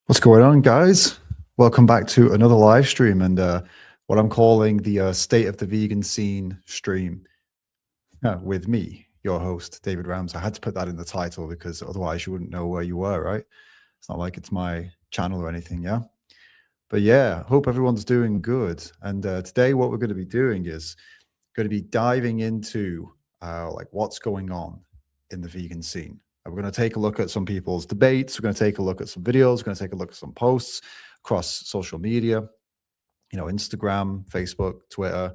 What's going on, guys? Welcome back to another live stream and what I'm calling the State of the Vegan Scene stream with me, your host, David Rams. I had to put that in the title because otherwise you wouldn't know where you were, right? It's not like it's my channel or anything, yeah? But yeah, hope everyone's doing good. And today what we're going to be doing is going to be diving into like what's going on in the vegan scene. We're going to take a look at some people's debates. We're going to take a look at some videos. We're going to take a look at some posts across social media, Instagram, Facebook, Twitter,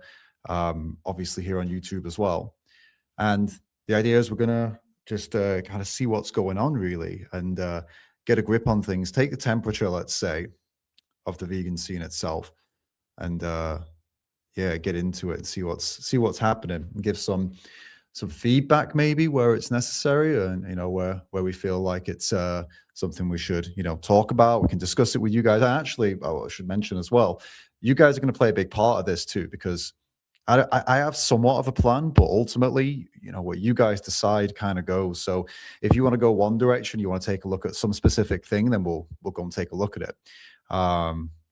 obviously here on YouTube as well. And the idea is we're going to just kind of see what's going on really and get a grip on things, take the temperature, let's say, of the vegan scene itself and yeah, get into it and see what's happening and give some feedback maybe where it's necessary and where we feel like it's something we should talk about. We can discuss it with you guys. And actually, I should mention as well, you guys are going to play a big part of this too, because I have somewhat of a plan, but ultimately, what you guys decide kind of goes. So if you want to go one direction, you want to take a look at some specific thing, then we'll go and take a look at it.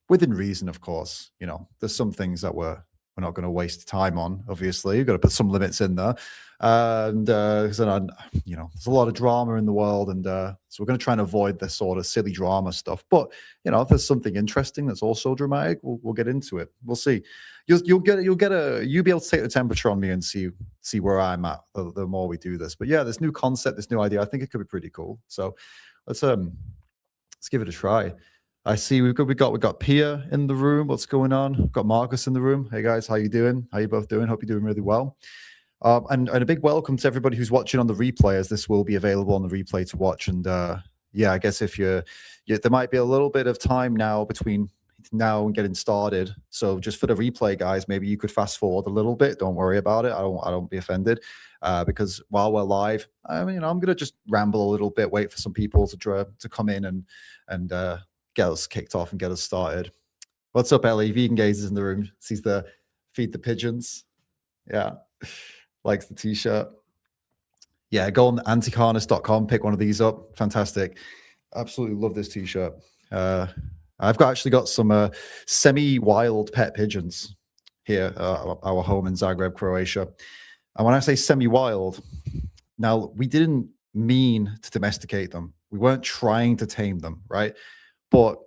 Within reason, of course. There's some things that we're not going to waste time on. Obviously, you've got to put some limits in there, and there's a lot of drama in the world, and so we're going to try and avoid this sort of silly drama stuff. But if there's something interesting that's also dramatic, we'll get into it. We'll see. You'll be able to take the temperature on me and see where I'm at the more we do this. But yeah, this new concept, this new idea, I think it could be pretty cool. So let's give it a try. I see we got Pia in the room. What's going on? We've got Marcus in the room. Hey guys, how you doing? How you both doing? Hope you're doing really well. And a big welcome to everybody who's watching on the replay, as this will be available on the replay to watch. And yeah, I guess if there might be a little bit of time now between now and getting started. So just for the replay, guys, maybe you could fast forward a little bit. Don't worry about it. I don't be offended because while we're live, I'm gonna just ramble a little bit, wait for some people to come in and get us kicked off and get us started. What's up, Ellie? Vegan Gaze is in the room. Sees the feed the pigeons. Yeah. Likes the t-shirt. Yeah, go on anticarnist.com, pick one of these up. Fantastic. Absolutely love this t-shirt. I've actually got some semi-wild pet pigeons here, our home in Zagreb, Croatia. And when I say semi-wild, now we didn't mean to domesticate them. We weren't trying to tame them, right? But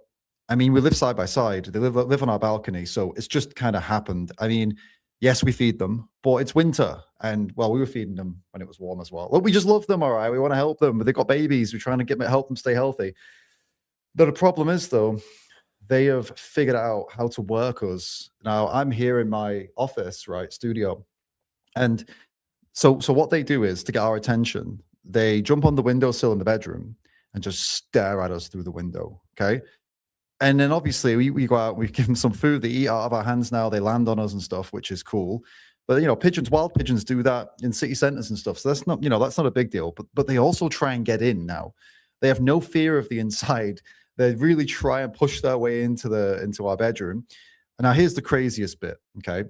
I mean, we live side by side. They live on our balcony, so it's just kind of happened. I mean, yes, we feed them, but it's winter, and well, we were feeding them when it was warm as well. Look, we just love them, all right. We want to help them, but they've got babies. We're trying to help them stay healthy. But the problem is, though, they have figured out how to work us. Now, I'm here in my office, right, studio, and so what they do is to get our attention, they jump on the windowsill in the bedroom and just stare at us through the window, okay? And then obviously we go out, we give them some food, they eat out of our hands now, they land on us and stuff, which is cool. But pigeons, wild pigeons do that in city centers and stuff. So that's not, that's not a big deal. But they also try and get in now. They have no fear of the inside. They really try and push their way into our bedroom. And now here's the craziest bit, okay?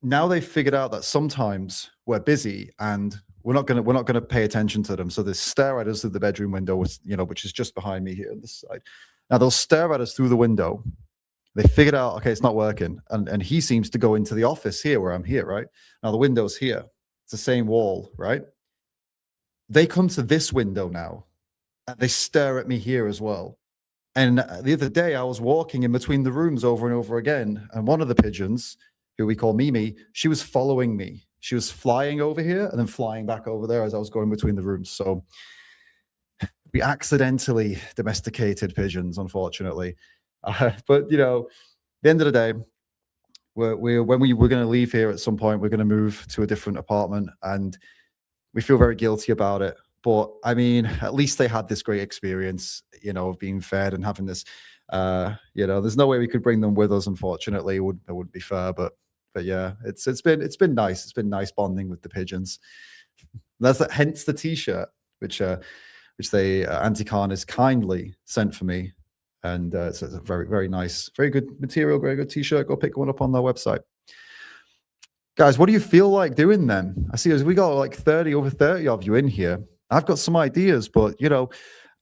Now they've figured out that sometimes we're busy and we're not gonna pay attention to them. So they stare at us through the bedroom window, which is just behind me here on this side. Now they'll stare at us through the window. They figured out, okay, it's not working. And he seems to go into the office here where I'm here, right? Now the window's here. It's the same wall, right? They come to this window now and they stare at me here as well. And the other day I was walking in between the rooms over and over again. And one of the pigeons, who we call Mimi, she was following me. She was flying over here and then flying back over there as I was going between the rooms. So we accidentally domesticated pigeons, unfortunately. But the end of the day, when we're going to leave here at some point, we're going to move to a different apartment, and we feel very guilty about it. But I mean, at least they had this great experience, of being fed and having this. There's no way we could bring them with us. Unfortunately, it wouldn't be fair. But yeah, it's been nice. It's been nice bonding with the pigeons. Hence the t-shirt, which they Anticarnist kindly sent for me. And it's a very, very nice, very good material, very good t-shirt. Go pick one up on their website. Guys, what do you feel like doing then? I see we got like over 30 of you in here. I've got some ideas, but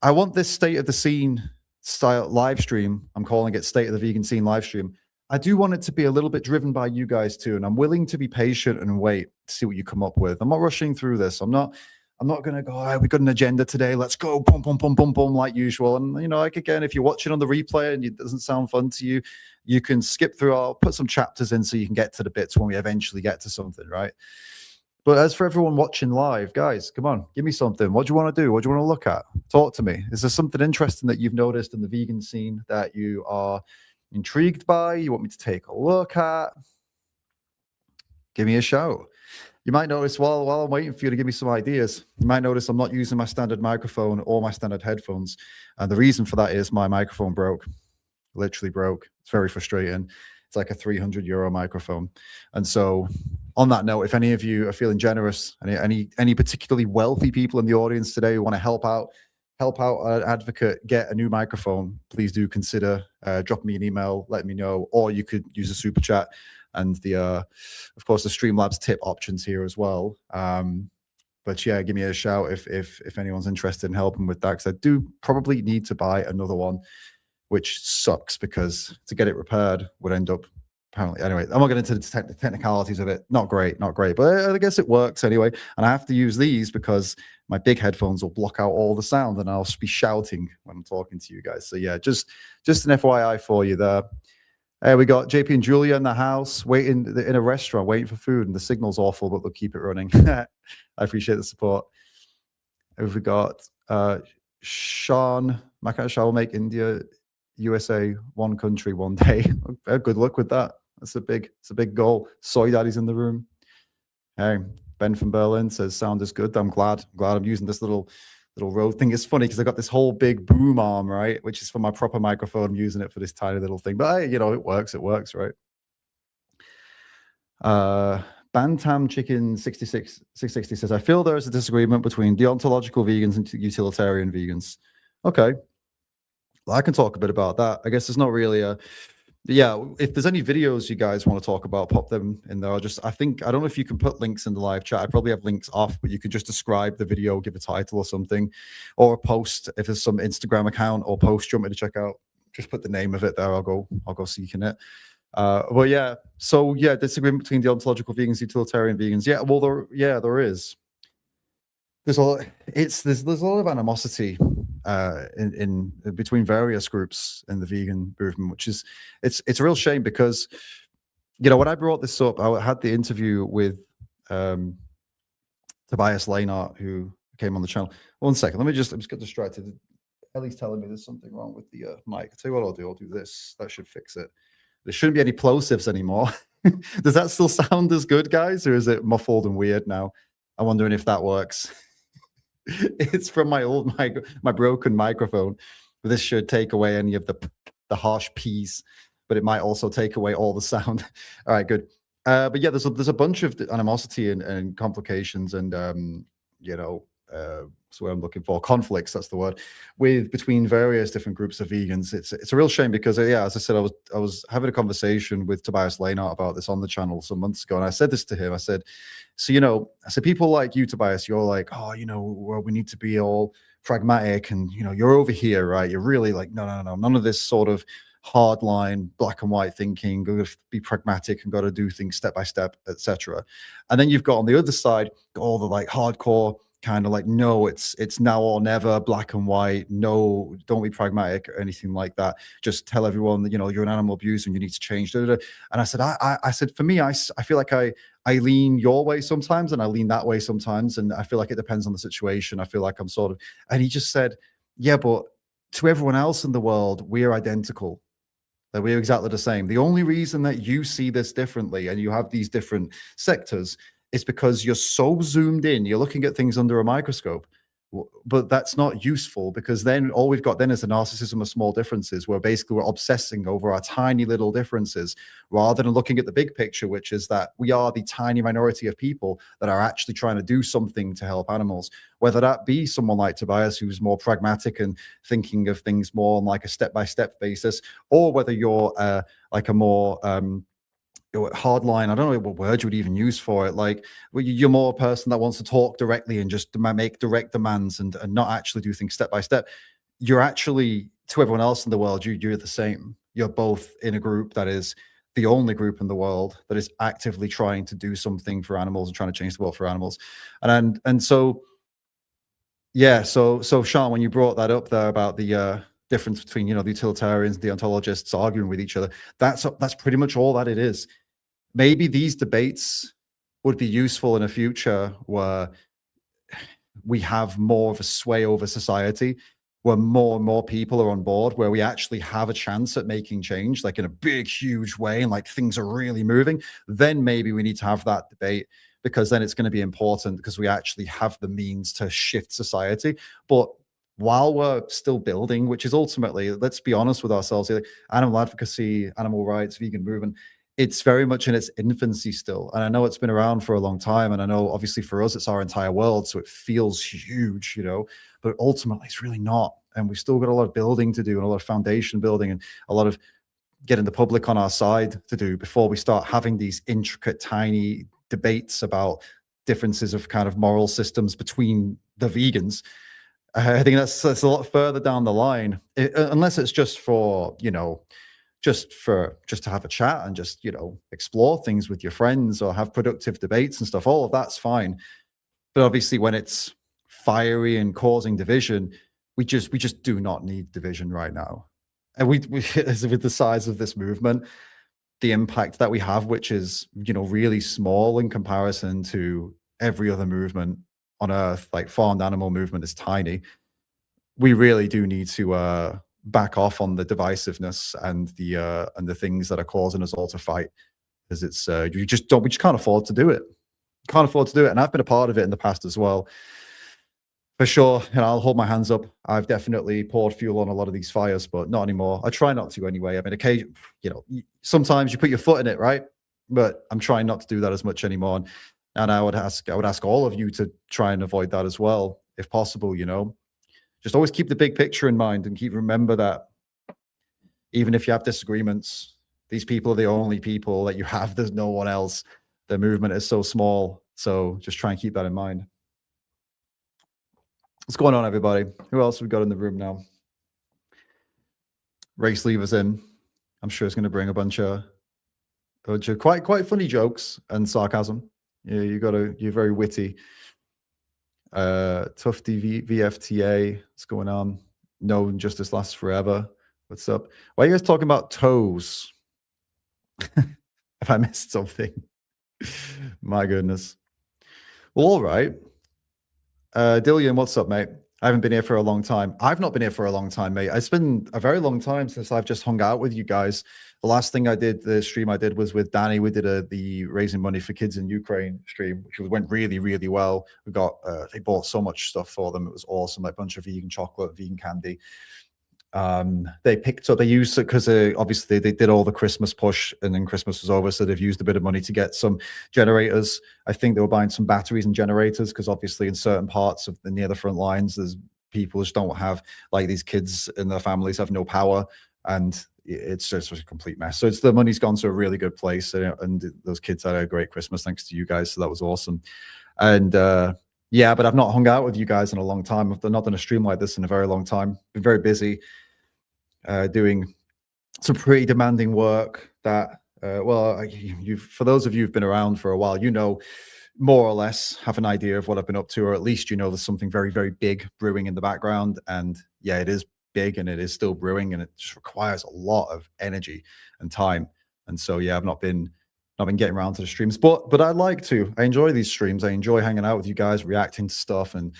I want this state of the scene style live stream, I'm calling it State of the Vegan Scene live stream, I do want it to be a little bit driven by you guys too, and I'm willing to be patient and wait to see what you come up with. I'm not rushing through this. I'm not going to go, oh, we got an agenda today. Let's go, boom, boom, boom, boom, boom, like usual. And, like, again, if you're watching on the replay and it doesn't sound fun to you, you can skip through. I'll put some chapters in so you can get to the bits when we eventually get to something, right? But as for everyone watching live, guys, come on, give me something. What do you want to do? What do you want to look at? Talk to me. Is there something interesting that you've noticed in the vegan scene that you are intrigued by? You want me to take a look at? Give me a shout. You might notice while I'm waiting for you to give me some ideas, you might notice I'm not using my standard microphone or my standard headphones. And the reason for that is my microphone broke, literally broke. It's very frustrating. It's like a €300 microphone. And so on that note, if any of you are feeling generous, any particularly wealthy people in the audience today who want to help out an advocate get a new microphone, please do consider dropping me an email, let me know, or you could use a super chat. And of course, the Streamlabs tip options here as well. But yeah, give me a shout if anyone's interested in helping with that, because I do probably need to buy another one, which sucks because to get it repaired would end up apparently. Anyway, I'm not getting into the technicalities of it. Not great, but I guess it works anyway. And I have to use these because my big headphones will block out all the sound, and I'll be shouting when I'm talking to you guys. So yeah, just an FYI for you there. We got JP and Julia in the house, waiting in a restaurant, waiting for food, and the signal's awful, but they'll keep it running. I appreciate the support. We got Sean, Makash, I will make India, USA, one country, one day. Good luck with that. It's a big goal. Soy Daddy's in the room. Hey, Ben from Berlin says sound is good. I'm glad I'm using this little Rode thing. It's funny because I got this whole big boom arm, right, which is for my proper microphone. I'm using it for this tiny little thing, but hey, it works, right? Bantam Chicken 660 says, I feel there is a disagreement between deontological vegans and utilitarian vegans. Okay, well, I can talk a bit about that. I guess there's not really if there's any videos you guys want to talk about, pop them in there. I don't know if you can put links in the live chat. I probably have links off, but you could just describe the video, give a title or something, or a post. If there's some Instagram account or post you want me to check out, just put the name of it there. I'll go seeking it. Well, yeah. So yeah, disagreement between the ontological vegans, utilitarian vegans. Yeah, well, there is. There's a lot of animosity in between various groups in the vegan movement, which is it's a real shame because when I brought this up, I had the interview with Tobias Leinart, who came on the channel. One second, I just got distracted. Ellie's telling me there's something wrong with the mic. I'll tell you what I'll do this. That should fix it. There shouldn't be any plosives anymore. Does that still sound as good, guys, or is it muffled and weird now? I'm wondering if that works. It's from my old my broken microphone. This should take away any of the harsh P's, but it might also take away all the sound. All right, good. But yeah, there's a bunch of animosity and complications and that's what I'm looking for. Conflicts, that's the word, between various different groups of vegans. It's a real shame because as I said, I was having a conversation with Tobias Leinart about this on the channel some months ago, and I said this to him. I said, so people like you, Tobias, you're like, well, we need to be all pragmatic, and you're over here, right? You're really like, no, none of this sort of hard line, black and white thinking. Got to be pragmatic and got to do things step by step, etc. And then you've got on the other side all the like hardcore kind of like, no, it's now or never, black and white. No, don't be pragmatic or anything like that. Just tell everyone that you're an animal abuser and you need to change. And I said, I said, for me, I feel like I lean your way sometimes and I lean that way sometimes, and I feel like it depends on the situation. I feel like I'm sort of, and he just said, yeah, but to everyone else in the world, we're identical. That we're exactly the same. The only reason that you see this differently and you have these different sectors is because you're so zoomed in, you're looking at things under a microscope. But that's not useful, because then all we've got then is a narcissism of small differences, where basically we're obsessing over our tiny little differences rather than looking at the big picture, which is that we are the tiny minority of people that are actually trying to do something to help animals, whether that be someone like Tobias, who's more pragmatic and thinking of things more on like a step-by-step basis, or whether you're like a more hardline, I don't know what word you would even use for it. Like, you're more a person that wants to talk directly and just make direct demands and not actually do things step by step. You're actually to everyone else in the world, you're the same. You're both in a group that is the only group in the world that is actively trying to do something for animals and trying to change the world for animals. And so yeah, so Sean, when you brought that up there about the difference between the utilitarians and the ontologists arguing with each other, that's pretty much all that it is. Maybe these debates would be useful in a future where we have more of a sway over society, where more and more people are on board, where we actually have a chance at making change, like in a big, huge way, and like things are really moving. Then maybe we need to have that debate, because then it's going to be important because we actually have the means to shift society. But while we're still building, which is ultimately, let's be honest with ourselves here, animal advocacy, animal rights, vegan movement, it's very much in its infancy still. And I know it's been around for a long time. And I know obviously for us, it's our entire world. So it feels huge, but ultimately it's really not. And we've still got a lot of building to do and a lot of foundation building and a lot of getting the public on our side to do before we start having these intricate, tiny debates about differences of kind of moral systems between the vegans. I think that's a lot further down the line, unless it's just for, just to have a chat and just explore things with your friends or have productive debates and stuff. All of that's fine, but obviously when it's fiery and causing division, we just do not need division right now. And we with the size of this movement, the impact that we have, which is really small in comparison to every other movement on earth, like farmed animal movement is tiny. We really do need to back off on the divisiveness and the things that are causing us all to fight, because it's we just can't afford to do it. Can't afford to do it. And I've been a part of it in the past as well, for sure. And I'll hold my hands up. I've definitely poured fuel on a lot of these fires, but not anymore. I try not to anyway. I mean, occasionally, sometimes you put your foot in it, right? But I'm trying not to do that as much anymore. And I would ask all of you to try and avoid that as well, if possible. Just always keep the big picture in mind and remember that even if you have disagreements, these people are the only people that you have. There's no one else. The movement is so small. So just try and keep that in mind. What's going on, everybody? Who else we got in the room now? Race Lever's in. I'm sure it's going to bring a bunch of quite funny jokes and sarcasm. Yeah, you're very witty. Tufty VFTA, what's going on? No injustice lasts forever. What's up? Why are you guys talking about toes? If I missed something. My goodness. Well, all right. Dillian, what's up, mate? I haven't been here for a long time. I've not been here for a long time, mate. It's been a very long time since I've just hung out with you guys. The last thing I did, the stream I did was with Danny. We did the Raising Money for Kids in Ukraine stream, which went really, really well. We got, they bought so much stuff for them. It was awesome. Like a bunch of vegan chocolate, vegan candy. They picked up, they used it because obviously they did all the Christmas push and then Christmas was over. So they've used a bit of money to get some generators. I think they were buying some batteries and generators because obviously in certain parts of near the front lines, there's people just don't have, like these kids and their families have no power, and it's just a complete mess. So the money's gone to a really good place, and those kids had a great Christmas thanks to you guys. So that was awesome. And yeah, but I've not hung out with you guys in a long time. I've not done a stream like this in a very long time. Been very busy. Doing some pretty demanding work that, for those of you who've been around for a while, more or less have an idea of what I've been up to, or at least there's something very, very big brewing in the background. And yeah, it is big and it is still brewing, and it just requires a lot of energy and time. And so yeah, I've not been getting around to the streams, but I'd like to. I enjoy these streams. I enjoy hanging out with you guys, reacting to stuff and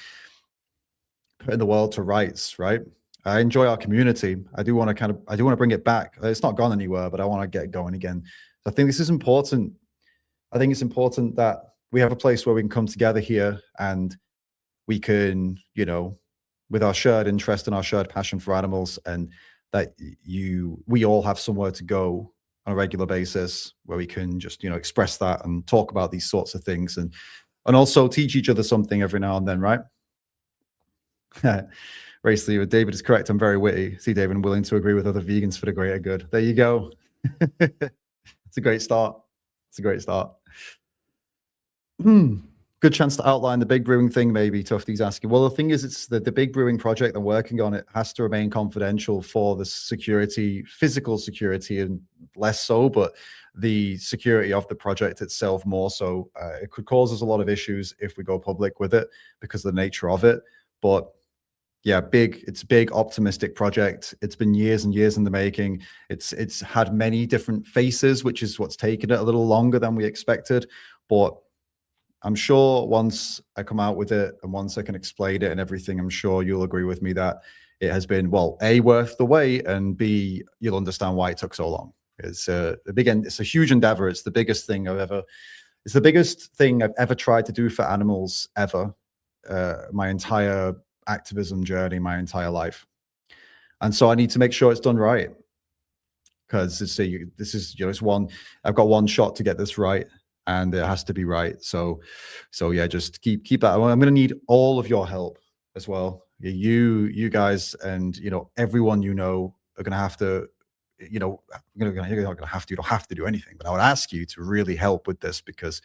putting the world to rights, right? I enjoy our community. I do want to bring it back. It's not gone anywhere, but I want to get it going again. I think this is important. I think it's important that we have a place where we can come together here and we can, with our shared interest and our shared passion for animals, and that we all have somewhere to go on a regular basis where we can just, express that and talk about these sorts of things and also teach each other something every now and then, right? Race Leader, David is correct. I'm very witty. See, David, I'm willing to agree with other vegans for the greater good. There you go. It's a great start. It's a great start. Good good chance to outline the big brewing thing. Maybe Tufty's asking. Well, the thing is, it's the big brewing project I'm working on. It has to remain confidential for the security, physical security, and less so, but the security of the project itself more so. It could cause us a lot of issues if we go public with it because of the nature of it. But yeah, it's a big optimistic project. It's been years and years in the making. It's had many different faces, which is what's taken it a little longer than we expected. But I'm sure once I come out with it and once I can explain it and everything, I'm sure you'll agree with me that it has been, well, A, worth the wait, and B, you'll understand why it took so long. It's it's a huge endeavor. It's the biggest thing it's the biggest thing I've ever tried to do for animals ever. My entire activism journey, my entire life. And so I need to make sure it's done right. Because this is, it's I've got one shot to get this right. And it has to be right. So yeah, just keep that. I'm going to need all of your help as well. You guys, and everyone are going to have to. You're not going to have to. You don't have to do anything, but I would ask you to really help with this because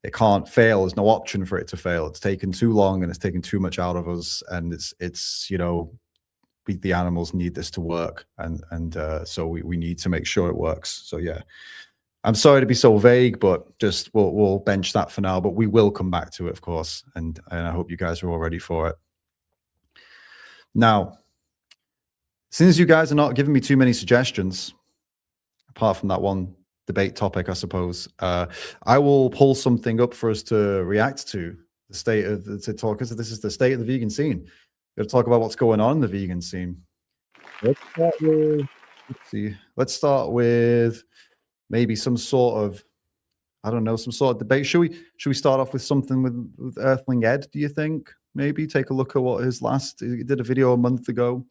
it can't fail. There's no option for it to fail. It's taken too long and it's taken too much out of us. And it's the animals need this to work, and so we need to make sure it works. So yeah. I'm sorry to be so vague, but just we'll bench that for now. But we will come back to it, of course, and I hope you guys are all ready for it. Now, since you guys are not giving me too many suggestions, apart from that one debate topic, I suppose, I will pull something up for us to react to. This is the state of the vegan scene. We're going to talk about what's going on in the vegan scene. Let's start with maybe some sort of, I don't know, some sort of debate. Should we start off with something with Earthling Ed, do you think? Maybe take a look at what he did a video a month ago.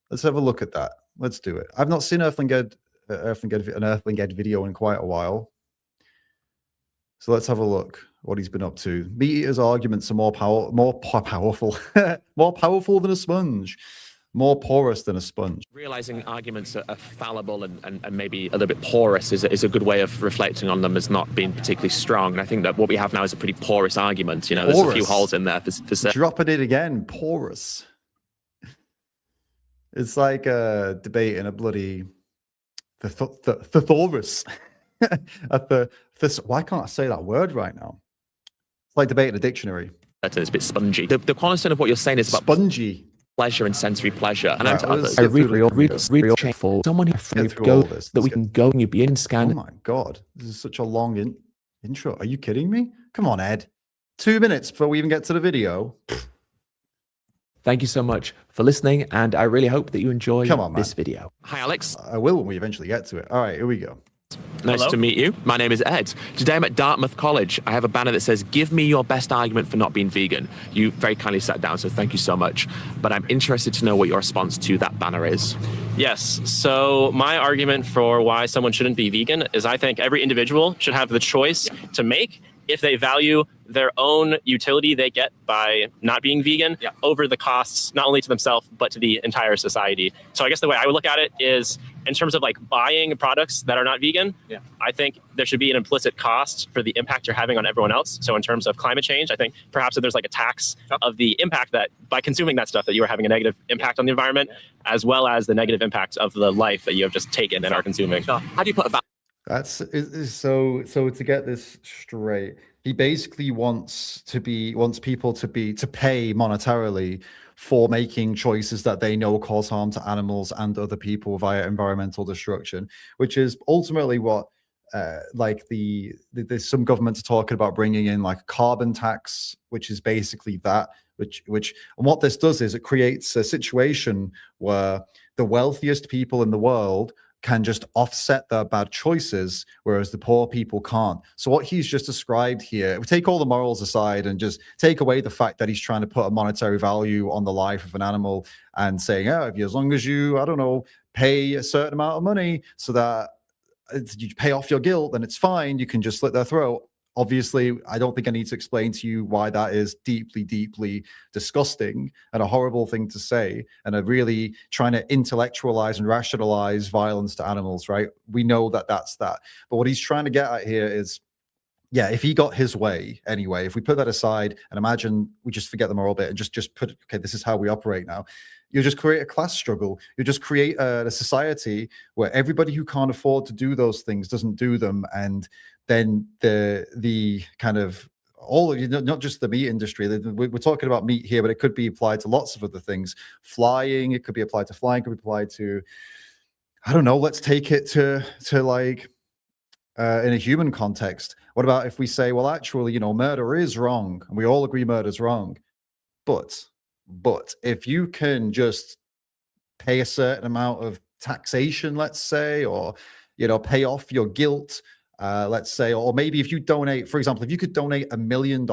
Let's have a look at that. Let's do it. I've not seen an Earthling Ed video in quite a while. So let's have a look what he's been up to. Meat Eater's arguments are more powerful, more powerful than a sponge. More porous than a sponge. Realizing arguments are fallible and maybe a little bit porous is a good way of reflecting on them as not being particularly strong. And I think that what we have now is a pretty porous argument. There's a few holes in there for dropping it again, porous. It's like a debate in a bloody thesaurus. Why can't I say that word right now? It's like debate in a dictionary. It's a bit spongy. The cornerstone of what you're saying is about spongy. Pleasure and sensory pleasure, and right, to others. I read for someone who go that we can go and you be in scan. Oh my god, this is such a long intro. Are you kidding me? Come on, Ed. 2 minutes before we even get to the video. Thank you so much for listening, and I really hope that you enjoy this video. Hi, Alex. I will when we eventually get to it. All right, here we go. Nice to meet you. My name is Ed. Today I'm at Dartmouth College. I have a banner that says, "Give me your best argument for not being vegan." You very kindly sat down, so thank you so much. But I'm interested to know what your response to that banner is. Yes. So my argument for why someone shouldn't be vegan is I think every individual should have the choice to make if they value their own utility they get by not being vegan over the costs, not only to themselves, but to the entire society. So I guess the way I would look at it is in terms of like buying products that are not vegan, I think there should be an implicit cost for the impact you're having on everyone else. So in terms of climate change, I think perhaps if there's like a tax of the impact that by consuming that stuff that you are having a negative impact on the environment, as well as the negative impact of the life that you have just taken and are consuming. How do you put a so to get this straight, he basically wants people to pay monetarily for making choices that they know cause harm to animals and other people via environmental destruction, which is ultimately what there's some governments talking about bringing in like a carbon tax, which is basically that, and what this does is it creates a situation where the wealthiest people in the world can just offset their bad choices, whereas the poor people can't. So what he's just described here, we take all the morals aside and just take away the fact that he's trying to put a monetary value on the life of an animal and saying, as long as you, I don't know, pay a certain amount of money so that you pay off your guilt, then it's fine. You can just slit their throat. Obviously, I don't think I need to explain to you why that is deeply, deeply disgusting and a horrible thing to say, and a really trying to intellectualize and rationalize violence to animals, right? We know that that's that. But what he's trying to get at here is yeah, if he got his way anyway, if we put that aside and imagine we just forget the moral bit and just put, okay, this is how we operate now, you just create a class struggle. You just create a society where everybody who can't afford to do those things doesn't do them, and then the kind of all of you, not just the meat industry. We're talking about meat here, but it could be applied to lots of other things. Flying, it could be applied to flying, it could be applied to, I don't know. Let's take it to like in a human context. What about if we say, well, actually, you know, murder is wrong, and we all agree murder's wrong, but if you can just pay a certain amount of taxation, let's say, or you know, pay off your guilt, let's say, or maybe if you donate, for example, if you could donate $1 million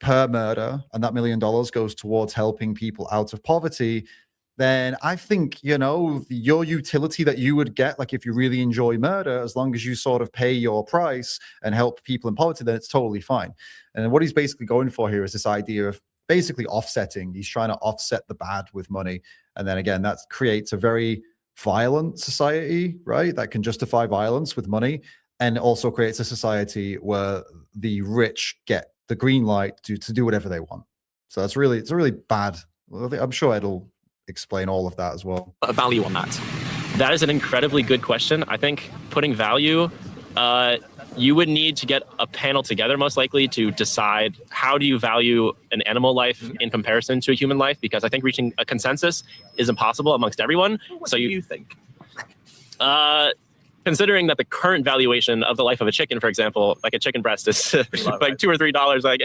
per murder, and that $1 million goes towards helping people out of poverty, then I think, you know, your utility that you would get, like if you really enjoy murder, as long as you sort of pay your price and help people in poverty, then it's totally fine. And what he's basically going for here is this idea of basically offsetting. He's trying to offset the bad with money. And then again, that creates a very violent society, right? That can justify violence with money, and also creates a society where the rich get the green light to do whatever they want. So it's a really bad. I'm sure it'll explain all of that as well. A value on that? That is an incredibly good question. I think putting value, you would need to get a panel together most likely to decide how do you value an animal life in comparison to a human life, because I think reaching a consensus is impossible amongst everyone. What do you think? Considering that the current valuation of the life of a chicken, for example, like a chicken breast is like $2 or $3, like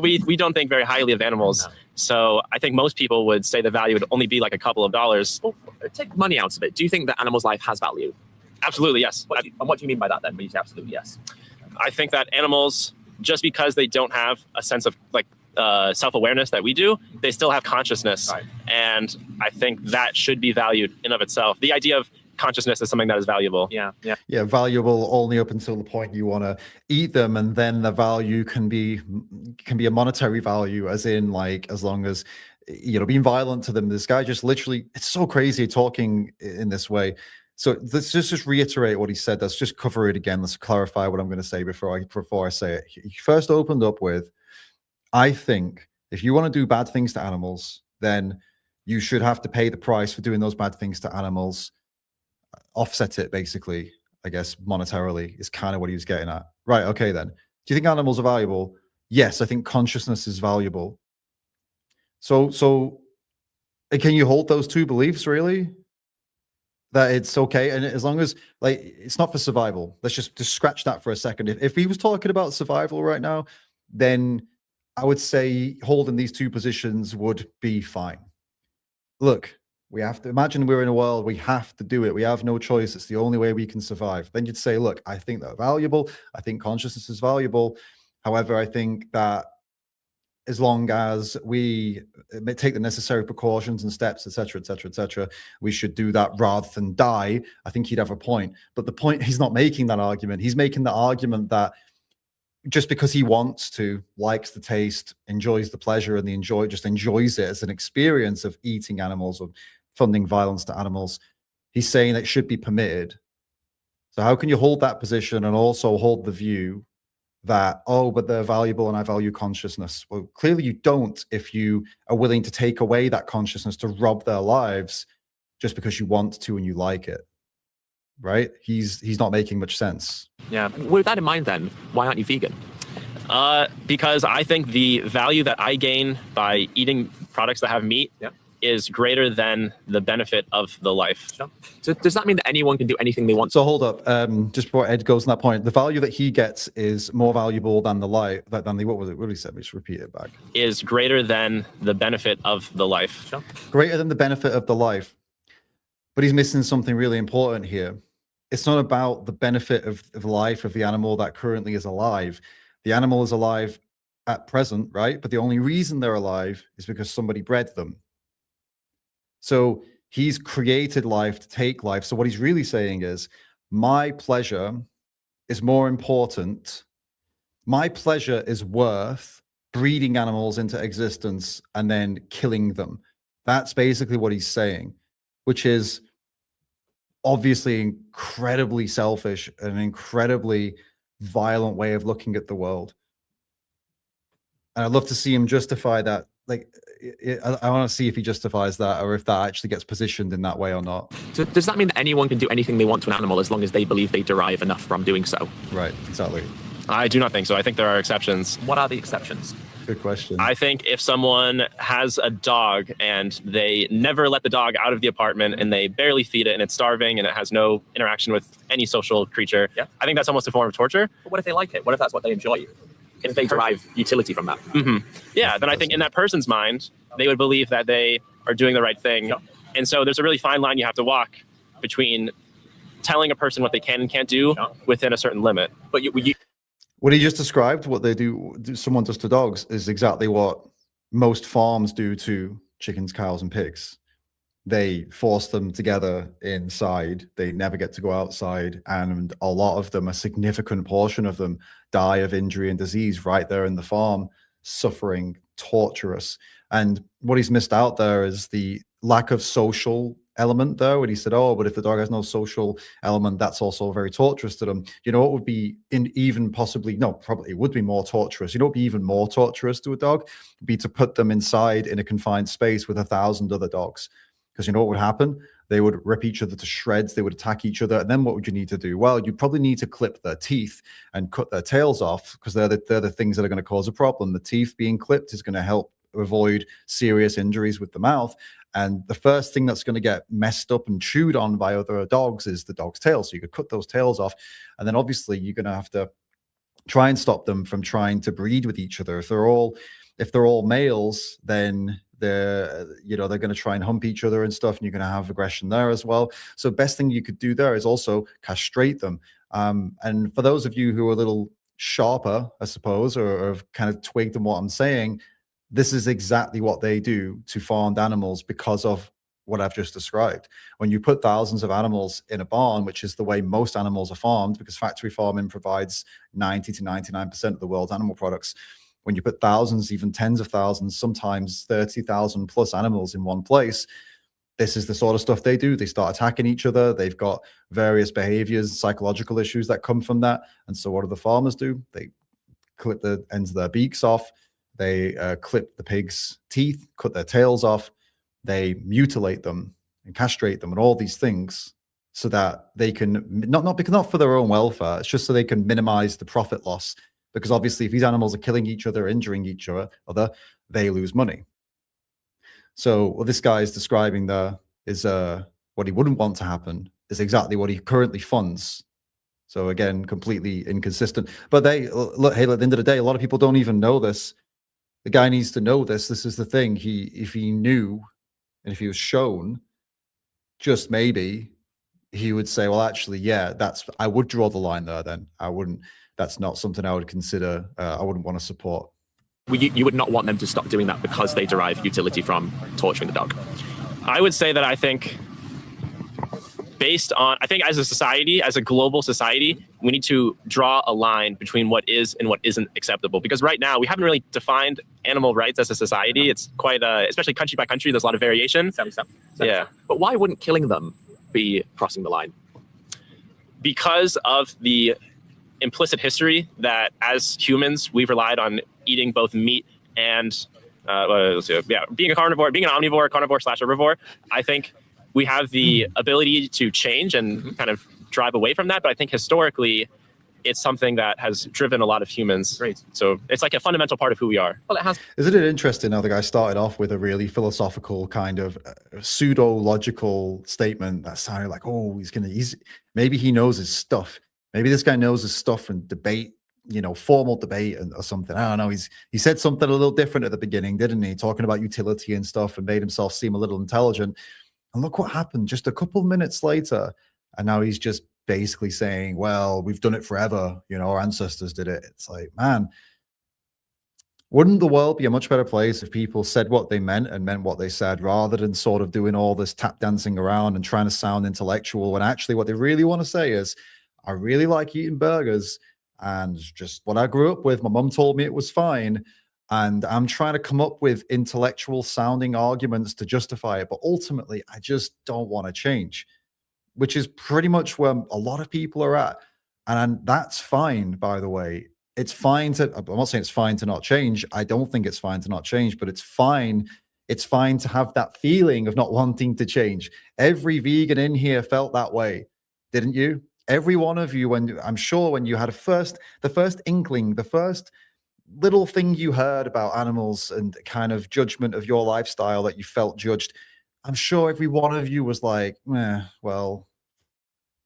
we don't think very highly of animals. No. So I think most people would say the value would only be like a couple of dollars. Well, take money out of it. Do you think that animals' life has value? Absolutely, yes. And what do you mean by that then, when you say absolutely yes? I think that animals, just because they don't have a sense of like self-awareness that we do, they still have consciousness. Right. And I think that should be valued in of itself. The idea of consciousness is something that is valuable. Yeah. Valuable only up until the point you want to eat them, and then the value can be a monetary value, as in like as long as, you know, being violent to them. This guy just literally, it's so crazy talking in this way. So let's just reiterate what he said. Let's just cover it again. Let's clarify what I'm going to say before I say it. He first opened up with, I think if you want to do bad things to animals, then you should have to pay the price for doing those bad things to animals. Offset it, basically, I guess, monetarily is kind of what he was getting at. Right, okay then. Do you think animals are valuable? Yes, I think consciousness is valuable. So can you hold those two beliefs, really? That it's okay, and as long as, like, it's not for survival. Let's just scratch that for a second. If he was talking about survival right now, then I would say holding these two positions would be fine. Look, we have to imagine we're in a world, we have to do it. We have no choice. It's the only way we can survive. Then you'd say, look, I think they're valuable. I think consciousness is valuable. However, I think that as long as we take the necessary precautions and steps, et cetera, we should do that rather than die. I think he'd have a point. But the point, he's not making that argument. He's making the argument that just because he wants to, likes the taste, enjoys the pleasure, and just enjoys it as an experience of eating animals or funding violence to animals, he's saying it should be permitted. So how can you hold that position and also hold the view that, oh, but they're valuable and I value consciousness? Well, clearly you don't, if you are willing to take away that consciousness to rob their lives just because you want to and you like it. Right? He's not making much sense. Yeah. With that in mind, then, why aren't you vegan? Because I think the value that I gain by eating products that have meat is greater than the benefit of the life. Sure. So does that mean that anyone can do anything they want? So hold up, just before Ed goes on that point, the value that he gets is more valuable than the life, what was it? What did he say? Just repeat it back. Is greater than the benefit of the life. Sure. Greater than the benefit of the life. But he's missing something really important here. It's not about the benefit of life of the animal that currently is alive. The animal is alive at present, right? But the only reason they're alive is because somebody bred them. So he's created life to take life. So what he's really saying is, my pleasure is more important. My pleasure is worth breeding animals into existence and then killing them. That's basically what he's saying, which is obviously incredibly selfish and incredibly violent way of looking at the world. And I'd love to see him justify that. Like, I want to see if he justifies that, or if that actually gets positioned in that way or not. So does that mean that anyone can do anything they want to an animal as long as they believe they derive enough from doing so? Right, exactly. I do not think so. I think there are exceptions. What are the exceptions? Good question. I think if someone has a dog and they never let the dog out of the apartment and they barely feed it and it's starving and it has no interaction with any social creature, yeah, I think that's almost a form of torture. But what if they like it? What if that's what they enjoy? If they derive utility from that? Yeah, then I think in that person's mind, they would believe that they are doing the right thing. Yep. And so there's a really fine line you have to walk between telling a person what they can and can't do within a certain limit. But what he just described, what they do, someone does to dogs, is exactly what most farms do to chickens, cows, and pigs. They force them together inside. They never get to go outside. And a lot of them, a significant portion of them, die of injury and disease right there in the farm, suffering, torturous. And what he's missed out there is the lack of social element there, when he said, oh, but if the dog has no social element, that's also very torturous to them. You know, it would be probably it would be more torturous. You know, it would be even more torturous to a dog would be to put them inside in a confined space with 1,000 other dogs. Because you know what would happen? They would rip each other to shreds. They would attack each other. And then what would you need to do? Well, you probably need to clip their teeth and cut their tails off, because they're the things that are going to cause a problem. The teeth being clipped is going to help avoid serious injuries with the mouth. And the first thing that's going to get messed up and chewed on by other dogs is the dog's tail. So you could cut those tails off. And then obviously you're going to have to try and stop them from trying to breed with each other. If they're all males, then they're going to try and hump each other and stuff, and you're going to have aggression there as well. So best thing you could do there is also castrate them. And for those of you who are a little sharper, I suppose, or have kind of twigged on what I'm saying, this is exactly what they do to farmed animals because of what I've just described. When you put thousands of animals in a barn, which is the way most animals are farmed, because factory farming provides 90 to 99% of the world's animal products. When you put thousands, even tens of thousands, sometimes 30,000 plus animals in one place, this is the sort of stuff they do. They start attacking each other. They've got various behaviors, psychological issues that come from that. And so what do the farmers do? They clip the ends of their beaks off. They clip the pig's teeth, cut their tails off. They mutilate them and castrate them and all these things so that they can, not for their own welfare, it's just so they can minimize the profit loss. Because obviously if these animals are killing each other, injuring each other, they lose money. So what this guy is describing there is what he wouldn't want to happen is exactly what he currently funds. So again, completely inconsistent. But hey, at the end of the day, a lot of people don't even know this. The guy needs to know this. This is the thing. If he knew, and if he was shown, just maybe he would say, well, actually, yeah, I would draw the line there then. That's not something I would consider, I wouldn't want to support. You would not want them to stop doing that because they derive utility from torturing the dog? I would say that I think as a society, as a global society, we need to draw a line between what is and what isn't acceptable. Because right now, we haven't really defined animal rights as a society. It's quite, especially country by country, there's a lot of variation. Yeah. But why wouldn't killing them be crossing the line? Because of the implicit history that as humans, we've relied on eating both meat and, being a carnivore, being an omnivore, carnivore/herbivore. I think we have the ability to change and kind of drive away from that. But I think historically, it's something that has driven a lot of humans. Great. So it's like a fundamental part of who we are. Well, it has. Isn't it interesting how the guy started off with a really philosophical kind of pseudo-logical statement that sounded like, oh, maybe he knows his stuff. Maybe this guy knows his stuff and debate, formal debate or something. I don't know. He said something a little different at the beginning, didn't he? Talking about utility and stuff and made himself seem a little intelligent. And look what happened just a couple minutes later. And now he's just basically saying, well, we've done it forever. Our ancestors did it. It's like, man, wouldn't the world be a much better place if people said what they meant and meant what they said, rather than sort of doing all this tap dancing around and trying to sound intellectual, when actually what they really want to say is, I really like eating burgers and just what I grew up with. My mom told me it was fine. And I'm trying to come up with intellectual sounding arguments to justify it. But ultimately, I just don't want to change, which is pretty much where a lot of people are at. And that's fine, by the way. It's fine to, I'm not saying it's fine to not change. I don't think it's fine to not change, but it's fine. It's fine to have that feeling of not wanting to change. Every vegan in here felt that way, didn't you? Every one of you, when I'm sure when you had the first inkling, the first little thing you heard about animals and kind of judgment of your lifestyle that you felt judged, I'm sure every one of you was like, well,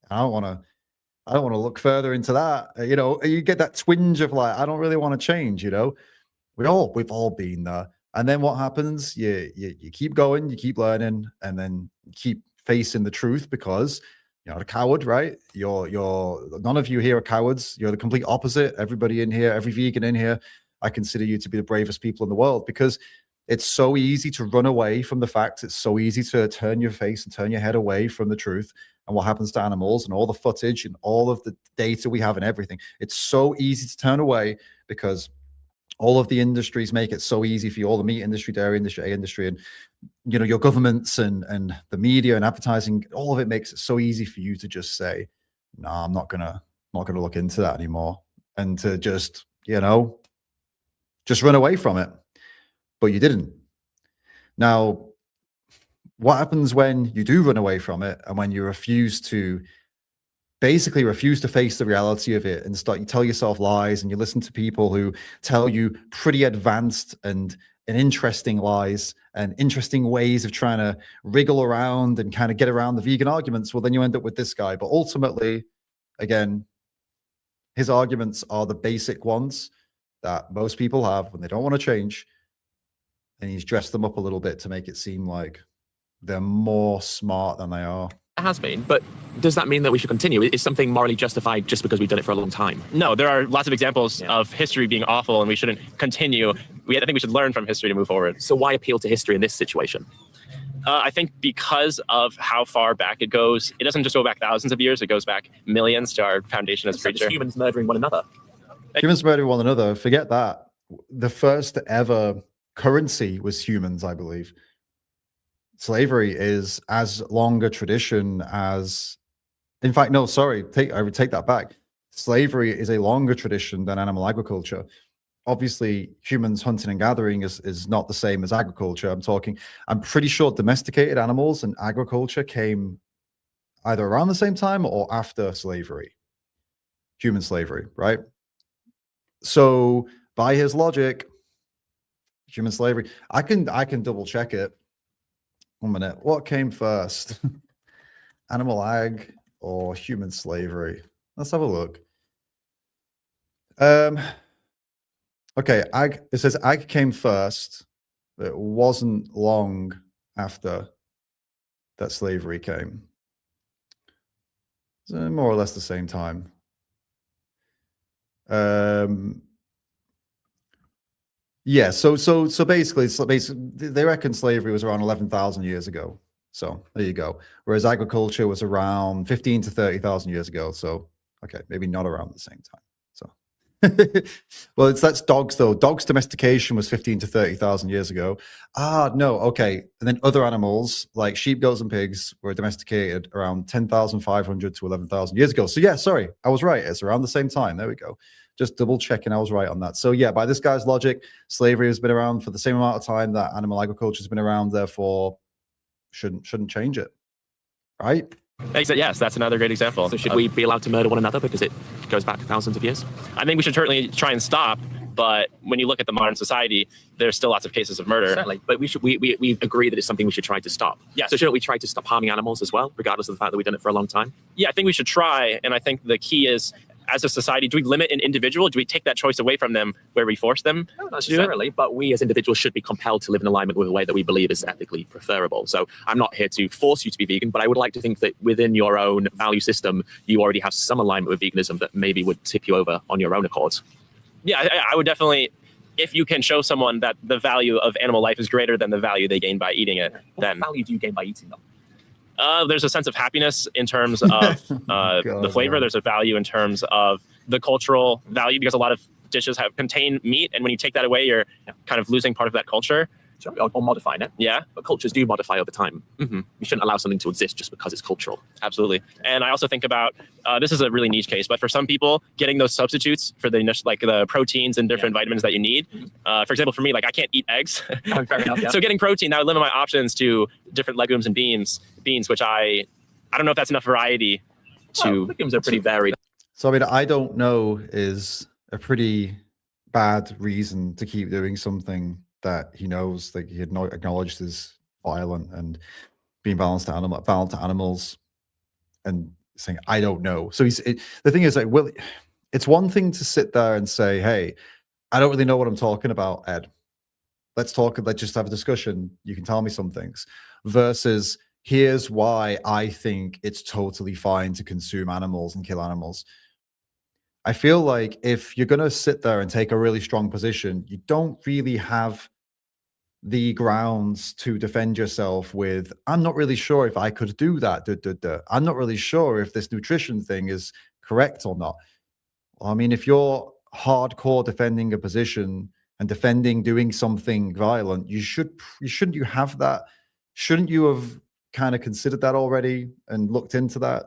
I don't want to look further into that. You know, you get that twinge of like, I don't really want to change, you know. We've all been there. And then what happens? You keep going, you keep learning, and then you keep facing the truth because you're not a coward, right? You're none of you here are cowards. You're the complete opposite. Everybody in here, every vegan in here, I consider you to be the bravest people in the world, because it's so easy to run away from the facts. It's so easy to turn your face and turn your head away from the truth and what happens to animals and all the footage and all of the data we have and everything. It's so easy to turn away because all of the industries make it so easy for you, all the meat industry, dairy industry, egg industry, and you know, your governments and the media and advertising, all of it makes it so easy for you to just say, no, I'm not gonna look into that anymore, and to just, you know, just run away from it. But you didn't. Now, what happens when you do run away from it and when you basically refuse to face the reality of it and you tell yourself lies and you listen to people who tell you pretty advanced and interesting lies and interesting ways of trying to wriggle around and kind of get around the vegan arguments? Well, then you end up with this guy. But ultimately, again, his arguments are the basic ones that most people have when they don't want to change. And he's dressed them up a little bit to make it seem like they're more smart than they are. It has been, but does that mean that we should continue? Is something morally justified just because we've done it for a long time? No, there are lots of examples of history being awful, and we shouldn't continue. I think we should learn from history to move forward. So why appeal to history in this situation? I think because of how far back it goes. It doesn't just go back thousands of years, it goes back millions to our foundation as a creature. Humans murdering one another. Humans murdering one another, forget that. The first ever currency was humans, I believe. Slavery is as long a tradition as, in fact, no, sorry, I would take that back. Slavery is a longer tradition than animal agriculture. Obviously, humans hunting and gathering is not the same as agriculture. I'm pretty sure domesticated animals and agriculture came either around the same time or after slavery, human slavery, right? So by his logic, human slavery, I can double check it. 1 minute. What came first? Animal ag or human slavery? Let's have a look. Okay, it says ag came first. It wasn't long after that slavery came. So more or less the same time. Yeah, so basically they reckon slavery was around 11,000 years ago. So there you go. Whereas agriculture was around 15 to 30,000 years ago. So okay, maybe not around the same time. So well, that's dogs though. Dogs domestication was 15 to 30,000 years ago. No, okay. And then other animals like sheep, goats, and pigs were domesticated around 10,500 to 11,000 years ago. So yeah, sorry, I was right. It's around the same time. There we go. Just double checking I was right on that. So yeah, by this guy's logic, slavery has been around for the same amount of time that animal agriculture has been around, therefore shouldn't change it, right? Yes, that's another great example. So should we be allowed to murder one another because it goes back thousands of years? I think we should certainly try and stop, but when you look at the modern society, there's still lots of cases of murder. Certainly, but we agree that it's something we should try to stop. Yeah. So shouldn't we try to stop harming animals as well, regardless of the fact that we've done it for a long time? Yeah, I think we should try, and I think the key is, as a society, do we limit an individual? Do we take that choice away from them where we force them? No, not necessarily, but we as individuals should be compelled to live in alignment with a way that we believe is ethically preferable. So I'm not here to force you to be vegan, but I would like to think that within your own value system, you already have some alignment with veganism that maybe would tip you over on your own accord. Yeah, I would definitely, if you can show someone that the value of animal life is greater than the value they gain by eating it, then... What value do you gain by eating them? There's a sense of happiness in terms of the flavor. There's a value in terms of the cultural value, because a lot of dishes contain meat, and when you take that away, you're kind of losing part of that culture. or modifying it. Yeah. But cultures do modify over time. You shouldn't allow something to exist just because it's cultural. Absolutely. And I also think about, this is a really niche case, but for some people, getting those substitutes for the proteins and different vitamins that you need. For example, for me, like I can't eat eggs. Fair enough, yeah. So getting protein, that would limit my options to different legumes and beans, which I don't know if that's enough variety to. Legumes are pretty varied. So, I mean, I don't know is a pretty bad reason to keep doing something that he knows, like he had not acknowledged is violent and being balanced to animals and saying, I don't know. So the thing is, like, well, it's one thing to sit there and say, hey, I don't really know what I'm talking about, Ed. Let's just have a discussion. You can tell me some things versus here's why I think it's totally fine to consume animals and kill animals. I feel like if you're going to sit there and take a really strong position, you don't really have the grounds to defend yourself with, I'm not really sure if I could do that. I'm not really sure if this nutrition thing is correct or not. I mean, if you're hardcore defending a position and defending doing something violent, shouldn't you have that? Shouldn't you have kind of considered that already and looked into that?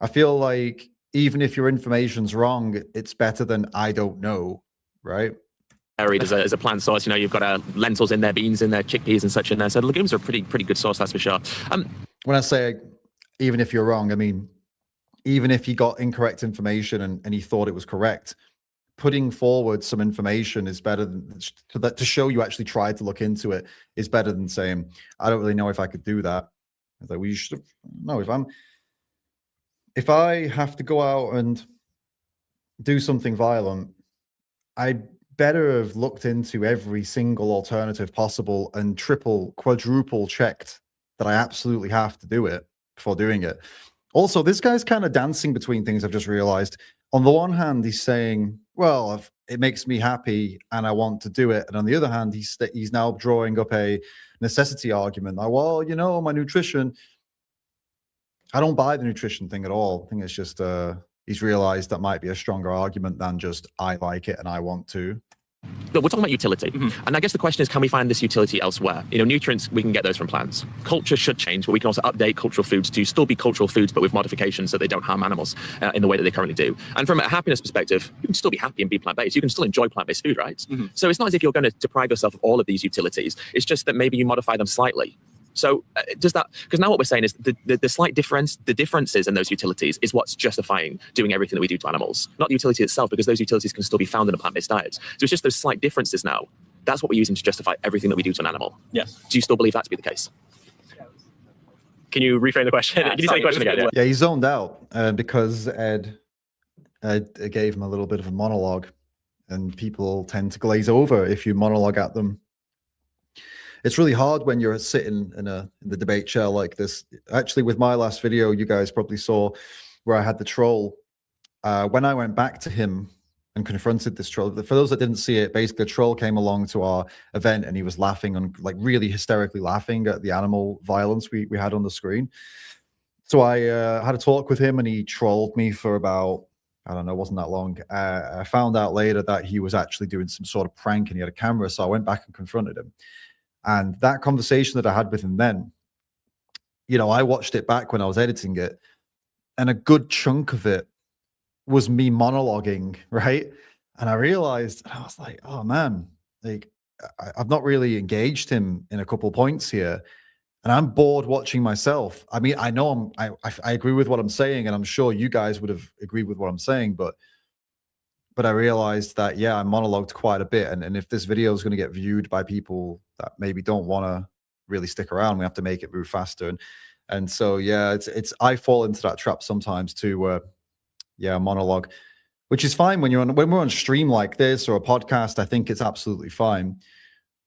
I feel like even if your information's wrong, it's better than I don't know, right? Varied as a plant source. You've got lentils in there, beans in there, chickpeas and such in there. So legumes are a pretty good source, that's for sure. When I say even if you're wrong, I mean even if he got incorrect information and he thought it was correct, putting forward some information is better than to show you actually tried to look into it is better than saying, I don't really know if I could do that. It's like, well, you should know if I have to go out and do something violent, I'd better have looked into every single alternative possible and quadruple checked that I absolutely have to do it before doing it. Also, this guy's kind of dancing between things, I've just realized. On the one hand, he's saying, well, it makes me happy and I want to do it. And on the other hand, he's now drawing up a necessity argument. Like, well, my nutrition, I don't buy the nutrition thing at all. I think it's just he's realized that might be a stronger argument than just I like it and I want to. But we're talking about utility. And I guess the question is, can we find this utility elsewhere? Nutrients, we can get those from plants. Culture should change, but we can also update cultural foods to still be cultural foods, but with modifications so they don't harm animals in the way that they currently do. And from a happiness perspective, you can still be happy and be plant-based. You can still enjoy plant-based food, right? So it's not as if you're going to deprive yourself of all of these utilities. It's just that maybe you modify them slightly. So does that, because now what we're saying is the slight difference, the differences in those utilities is what's justifying doing everything that we do to animals, not the utility itself, because those utilities can still be found in a plant-based diet. So it's just those slight differences now. That's what we're using to justify everything that we do to an animal. Yes. Do you still believe that to be the case? Can you reframe the question? Can you say the question again? Yeah, he zoned out because Ed gave him a little bit of a monologue, and people tend to glaze over if you monologue at them. It's really hard when you're sitting in the debate chair like this. Actually, with my last video, you guys probably saw where I had the troll. When I went back to him and confronted this troll, for those that didn't see it, basically a troll came along to our event and he was laughing and like really hysterically laughing at the animal violence we had on the screen. So I had a talk with him and he trolled me for about, I don't know, it wasn't that long. I found out later that he was actually doing some sort of prank and he had a camera. So I went back and confronted him. And that conversation that I had with him then, I watched it back when I was editing it, and a good chunk of it was me monologuing, right? And I realized, I was like, oh man, like I've not really engaged him in a couple points here. And I'm bored watching myself. I mean, I know I agree with what I'm saying, and I'm sure you guys would have agreed with what I'm saying, but I realized that, yeah, I monologued quite a bit. And if this video is going to get viewed by people that maybe don't want to really stick around, we have to make it move faster. And so, yeah, I fall into that trap sometimes too, monologue, which is fine when we're on stream like this or a podcast. I think it's absolutely fine.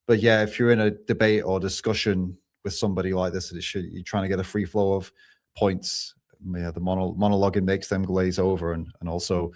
But yeah, if you're in a debate or discussion with somebody like this, you're trying to get a free flow of points. Yeah, the monologuing makes them glaze over and also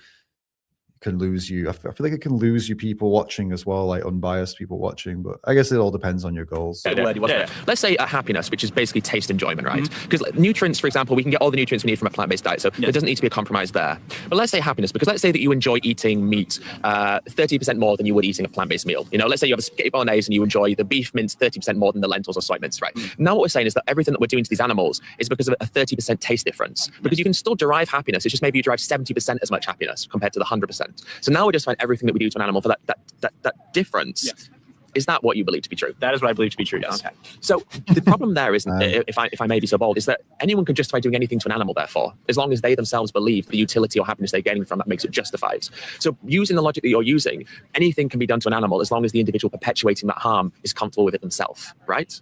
can lose you. I feel like it can lose you people watching as well, like unbiased people watching. But I guess it all depends on your goals. Let's say happiness, which is basically taste enjoyment, right? Because nutrients, for example, we can get all the nutrients we need from a plant-based diet, so there doesn't need to be a compromise there. But let's say happiness, because let's say that you enjoy eating meat 30% more than you would eating a plant-based meal. You know, let's say you have a spaghetti bolognese and you enjoy the beef mince 30% more than the lentils or soy mince, right? Now what we're saying is that everything that we're doing to these animals is because of a 30% taste difference. Because you can still derive happiness, it's just maybe you derive 70% as much happiness compared to the 100%. So now we're just everything that we do to an animal for that difference. Yes. Is that what you believe to be true? That is what I believe to be true, yes. Okay. So the problem there is, if I may be so bold, is that anyone can justify doing anything to an animal, therefore, as long as they themselves believe the utility or happiness they're getting from that makes it justified. So using the logic that you're using, anything can be done to an animal as long as the individual perpetuating that harm is comfortable with it themselves, right?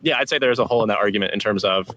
Yeah, I'd say there's a hole in that argument in terms of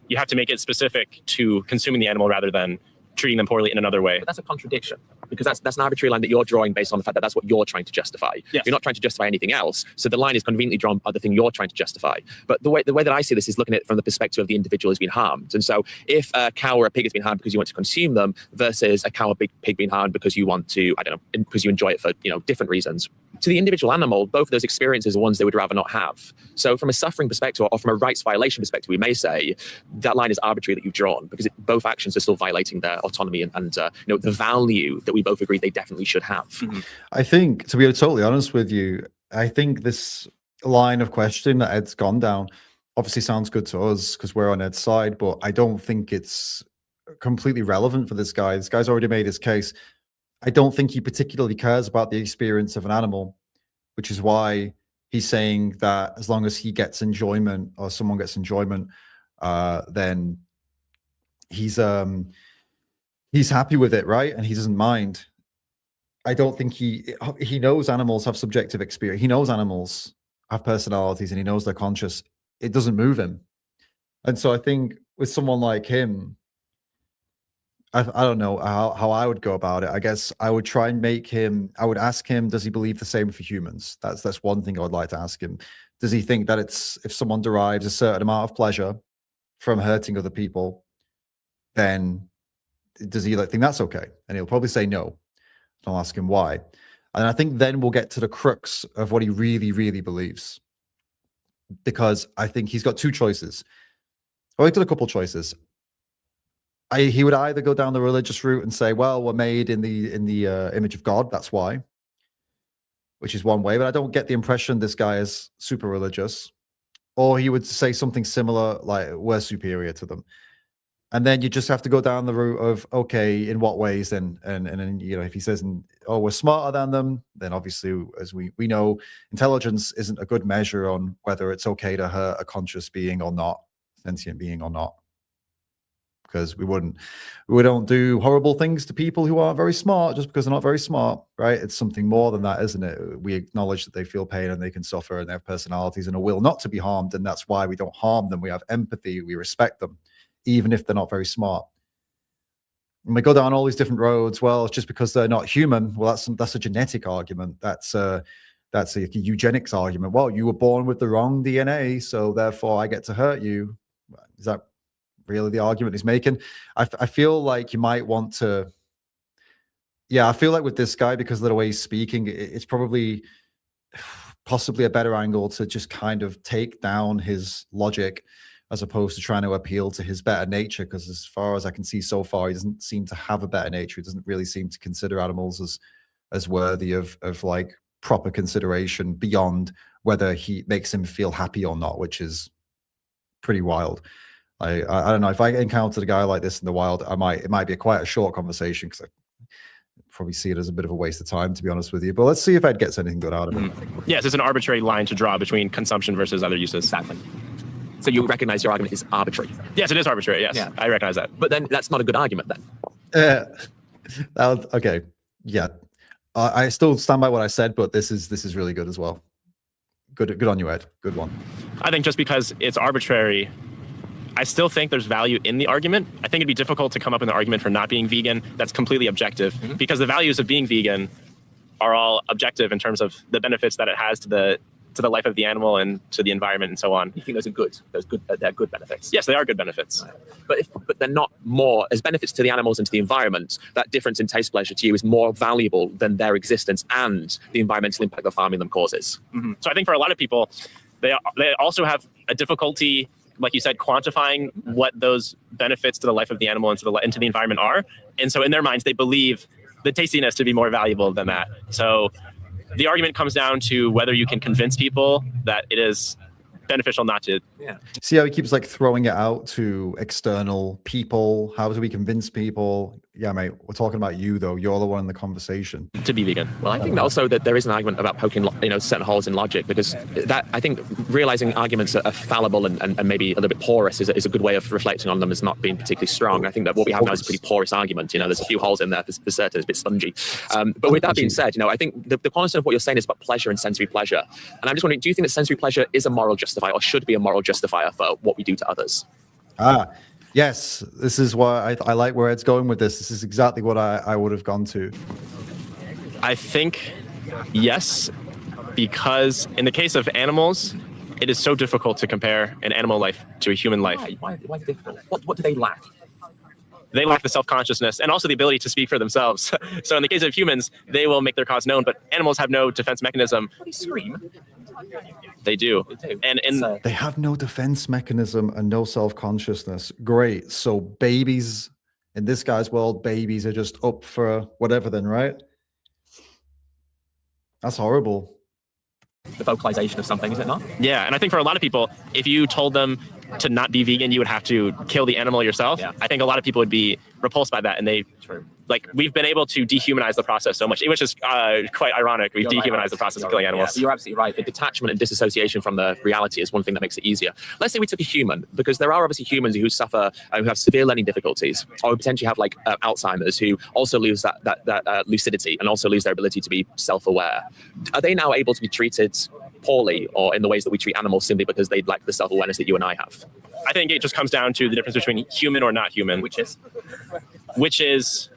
you have to make it specific to consuming the animal rather than treating them poorly in another way. But that's a contradiction, because that's an arbitrary line that you're drawing based on the fact that that's what you're trying to justify. Yes. You're not trying to justify anything else. So the line is conveniently drawn by the thing you're trying to justify. But the way that I see this is looking at it from the perspective of the individual who's been harmed. And so if a cow or a pig has been harmed because you want to consume them versus a cow or pig being harmed because you want to, I don't know, because you enjoy it for, different reasons. To the individual animal, both of those experiences are ones they would rather not have. So from a suffering perspective or from a rights violation perspective, we may say that line is arbitrary that you've drawn, because both actions are still violating their autonomy and the value that we both agree they definitely should have. I think, to be totally honest with you, I think this line of questioning that Ed's gone down obviously sounds good to us because we're on Ed's side, but I don't think it's completely relevant for this guy. This guy's already made his case. I don't think he particularly cares about the experience of an animal, which is why he's saying that as long as he gets enjoyment or someone gets enjoyment, then he's happy with it, right? And he doesn't mind. I don't think he knows animals have subjective experience. He knows animals have personalities and he knows they're conscious. It doesn't move him. And so I think with someone like him, I don't know how I would go about it. I guess I would try and I would ask him, does he believe the same for humans? That's one thing I would like to ask him. Does he think that if someone derives a certain amount of pleasure from hurting other people, then does he think that's okay? And he'll probably say no. I'll ask him why. And I think then we'll get to the crux of what he really, really believes. Because I think he's got two choices. Or he's got a couple choices. He would either go down the religious route and say, well, we're made in the image of God, that's why. Which is one way, but I don't get the impression this guy is super religious. Or he would say something similar, like we're superior to them. And then you just have to go down the route of, okay, in what ways then? And if he says, oh, we're smarter than them, then obviously, as we know, intelligence isn't a good measure on whether it's okay to hurt a conscious being or not, sentient being or not. Because we don't do horrible things to people who aren't very smart just because they're not very smart, right? It's something more than that, isn't it? We acknowledge that they feel pain and they can suffer and they have personalities and a will not to be harmed. And that's why we don't harm them. We have empathy. We respect them, even if they're not very smart. And we go down all these different roads. Well, it's just because they're not human. Well, that's a genetic argument. That's a eugenics argument. Well, you were born with the wrong DNA, so therefore I get to hurt you. Is that really the argument he's making? I feel like you might want to, I feel like with this guy, because of the way he's speaking, it's probably possibly a better angle to just kind of take down his logic as opposed to trying to appeal to his better nature, because as far as I can see so far, he doesn't seem to have a better nature. He doesn't really seem to consider animals as worthy of like proper consideration beyond whether he makes him feel happy or not, which is pretty wild. I don't know, if I encountered a guy like this in the wild, it might be quite a short conversation, because I probably see it as a bit of a waste of time, to be honest with you. But let's see if Ed gets anything good out of it. Yes, it's an arbitrary line to draw between consumption versus other uses. Exactly. So you recognize your argument is arbitrary? Yes, it is arbitrary. Yes, yeah. I recognize that. But then that's not a good argument then. Okay. Yeah. I still stand by what I said, but this is really good as well. Good on you, Ed. Good one. I think just because it's arbitrary, I still think there's value in the argument. I think it'd be difficult to come up with an argument for not being vegan that's completely objective, because the values of being vegan are all objective in terms of the benefits that it has to the to the life of the animal and to the environment and so on. You think those are good? They're good benefits. Yes, they are good benefits. Right. But they're not more as benefits to the animals and to the environment. That difference in taste pleasure to you is more valuable than their existence and the environmental impact that farming them causes. Mm-hmm. So I think for a lot of people, they also have a difficulty, like you said, quantifying what those benefits to the life of the animal and to the environment are. And so in their minds, they believe the tastiness to be more valuable than that. So the argument comes down to whether you can convince people that it is beneficial not to. Yeah. See how he keeps like throwing it out to external people? How do we convince people? Yeah, mate, we're talking about you though. You're the one in the conversation. To be vegan. Well, I think also that there is an argument about poking, certain holes in logic, because that I think realizing arguments are fallible and maybe a little bit porous is a good way of reflecting on them as not being particularly strong. I think that what we have now is a pretty porous argument. There's a few holes in there for certain. It's a bit spongy. But with that being said, I think the cornerstone of what you're saying is about pleasure and sensory pleasure. And I'm just wondering, do you think that sensory pleasure is a moral justifier or should be a moral justifier for what we do to others? Yes, this is why I like where Ed's going with this. This is exactly what I would have gone to. I think yes, because in the case of animals, it is so difficult to compare an animal life to a human life. Why is it difficult? What do they lack? They lack the self-consciousness and also the ability to speak for themselves. So in the case of humans, they will make their cause known, but animals have no defense mechanism. They scream. They do. And they have no defense mechanism and no self-consciousness. Great. So babies, in this guy's world, babies are just up for whatever then, right? That's horrible. The vocalization of something, is it not? Yeah, and I think for a lot of people, if you told them to not be vegan, you would have to kill the animal yourself. Yeah. I think a lot of people would be repulsed by that, and we've been able to dehumanize the process so much, which is quite ironic. We've dehumanized the process of killing animals. Yeah, you're absolutely right. The detachment and disassociation from the reality is one thing that makes it easier. Let's say we took a human, because there are obviously humans who suffer, who have severe learning difficulties, or potentially have Alzheimer's, who also lose that lucidity and also lose their ability to be self-aware. Are they now able to be treated poorly or in the ways that we treat animals simply because they lack the self-awareness that you and I have? I think it just comes down to the difference between human or not human. Which is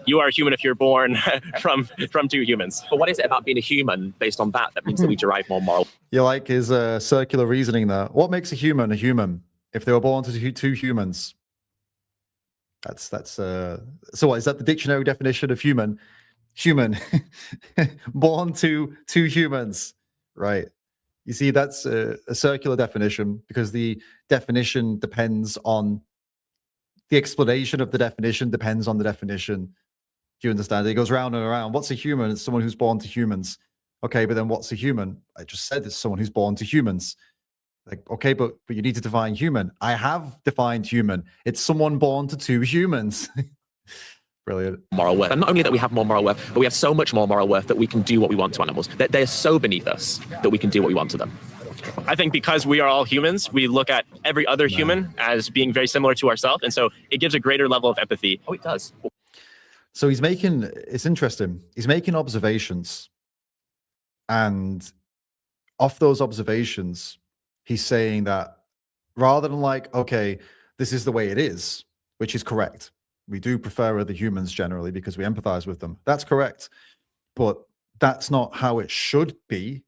you are human if you're born from two humans. But what is it about being a human based on that means that we derive more moral? You like his circular reasoning there. What makes a human a human? If they were born to two humans. So what, is that the dictionary definition of human? Human. Born to two humans. Right. You see, that's a circular definition because the definition depends on the explanation of the definition depends on the definition. Do you understand? It goes round and around. What's a human? It's someone who's born to humans. Okay, but then what's a human? I just said it's someone who's born to humans. Like, okay, but you need to define human. I have defined human. It's someone born to two humans. Brilliant. Moral worth. And not only that we have more moral worth, but we have so much more moral worth that we can do what we want to animals. They're so beneath us that we can do what we want to them. I think because we are all humans, we look at every other human as being very similar to ourselves. And so it gives a greater level of empathy. Oh, it does. So it's interesting. He's making observations. And off those observations, he's saying that rather than okay, this is the way it is, which is correct. We do prefer other humans generally because we empathize with them. That's correct. But that's not how it should be,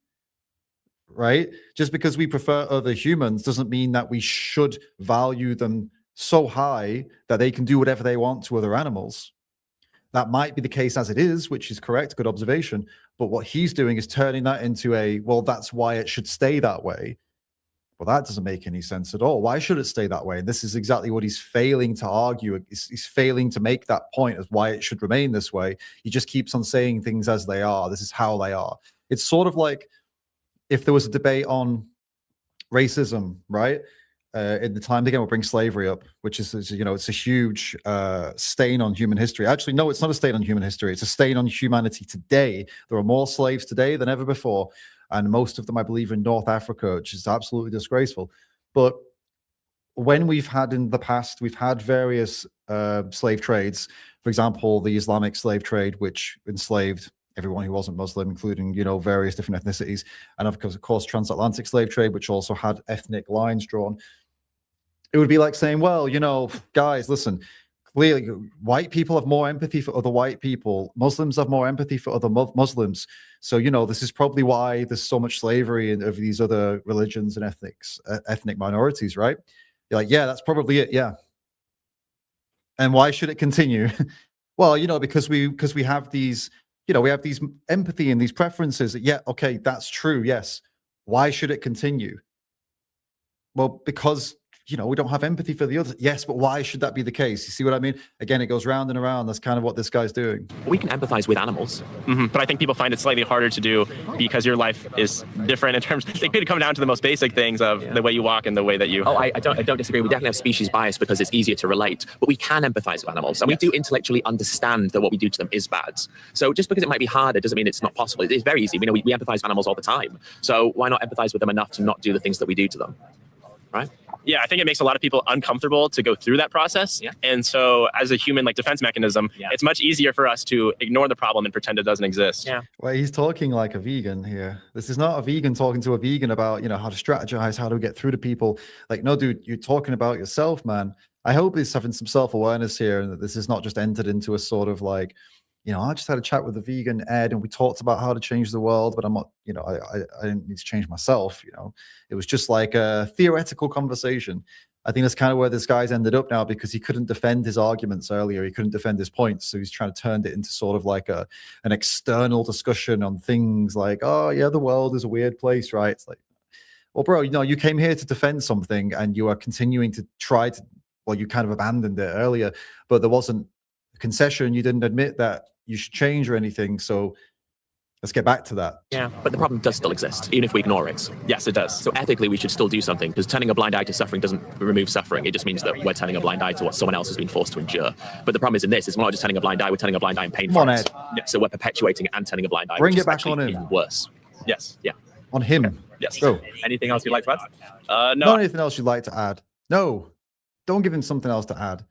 right? Just because we prefer other humans doesn't mean that we should value them so high that they can do whatever they want to other animals. That might be the case as it is, which is correct, good observation. But what he's doing is turning that into well, that's why it should stay that way. Well, that doesn't make any sense at all. Why should it stay that way? And this is exactly what he's failing to argue. He's failing to make that point as why it should remain this way. He just keeps on saying things as they are. This is how they are. It's sort of like if there was a debate on racism, right? In the time, again, we'll bring slavery up, which is, it's a huge stain on human history. Actually, no, it's not a stain on human history. It's a stain on humanity today. There are more slaves today than ever before. And most of them, I believe, in North Africa, which is absolutely disgraceful. But when we've had in the past, we've had various slave trades. For example, the Islamic slave trade, which enslaved everyone who wasn't Muslim, including, various different ethnicities. And of course, transatlantic slave trade, which also had ethnic lines drawn. It would be like saying, well, guys, listen, clearly white people have more empathy for other white people. Muslims have more empathy for other Muslims. So, this is probably why there's so much slavery of these other religions and ethnic minorities, right? You're like, yeah, that's probably it. Yeah. And why should it continue? Well, because we have these, we have these empathy and these preferences. Yeah, okay, that's true. Yes. Why should it continue? Well, because we don't have empathy for the others. Yes, but why should that be the case? You see what I mean? Again, it goes round and around. That's kind of what this guy's doing. We can empathize with animals. But I think people find it slightly harder to do because your life is different in terms, it could come down to the most basic things of the way you walk and the way that you... I don't disagree. We definitely have species bias because it's easier to relate, but we can empathize with animals. And we do intellectually understand that what we do to them is bad. So just because it might be harder doesn't mean it's not possible. It's very easy. We empathize with animals all the time. So why not empathize with them enough to not do the things that we do to them? Right? Yeah, I think it makes a lot of people uncomfortable to go through that process. Yeah. And so as a human defense mechanism, it's much easier for us to ignore the problem and pretend it doesn't exist. Yeah. Well, he's talking like a vegan here. This is not a vegan talking to a vegan about, how to strategize, how to get through to people. Like, no, dude, you're talking about yourself, man. I hope he's having some self-awareness here and that this is not just entered into a sort of like, I just had a chat with the vegan Ed and we talked about how to change the world, but I'm not, I didn't need to change myself. It was just like a theoretical conversation. I think that's kind of where this guy's ended up now because he couldn't defend his arguments earlier. He couldn't defend his points. So he's trying to turn it into sort of like an external discussion on things like, oh yeah, the world is a weird place, right? It's like, well, bro, you came here to defend something and you are continuing to try to, well, you kind of abandoned it earlier, but there wasn't a concession. You didn't admit that you should change or anything. So let's get back to that. Yeah, but the problem does still exist, even if we ignore it. Yes, it does. So ethically, we should still do something, because turning a blind eye to suffering doesn't remove suffering. It just means that we're turning a blind eye to what someone else has been forced to endure. But the problem is in this, we're not just turning a blind eye, we're turning a blind eye in pain for it. Yeah, so we're perpetuating it and turning a blind eye. Bring it back on him. Even worse. Yes. Yeah. On him. Okay. Yes. Oh. Anything else you'd like to add? No. Not anything else you'd like to add. No. Don't give him something else to add.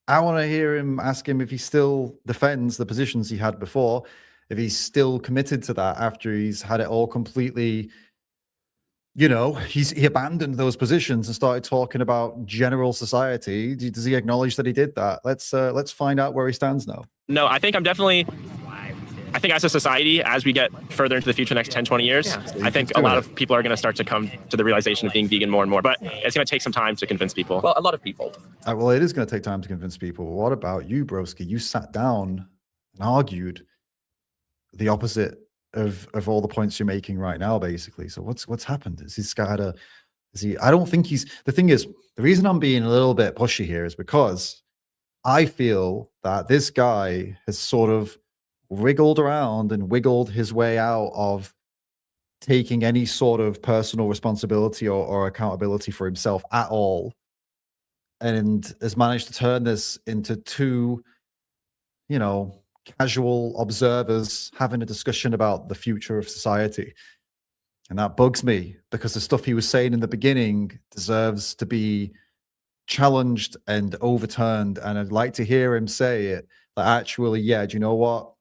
I want to hear him ask him if he still defends the positions he had before, if he's committed to that after he's had it all completely, he abandoned those positions and started talking about general society. Does he acknowledge that he did that? Let's find out where he stands now. No, I think as a society, as we get further into the future, next 10, 20 years, I think a lot of people are going to start to come to the realization of being vegan more and more, but it's going to take some time to convince people. Well, a lot of people. Well, it is going to take time to convince people. What about you, broski? You sat down and argued the opposite of all the points you're making right now, basically. So what's happened? Is this guy I don't think the thing is, the reason I'm being a little bit pushy here is because I feel that this guy has sort of wriggled around and wiggled his way out of taking any sort of personal responsibility or accountability for himself at all, and has managed to turn this into two, casual observers having a discussion about the future of society. And that bugs me because the stuff he was saying in the beginning deserves to be challenged and overturned. And I'd like to hear him say it, that actually, yeah, do you know what?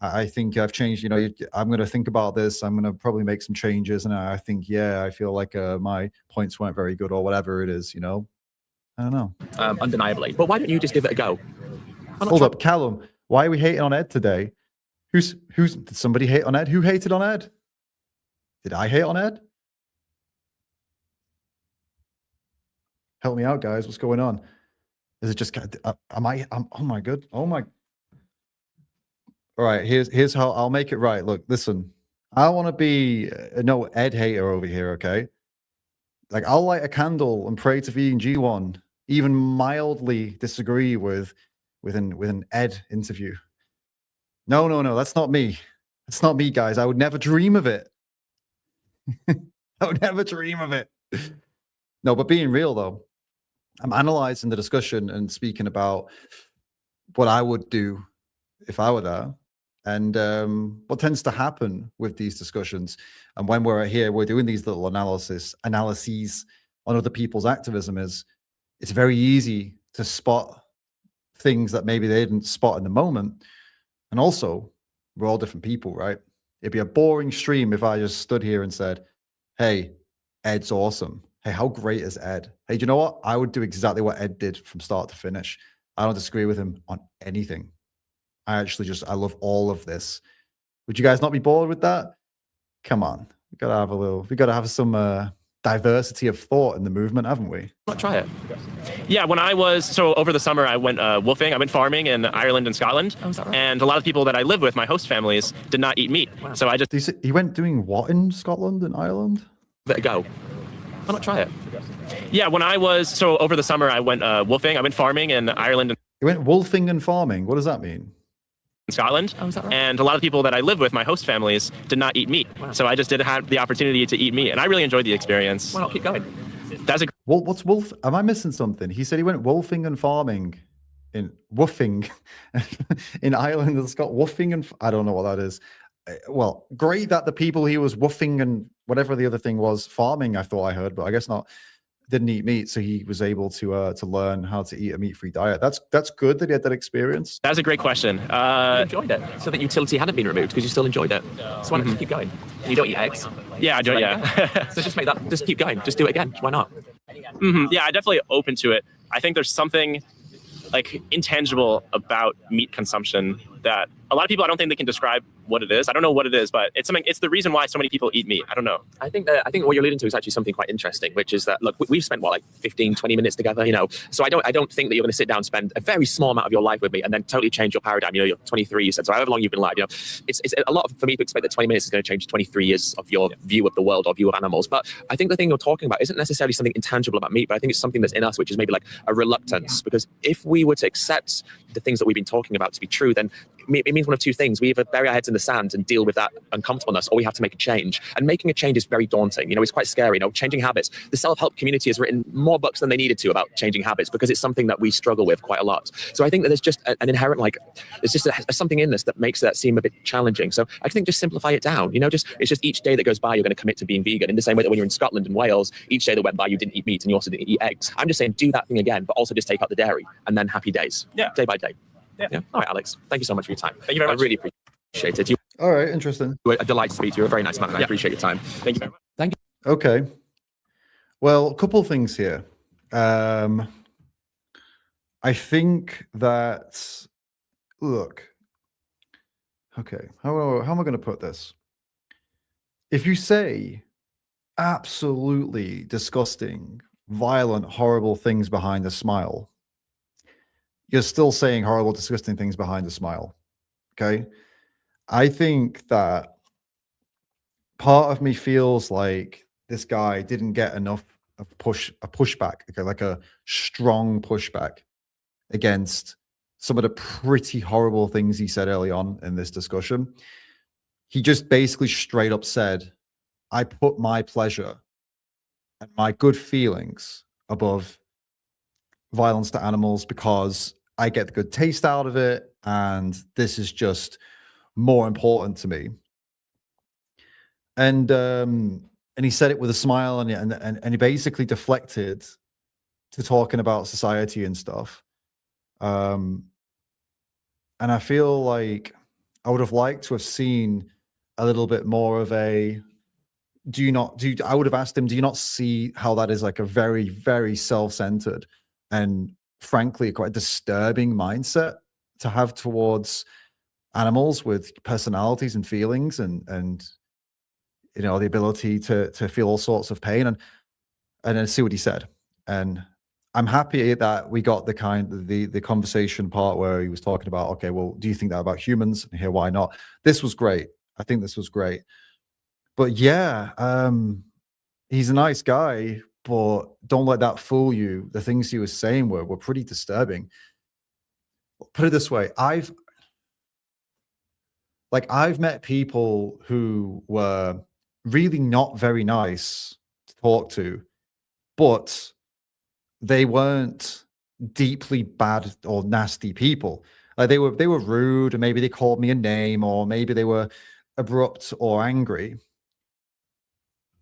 I think I've changed, I'm going to think about this. I'm going to probably make some changes. And I think, I feel like my points weren't very good or whatever it is, I don't know. Undeniably. But why don't you just give it a go? Hold up, Callum. Why are we hating on Ed today? Did somebody hate on Ed? Who hated on Ed? Did I hate on Ed? Help me out, guys. What's going on? Is it just, oh my god. Oh my. All right, here's how I'll make it right. Look, listen, I want to be no Ed hater over here, okay? Like, I'll light a candle and pray to vegan G1, even mildly disagree with an Ed interview. No, that's not me. That's not me, guys. I would never dream of it. I would never dream of it. No, but being real though, I'm analyzing the discussion and speaking about what I would do if I were there. And what tends to happen with these discussions, and when we're here, we're doing these little analyses on other people's activism, is it's very easy to spot things that maybe they didn't spot in the moment. And also, we're all different people, right? It'd be a boring stream if I just stood here and said, hey, Ed's awesome. Hey, how great is Ed? Hey, do you know what? I would do exactly what Ed did from start to finish. I don't disagree with him on anything. I love all of this. Would you guys not be bored with that? Come on. We gotta have some diversity of thought in the movement, haven't we? Not try it. Yeah, over the summer, I went wolfing. I went farming in Ireland and Scotland. Oh, is that right? And a lot of people that I live with, my host families, did not eat meat. Wow. So I just... He went doing what in Scotland and Ireland? Let it go. Why not try it? Yeah, over the summer, I went wolfing. I went farming in Ireland and He went wolfing and farming. What does that mean? Scotland. Oh, is that right? And a lot of people that I live with, my host families, did not eat meat. Wow. So I just didn't have the opportunity to eat meat. And I really enjoyed the experience. Why not keep going? That's a What's wolf? Am I missing something? He said he went wolfing and farming in woofing in Ireland and Scotland. Woofing and I don't know what that is. Well, great that the people he was woofing and whatever the other thing was, farming, I thought I heard, but I guess not. Didn't eat meat, so he was able to learn how to eat a meat-free diet. That's good that he had that experience. That's a great question. You enjoyed it, so that utility hadn't been removed because you still enjoyed it. So why not just keep going? You don't eat eggs. Yeah, I do. Yeah. So just keep going. Just do it again. Why not? Yeah, I'm definitely open to it. I think there's something like intangible about meat consumption that a lot of people, I don't think they can describe what it is. I don't know what it is, but it's the reason why so many people eat meat. I don't know. I think what you're alluding to is actually something quite interesting, which is that, look, we've spent like 15, 20 minutes together, so I don't think that you're going to sit down and spend a very small amount of your life with me and then totally change your paradigm. You're 23, you said, so however long you've been alive, it's a lot for me to expect that 20 minutes is going to change 23 years of your view of the world or view of animals. But I think the thing you're talking about isn't necessarily something intangible about meat, but I think it's something that's in us, which is maybe like a reluctance, because if we were to accept the things that we've been talking about to be true, then it means one of two things. We either bury our heads in the sand and deal with that uncomfortableness, or we have to make a change. And making a change is very daunting. It's quite scary. Changing habits. The self-help community has written more books than they needed to about changing habits because it's something that we struggle with quite a lot. So I think that there's just an inherent, there's just something in this that makes that seem a bit challenging. So I think just simplify it down. It's just each day that goes by, you're going to commit to being vegan. In the same way that when you're in Scotland and Wales, each day that went by, you didn't eat meat and you also didn't eat eggs. I'm just saying, do that thing again, but also just take out the dairy and then happy days. Yeah. Day by day. Yeah. All right, Alex. Thank you so much for your time. Thank you very much. I really appreciate it. You All right, interesting. were a delight to speak to you. You're a very nice man, and I appreciate your time. Thank you very much. Thank you. Okay. Well, a couple things here. I think that, look, okay, how am I going to put this? If you say absolutely disgusting, violent, horrible things behind a smile, you're still saying horrible, disgusting things behind a smile. Okay. I think that part of me feels like this guy didn't get enough of a pushback, okay, like a strong pushback against some of the pretty horrible things he said early on in this discussion. He just basically straight up said, I put my pleasure and my good feelings above violence to animals because I get the good taste out of it, and this is just more important to me. And he said it with a smile, and he basically deflected to talking about society and stuff. And I feel like I would have liked to have seen a little bit more of a I would have asked him, do you not see how that is like a very, very self-centered and frankly quite disturbing mindset to have towards animals with personalities and feelings and the ability to feel all sorts of pain, and then see what he said. And I'm happy that we got the conversation part where he was talking about, okay, well, do you think that about humans? And here, why not? This was great. I think this was great. But yeah, he's a nice guy, but don't let that fool you. The things he was saying were pretty disturbing. Put it this way, I've met people who were really not very nice to talk to, but they weren't deeply bad or nasty people. Like they were rude, or maybe they called me a name, or maybe they were abrupt or angry.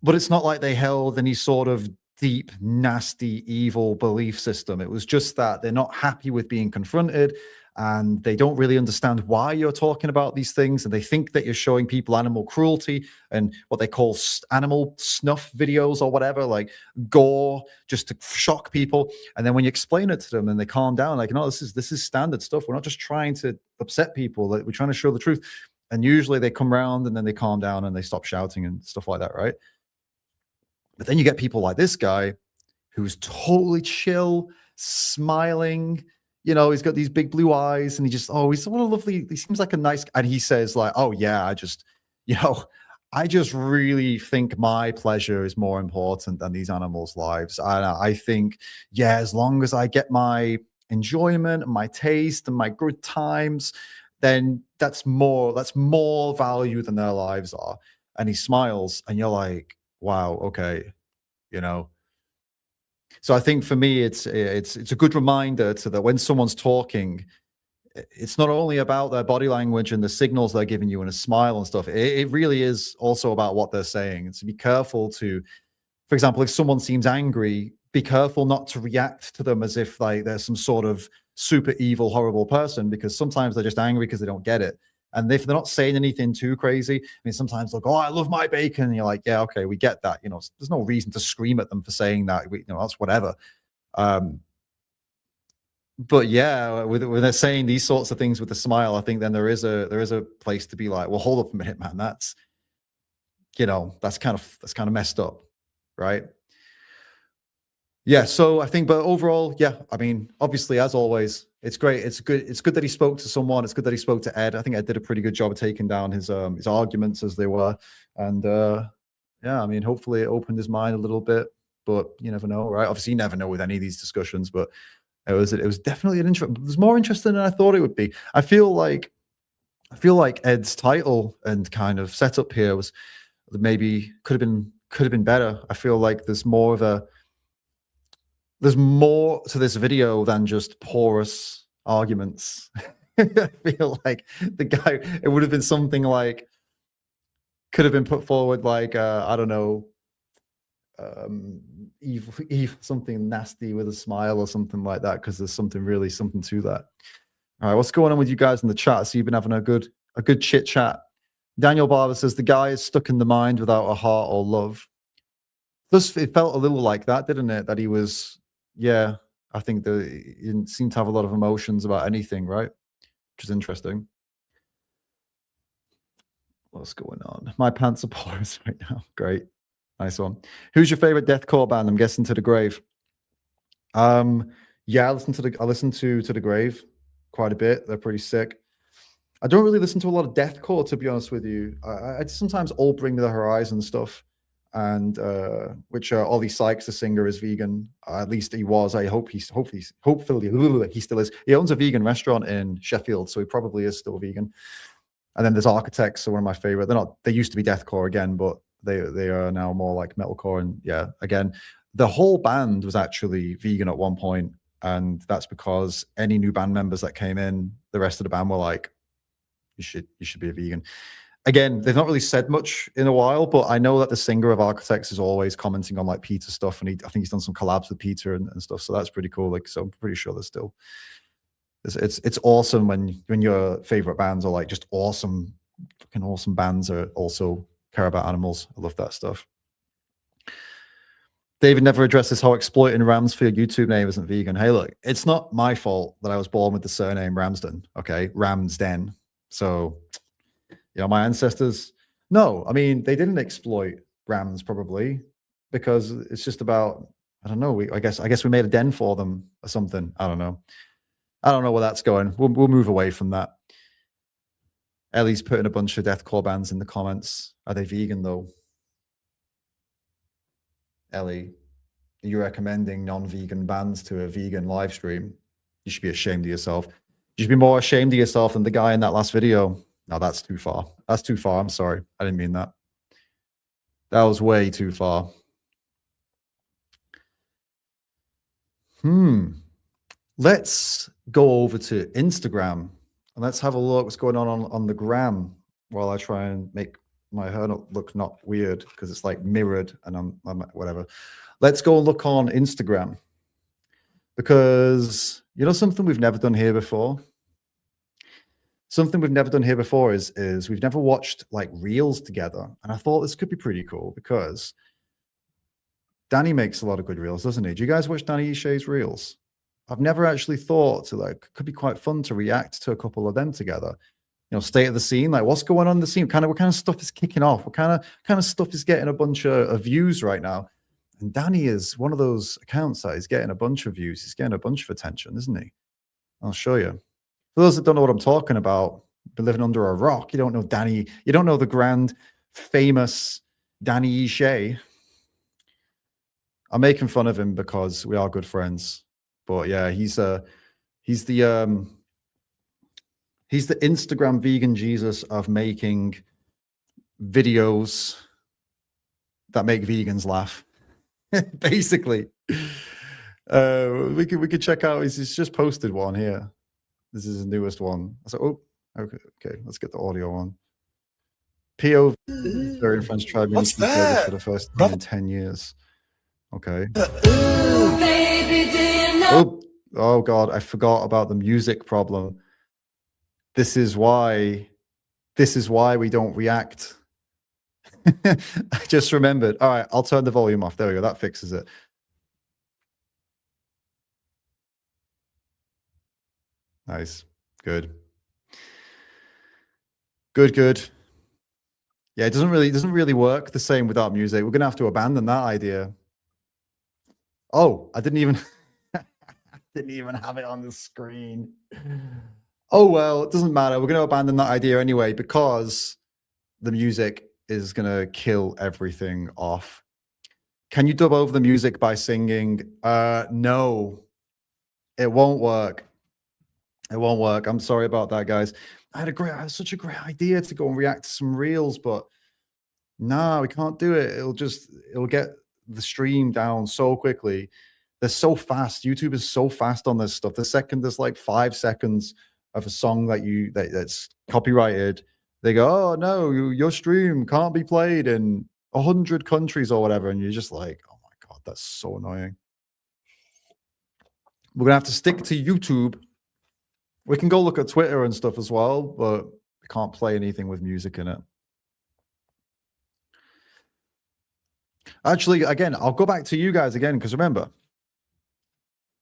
But it's not like they held any sort of deep, nasty, evil belief system. It was just that they're not happy with being confronted, and they don't really understand why you're talking about these things, and they think that you're showing people animal cruelty and what they call animal snuff videos or whatever, like gore, just to shock people. And then when you explain it to them and they calm down, like, no, this is standard stuff. We're not just trying to upset people. Like, we're trying to show the truth. And usually they come around and then they calm down and they stop shouting and stuff like that, right? But then you get people like this guy who's totally chill, smiling. You know, he's got these big blue eyes, and he's what a lovely, he seems like a nice, and he says like, oh yeah, I just really think my pleasure is more important than these animals' lives. I think, yeah, as long as I get my enjoyment and my taste and my good times, then that's more value than their lives are. And he smiles, and you're like, wow, okay, you know. So I think for me, it's a good reminder to that when someone's talking, it's not only about their body language and the signals they're giving you and a smile and stuff. It really is also about what they're saying. So be careful to, for example, if someone seems angry, be careful not to react to them as if like they're some sort of super evil, horrible person, because sometimes they're just angry because they don't get it. And if they're not saying anything too crazy, I mean, sometimes they'll go, oh, I love my bacon. And you're like, yeah, okay, we get that. You know, there's no reason to scream at them for saying that. You know, that's whatever. But yeah, when they're saying these sorts of things with a smile, I think then there is a place to be like, well, hold up a minute, man. That's, you know, that's kind of messed up, right? Yeah. So I think, but overall, yeah, I mean, obviously, as always, it's great. It's good that he spoke to someone. It's good that he spoke to Ed. I think Ed did a pretty good job of taking down his arguments as they were. And yeah, I mean, hopefully it opened his mind a little bit, but you never know, right? Obviously, you never know with any of these discussions, but it was definitely an interest. It was more interesting than I thought it would be. I feel like Ed's title and kind of setup here was maybe could have been better. I feel like there's more to this video than just porous arguments. I feel like the guy, it would have been something like, could have been put forward like, I don't know, evil, something nasty with a smile or something like that, because there's something to that. All right, what's going on with you guys in the chat? So you've been having a good chit chat. Daniel Barber says the guy is stuck in the mind without a heart or love. It felt a little like that, didn't it? That he was, yeah. I think that he didn't seem to have a lot of emotions about anything, right? Which is interesting. What's going on? My pants are porous right now. Great. Nice one. Who's your favorite deathcore band? I'm guessing To The Grave. Yeah, I listen to The Grave quite a bit. They're pretty sick. I don't really listen to a lot of deathcore, to be honest with you. I sometimes all Bring Me the Horizon stuff, and which Ollie Sykes, the singer, is vegan. At least he was. I hope hopefully he still is. He owns a vegan restaurant in Sheffield, so he probably is still vegan. And then there's Architects, so one of my favorite. They used to be deathcore again, but they are now more like metalcore. And yeah, again, the whole band was actually vegan at one point, and that's because any new band members that came in, the rest of the band were like, you should be a vegan. Again, they've not really said much in a while, but I know that the singer of Architects is always commenting on like Peter stuff, and I think he's done some collabs with Peter and stuff, so that's pretty cool. Like, so I'm pretty sure there's still, it's awesome when your favorite bands are like just awesome, fucking awesome bands are also care about animals. I love that stuff. David never addresses how exploiting Rams for your YouTube name isn't vegan. Hey, look, it's not my fault that I was born with the surname Ramsden. Okay, Ramsden. So, you know, my ancestors. No, I mean they didn't exploit rams probably because it's just about, I don't know. I guess we made a den for them or something. I don't know where that's going. We'll move away from that. Ellie's putting a bunch of deathcore bands in the comments. Are they vegan though? Ellie, are you recommending non-vegan bands to a vegan live stream? You should be ashamed of yourself. You should be more ashamed of yourself than the guy in that last video. No, that's too far. That's too far. I'm sorry. I didn't mean that. That was way too far. Let's go over to Instagram and let's have a look what's going on the gram while I try and make my hair look not weird because it's like mirrored and I'm whatever. Let's go and look on Instagram because you know something we've never done here before. something we've never done here before is we've never watched like reels together. And I thought this could be pretty cool because Danny makes a lot of good reels, doesn't he? Do you guys watch Danny Ishay's reels? I've never actually thought to like, could be quite fun to react to a couple of them together. You know, state of the scene, like what's going on in the scene, what kind of stuff is kicking off, what kind of stuff is getting a bunch of views right now. And Danny is one of those accounts that is getting a bunch of views. He's getting a bunch of attention, isn't he? I'll show you. For those that don't know what I'm talking about, been living under a rock, you don't know Danny, you don't know the grand, famous Danny Ishay. I'm making fun of him because we are good friends. But yeah, he's the Instagram vegan Jesus of making videos that make vegans laugh. Basically. We could check out he's just posted one here. This is his newest one. I said, oh, okay, let's get the audio on. POV in French tribe for the first time in 10 years. Okay. Ooh, baby, do you know? Oh God, I forgot about the music problem. This is why we don't react. I just remembered. All right, I'll turn the volume off. There we go. That fixes it. Nice. Good. Yeah, it doesn't really work the same without music. We're gonna have to abandon that idea. Oh, I didn't even have it on the screen. Oh well, it doesn't matter. We're gonna abandon that idea anyway because the music is gonna kill everything off. Can you dub over the music by singing? No, it won't work. It won't work. I'm sorry about that, guys. I had such a great idea to go and react to some reels, but no, we can't do it. It'll get the stream down so quickly. They're so fast. YouTube is so fast on this stuff. The second there's like 5 seconds of a song that's copyrighted, they go, oh no, your stream can't be played in 100 countries or whatever. And you're just like, oh my God, that's so annoying. We're gonna have to stick to YouTube. We can go look at Twitter and stuff as well, but we can't play anything with music in it. Actually, again, I'll go back to you guys again, because remember,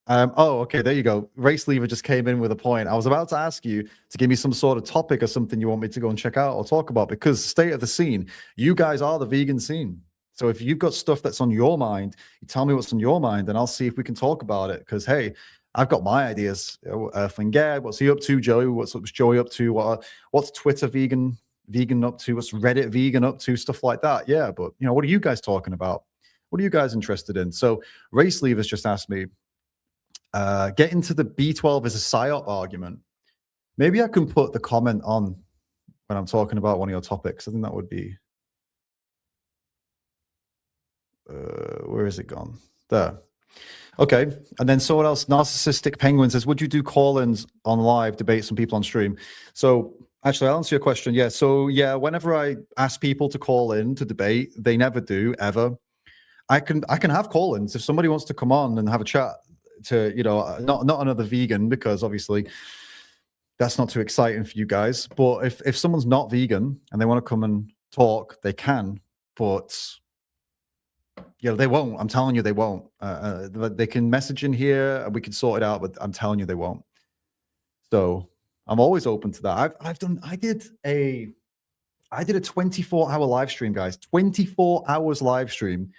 oh, okay, there you go. Race Lever just came in with a point. I was about to ask you to give me some sort of topic or something you want me to go and check out or talk about, because state of the scene, you guys are the vegan scene. So if you've got stuff that's on your mind, you tell me what's on your mind, and I'll see if we can talk about it. Because hey, I've got my ideas. Earthling Ed, what's he up to? Joey, what's Joey up to? What's Twitter vegan up to? What's Reddit vegan up to? Stuff like that. Yeah, but you know, what are you guys talking about? What are you guys interested in? So Race Lever's just asked me, get into the B12 as a psyop argument. Maybe I can put the comment on when I'm talking about one of your topics. I think that would be where is it gone? There. Okay. And then someone else, Narcissistic Penguin, says, would you do call-ins on live, debate some people on stream? So actually, I'll answer your question. Yeah. So yeah, whenever I ask people to call in to debate, they never do, ever. I can have call-ins. If somebody wants to come on and have a chat to, you know, not another vegan, because obviously that's not too exciting for you guys. But if someone's not vegan and they want to come and talk, they can. But yeah, they won't. I'm telling you, they won't. They can message in here and we can sort it out, but I'm telling you, they won't. So I'm always open to that. I did a 24-hour live stream, guys. 24 hours live stream.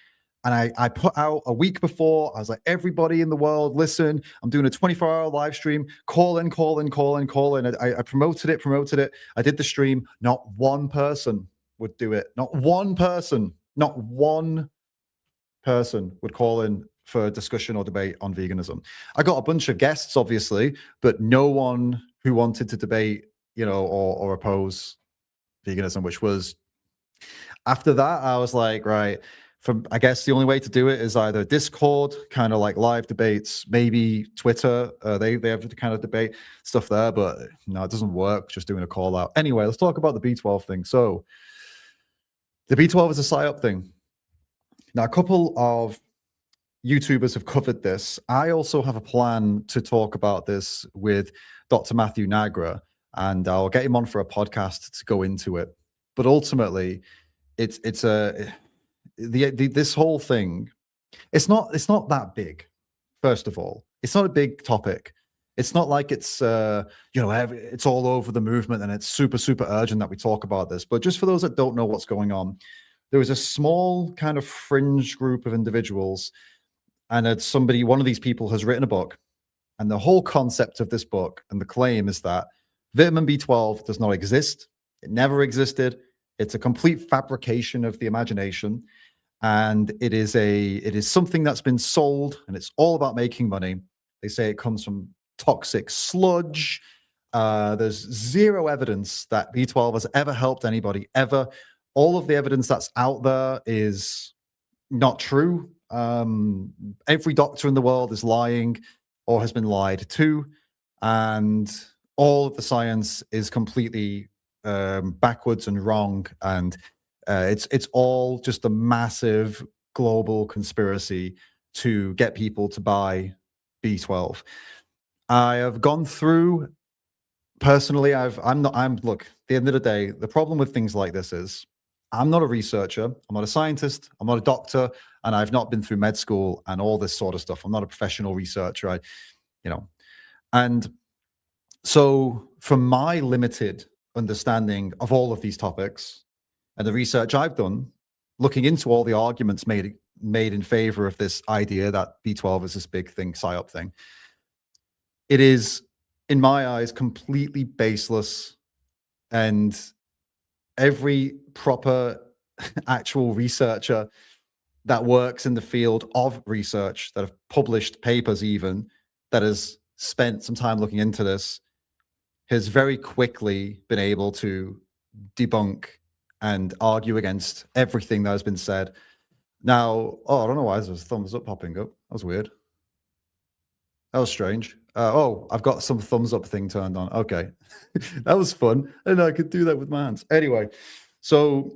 And I put out a week before, I was like, everybody in the world, listen, I'm doing a 24-hour live stream. Call in. I promoted it. I did the stream. Not one person would do it. Not one person would call in for a discussion or debate on veganism. I got a bunch of guests, obviously, but no one who wanted to debate, you know, or oppose veganism, which was, after that, I was like, right, I guess the only way to do it is either Discord, kind of like live debates, maybe Twitter. They have the kind of debate stuff there, but no, it doesn't work just doing a call out. Anyway, let's talk about the B12 thing. So the B12 is a psyop thing. Now, a couple of YouTubers have covered this. I also have a plan to talk about this with Dr. Matthew Nagra. and I'll get him on for a podcast to go into it. But ultimately, this whole thing, it's not that big. First of all, it's not a big topic. It's not like it's it's all over the movement and it's super, super urgent that we talk about this. But just for those that don't know what's going on, there was a small kind of fringe group of individuals, and one of these people has written a book, and the whole concept of this book and the claim is that vitamin B12 does not exist. It never existed. It's a complete fabrication of the imagination, and it is something that's been sold, and it's all about making money. They say it comes from toxic sludge. There's zero evidence that B12 has ever helped anybody, ever. All of the evidence that's out there is not true. Every doctor in the world is lying or has been lied to, and all of the science is completely backwards and wrong, and it's all just a massive global conspiracy to get people to buy B12. I have gone through personally. Look, at the end of the day, the problem with things like this is I'm not a researcher, I'm not a scientist, I'm not a doctor, and I've not been through med school and all this sort of stuff. I'm not a professional researcher, and so from my limited understanding of all of these topics and the research I've done, looking into all the arguments made in favor of this idea that B12 is this big thing, PSYOP thing, it is, in my eyes, completely baseless, and every proper actual researcher that works in the field of research, that have published papers even, that has spent some time looking into this, has very quickly been able to debunk and argue against everything that has been said. Now, I don't know why there's a thumbs up popping up. That was weird. That was strange. I've got some thumbs up thing turned on. Okay. That was fun. And I could do that with my hands. Anyway, so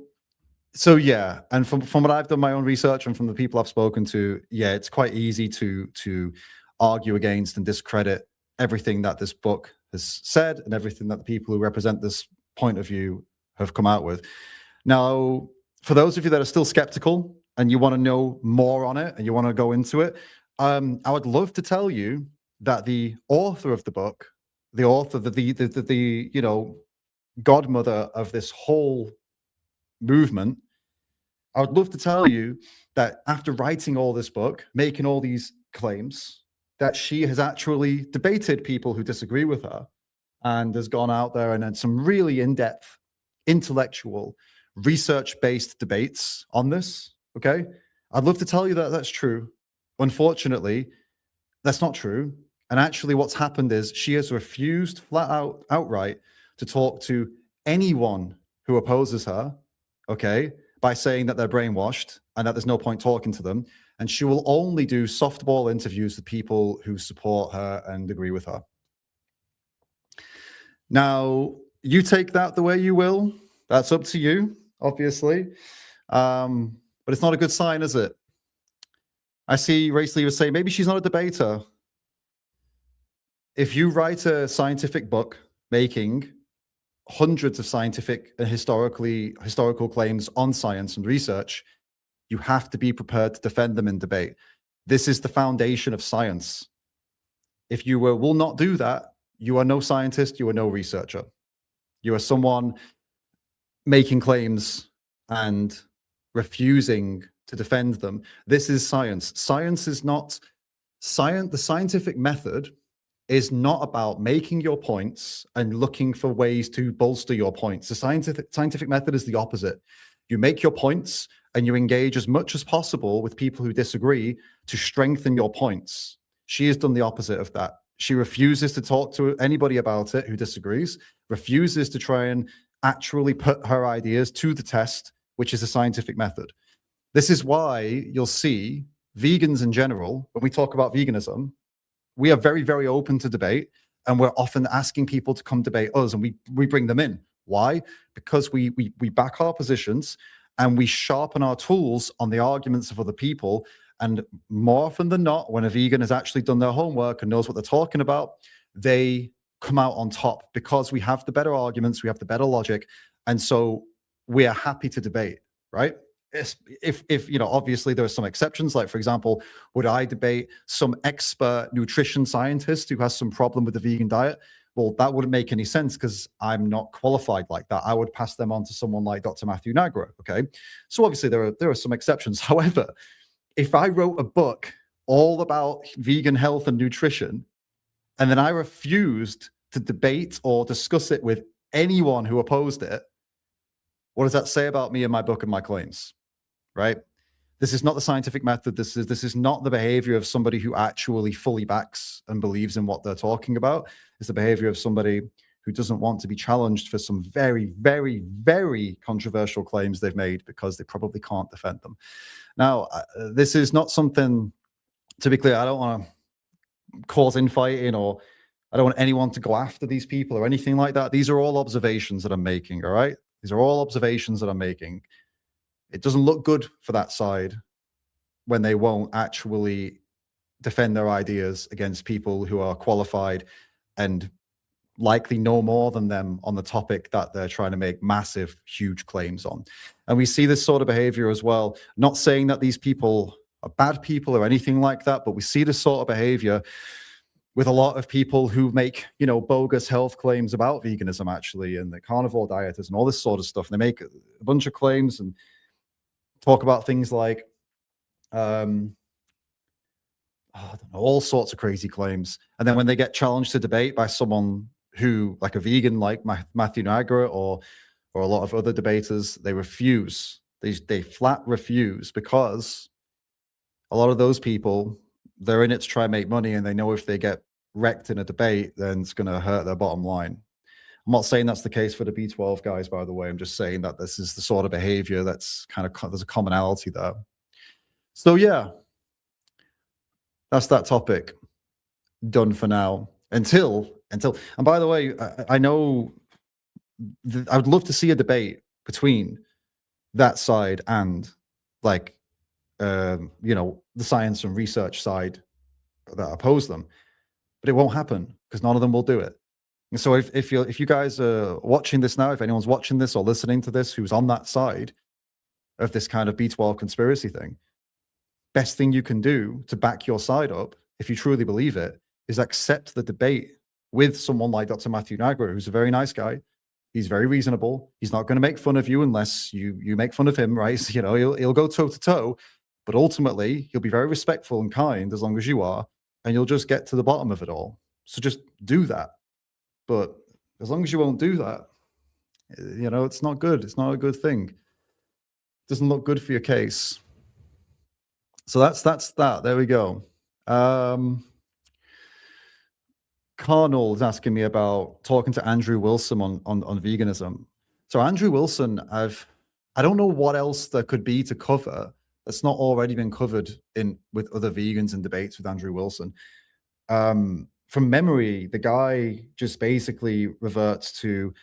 yeah. And from what I've done my own research and from the people I've spoken to, yeah, it's quite easy to argue against and discredit everything that this book has said and everything that the people who represent this point of view have come out with. Now, for those of you that are still skeptical and you want to know more on it and you want to go into it, I would love to tell you that the author of the book, the author, the godmother of this whole movement, I would love to tell you that after writing all this book, making all these claims, that she has actually debated people who disagree with her and has gone out there and had some really in-depth, intellectual, research-based debates on this, okay? I'd love to tell you that that's true. Unfortunately, that's not true. And actually what's happened is she has refused outright to talk to anyone who opposes her, okay, by saying that they're brainwashed and that there's no point talking to them. And she will only do softball interviews with people who support her and agree with her. Now, you take that the way you will. That's up to you, obviously. But it's not a good sign, is it? I see Race Lee was saying, maybe she's not a debater. If you write a scientific book making hundreds of scientific and historical claims on science and research, you have to be prepared to defend them in debate. This is the foundation of science. If you will not do that, you are no scientist, you are no researcher. You are someone making claims and refusing to defend them. This is science. Science is not science. The scientific method is not about making your points and looking for ways to bolster your points. The scientific method is the opposite. You make your points and you engage as much as possible with people who disagree to strengthen your points. She has done the opposite of that. She refuses to talk to anybody about it who disagrees, refuses to try and actually put her ideas to the test, which is the scientific method. This is why you'll see vegans in general, when we talk about veganism, we are very, very open to debate, and we're often asking people to come debate us, and we bring them in. Why? Because we back our positions and we sharpen our tools on the arguments of other people. And more often than not, when a vegan has actually done their homework and knows what they're talking about, they come out on top because we have the better arguments, we have the better logic, and so we are happy to debate, right? If you know, obviously there are some exceptions, like for example, would I debate some expert nutrition scientist who has some problem with the vegan diet? Well, that wouldn't make any sense because I'm not qualified like that. I would pass them on to someone like Dr. Matthew Nagra, okay? So obviously there are some exceptions. However, if I wrote a book all about vegan health and nutrition, and then I refused to debate or discuss it with anyone who opposed it, what does that say about me and my book and my claims, right? This is not the scientific method. This is not the behavior of somebody who actually fully backs and believes in what they're talking about. It's the behavior of somebody who doesn't want to be challenged for some very, very, very controversial claims they've made because they probably can't defend them. Now, this is not something, to be clear, I don't want to cause infighting, or I don't want anyone to go after these people or anything like that. These are all observations that I'm making, all right? These are all observations that I'm making. It doesn't look good for that side when they won't actually defend their ideas against people who are qualified and likely know more than them on the topic that they're trying to make massive, huge claims on. And we see this sort of behavior as well. Not saying that these people are bad people or anything like that, but we see this sort of behavior with a lot of people who make, you know, bogus health claims about veganism, actually, and the carnivore dieters and all this sort of stuff. They make a bunch of claims and talk about things like, I don't know, all sorts of crazy claims. And then when they get challenged to debate by someone who, like a vegan, like Matthew Nagra or a lot of other debaters, they refuse. They flat refuse, because a lot of those people, they're in it to try and make money, and they know if they get wrecked in a debate, then it's going to hurt their bottom line. I'm not saying that's the case for the B12 guys, by the way. I'm just saying that this is the sort of behavior that's kind of, there's a commonality there. So yeah, that's that topic done for now. Until, and by the way, I know I would love to see a debate between that side and, like, you know, the science and research side that oppose them, but it won't happen because none of them will do it. And so if you guys are watching this now, if anyone's watching this or listening to this who's on that side of this kind of B12 conspiracy thing, best thing you can do to back your side up, if you truly believe it, is accept the debate with someone like Dr. Matthew Nagra, who's a very nice guy. He's very reasonable. He's not going to make fun of you unless you make fun of him, right? So, you know, he'll go toe to toe, but ultimately he'll be very respectful and kind as long as you are, and you'll just get to the bottom of it all. So just do that. But as long as you won't do that, you know, it's not good. It's not a good thing. It doesn't look good for your case. So that's that. There we go. Carnal is asking me about talking to Andrew Wilson on veganism. So Andrew Wilson, I don't know what else there could be to cover that's not already been covered with other vegans and debates with Andrew Wilson. From memory, the guy just basically reverts to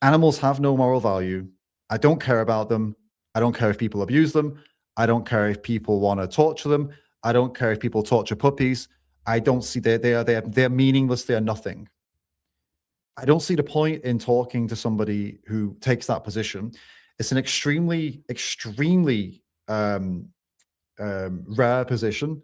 animals have no moral value. I don't care about them. I don't care if people abuse them. I don't care if people want to torture them. I don't care if people torture puppies. I don't see they're meaningless. They're nothing. I don't see the point in talking to somebody who takes that position. It's an extremely, extremely rare position.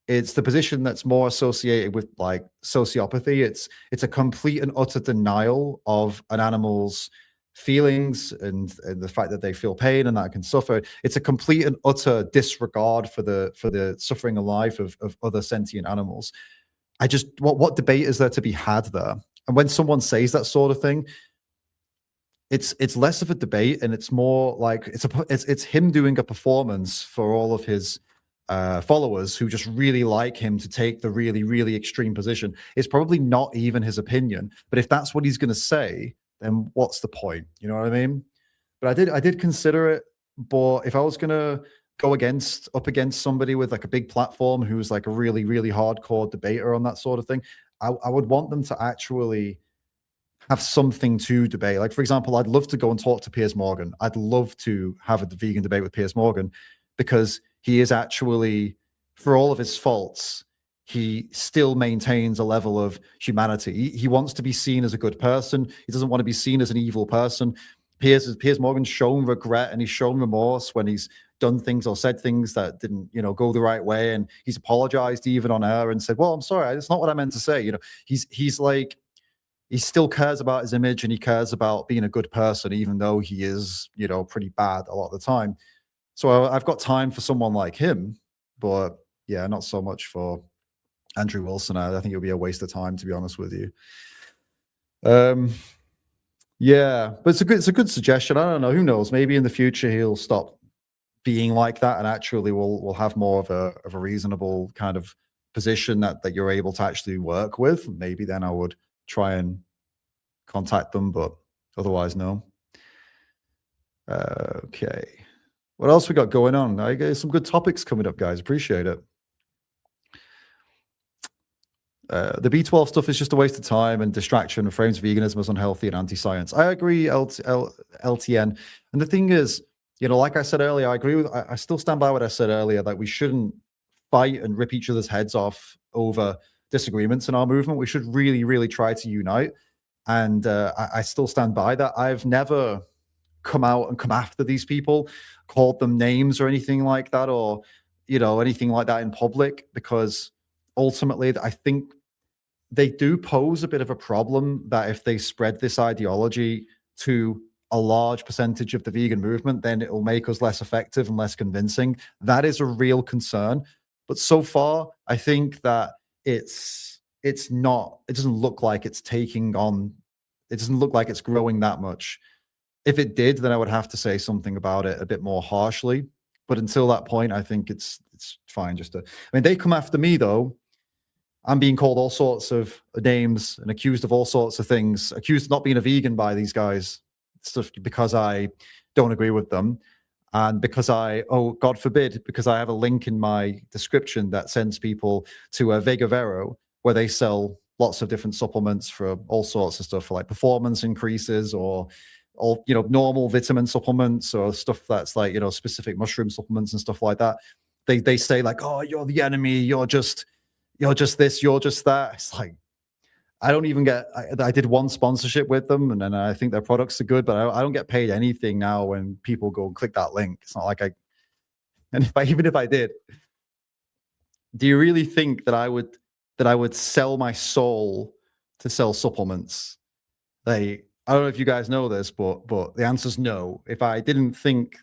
It's the position that's more associated with, like, sociopathy. It's a complete and utter denial of an animal's feelings and the fact that they feel pain and that can suffer. It's a complete and utter disregard for the suffering and life of other sentient animals. What debate is there to be had there? And when someone says that sort of thing, it's less of a debate and it's more like it's him doing a performance for all of his followers who just really like him to take the really, really extreme position. It's probably not even his opinion, but if that's what he's going to say, then what's the point? You know what I mean? But I did consider it, but if I was going to go up against somebody with, like, a big platform who's like a really, really hardcore debater on that sort of thing, I would want them to actually have something to debate. Like, for example, I'd love to go and talk to Piers Morgan. I'd love to have a vegan debate with Piers Morgan, because he is actually, for all of his faults, he still maintains a level of humanity. He wants to be seen as a good person. He doesn't want to be seen as an evil person. Piers Morgan's shown regret and he's shown remorse when he's done things or said things that didn't, go the right way, and he's apologized even on air and said, well, I'm sorry, it's not what I meant to say. He's like, he still cares about his image and he cares about being a good person, even though he is, pretty bad a lot of the time. So I've got time for someone like him, but yeah, not so much for Andrew Wilson. I think it'll be a waste of time, to be honest with you. Yeah, but it's a good suggestion. I don't know. Who knows? Maybe in the future he'll stop being like that, and actually we'll have more of a reasonable kind of position that you're able to actually work with. Maybe then I would try and contact them, but otherwise, no. Okay. What else we got going on? I got some good topics coming up, guys. Appreciate it. The B12 stuff is just a waste of time and distraction, and frames veganism as unhealthy and anti-science. I agree, LTN. And the thing is, like I said earlier, I still stand by what I said earlier, that we shouldn't fight and rip each other's heads off over disagreements in our movement. We should really, really try to unite. And I still stand by that. I've never come out and come after these people, called them names or anything like that, or, anything like that in public, because ultimately, I think they do pose a bit of a problem that if they spread this ideology to a large percentage of the vegan movement, then it will make us less effective and less convincing. That is a real concern. But so far, I think that it doesn't look like it's taking on, it doesn't look like it's growing that much. If it did, then I would have to say something about it a bit more harshly. But until that point, I think it's fine. They come after me though. I'm being called all sorts of names and accused of all sorts of things, accused of not being a vegan by these guys, stuff because I don't agree with them. And because God forbid, because I have a link in my description that sends people to a Vegavero, where they sell lots of different supplements for all sorts of stuff, for like performance increases or normal vitamin supplements, or stuff that's like, specific mushroom supplements and stuff like that. They say like, oh, you're the enemy, you're just this, you're just that. It's like, I don't even get, I did one sponsorship with them, and then I think their products are good, but I don't get paid anything now when people go and click that link. It's not like even if I did, do you really think that I would sell my soul to sell supplements? I don't know if you guys know this, but the answer's no. If I didn't think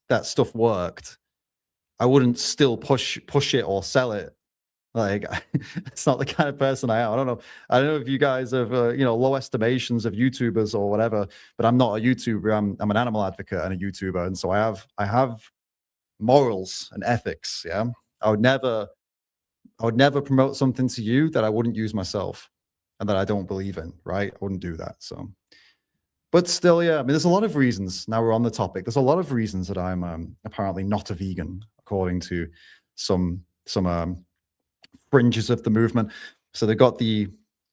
that stuff worked, I wouldn't still push it or sell it. Like, it's not the kind of person I am. I don't know if you guys have low estimations of YouTubers or whatever, but I'm not a YouTuber. I'm an animal advocate and a YouTuber, and so I have morals and ethics. Yeah, I would never promote something to you that I wouldn't use myself and that I don't believe in. Right? I wouldn't do that. So, but still, yeah. There's a lot of reasons. Now we're on the topic. There's a lot of reasons that I'm apparently not a vegan, according to some fringes of the movement. So they've got the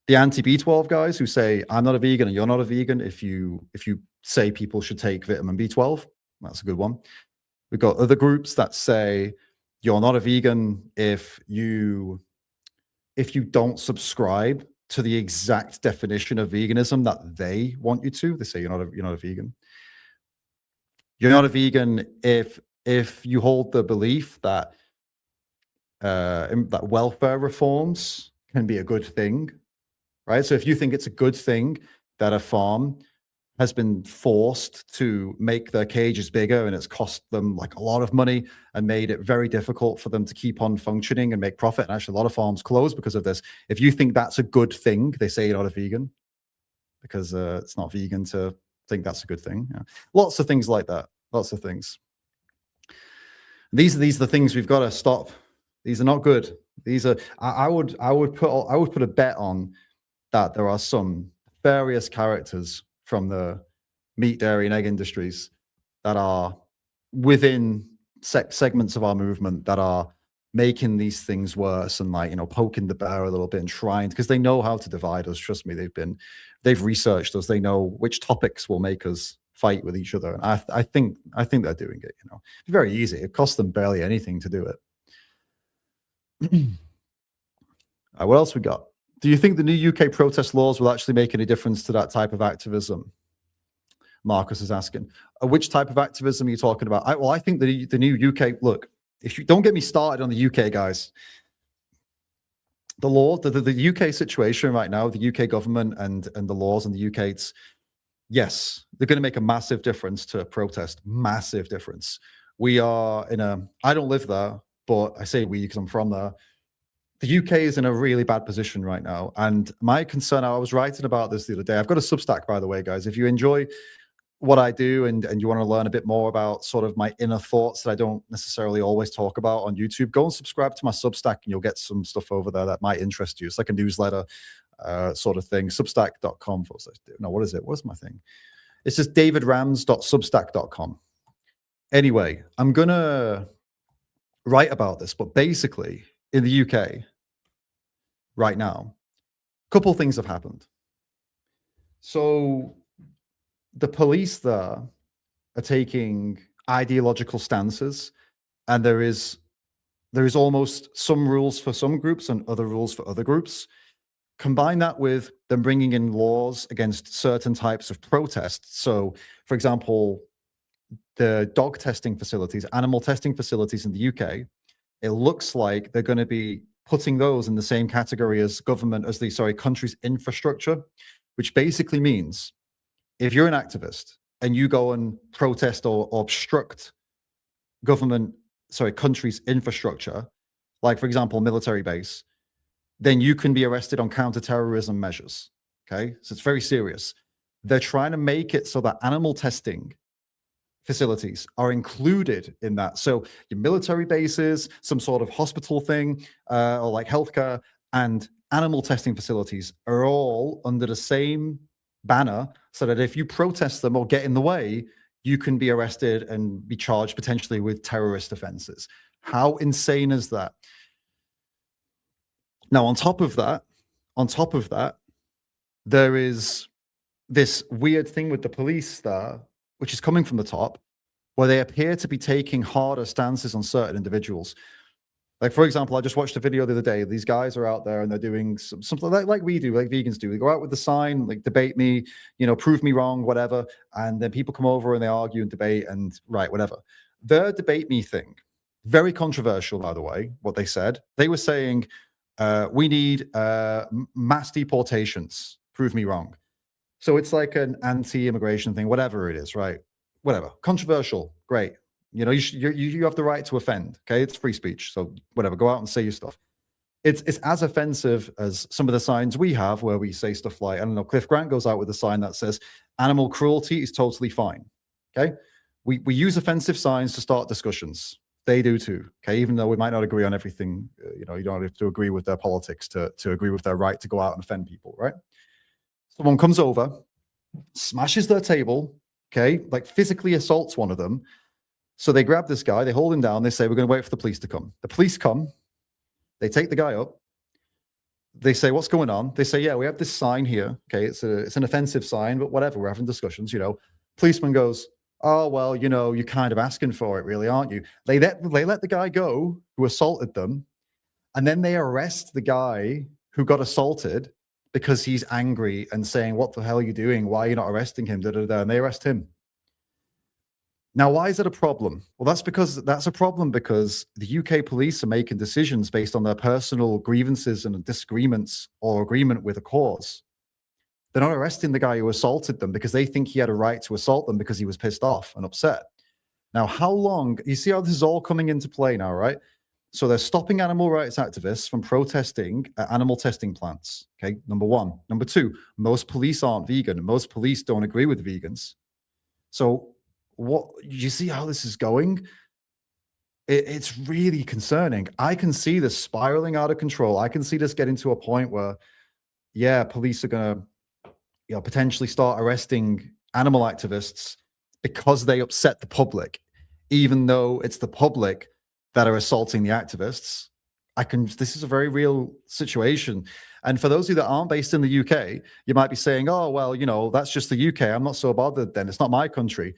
anti-B12 guys who say, I'm not a vegan and you're not a vegan if you say people should take vitamin B12. That's a good one. We've got other groups that say you're not a vegan if you don't subscribe to the exact definition of veganism that they want you to. They say you're not a vegan. You're not a vegan if you hold the belief that welfare reforms can be a good thing, right? So if you think it's a good thing that a farm has been forced to make their cages bigger and it's cost them like a lot of money and made it very difficult for them to keep on functioning and make profit, and actually a lot of farms close because of this. If you think that's a good thing, they say you're not a vegan because it's not vegan to think that's a good thing. Yeah. Lots of things like that. Lots of things. These are the things we've got to stop. These are not good. These are. I would put a bet on that there are some various characters from the meat, dairy, and egg industries that are within segments of our movement that are making these things worse and poking the bear a little bit and trying, because they know how to divide us. Trust me, they've researched us. They know which topics will make us fight with each other. And I think they're doing it. It's very easy. It costs them barely anything to do it. What else we got? Do you think the new UK protest laws will actually make any difference to that type of activism? Marcus is asking. Which type of activism are you talking about? I think the new UK, look, if you don't get me started on the UK, guys. The law, the UK situation right now, the UK government and the laws in the UK, it's, yes, they're going to make a massive difference to protest. Massive difference. We are in a, I don't live there, but I say we because I'm from there. The UK is in a really bad position right now. And my concern, I was writing about this the other day. I've got a Substack, by the way, guys. If you enjoy what I do and you want to learn a bit more about sort of my inner thoughts that I don't necessarily always talk about on YouTube, go and subscribe to my Substack and you'll get some stuff over there that might interest you. It's like a newsletter sort of thing. Substack.com. No, what is it? What's my thing? It's just davidrams.substack.com. Anyway, I'm going to write about this, but basically in the UK right now, a couple things have happened. So the police there are taking ideological stances, and there is almost some rules for some groups and other rules for other groups. Combine that with them bringing in laws against certain types of protests. So, for example, the dog testing facilities, animal testing facilities in the UK, it looks like they're going to be putting those in the same category as country's infrastructure, which basically means if you're an activist and you go and protest or obstruct country's infrastructure, like, for example, military base, then you can be arrested on counterterrorism measures. Okay, so it's very serious. They're trying to make it so that animal testing facilities are included in that. So your military bases, some sort of hospital thing, or like healthcare, and animal testing facilities are all under the same banner, so that if you protest them or get in the way, you can be arrested and be charged potentially with terrorist offenses. How insane is that? Now, on top of that, there is this weird thing with the police there, which is coming from the top, where they appear to be taking harder stances on certain individuals. Like, for example, I just watched a video the other day. These guys are out there and they're doing something like we do, like vegans do. They go out with the sign, like, debate me, prove me wrong, whatever. And then people come over and they argue and debate and whatever. Their debate me thing, very controversial, by the way, what they said. They were saying, we need mass deportations, prove me wrong. So it's like an anti-immigration thing, whatever it is, right? Whatever. Controversial, great. You have the right to offend, okay? It's free speech, so whatever, go out and say your stuff. It's as offensive as some of the signs we have where we say stuff like, I don't know, Cliff Grant goes out with a sign that says, animal cruelty is totally fine, okay? We use offensive signs to start discussions. They do too, okay? Even though we might not agree on everything, you don't have to agree with their politics to agree with their right to go out and offend people, right? Someone comes over, smashes their table, okay? Like physically assaults one of them. So they grab this guy, they hold him down, they say, we're going to wait for the police to come. The police come, they take the guy up, they say, what's going on? They say, yeah, we have this sign here, okay? It's an offensive sign, but whatever, we're having discussions, Policeman goes, oh, well, you're kind of asking for it, really, aren't you? They let the guy go who assaulted them, and then they arrest the guy who got assaulted because he's angry and saying, what the hell are you doing? Why are you not arresting him? And they arrest him. Now, why is it a problem? Well, that's a problem because the UK police are making decisions based on their personal grievances and disagreements or agreement with a cause. They're not arresting the guy who assaulted them because they think he had a right to assault them because he was pissed off and upset. Now, how long, you see how this is all coming into play now, right? So they're stopping animal rights activists from protesting at animal testing plants, okay? Number one. Number two, most police aren't vegan. Most police don't agree with vegans. So what, you see how this is going? It's really concerning. I can see this spiraling out of control. I can see this getting to a point where, yeah, police are going to potentially start arresting animal activists because they upset the public, even though it's the public that are assaulting the activists. This is a very real situation. And for those of you that aren't based in the UK, you might be saying, oh, well, that's just the UK. I'm not so bothered then. It's not my country.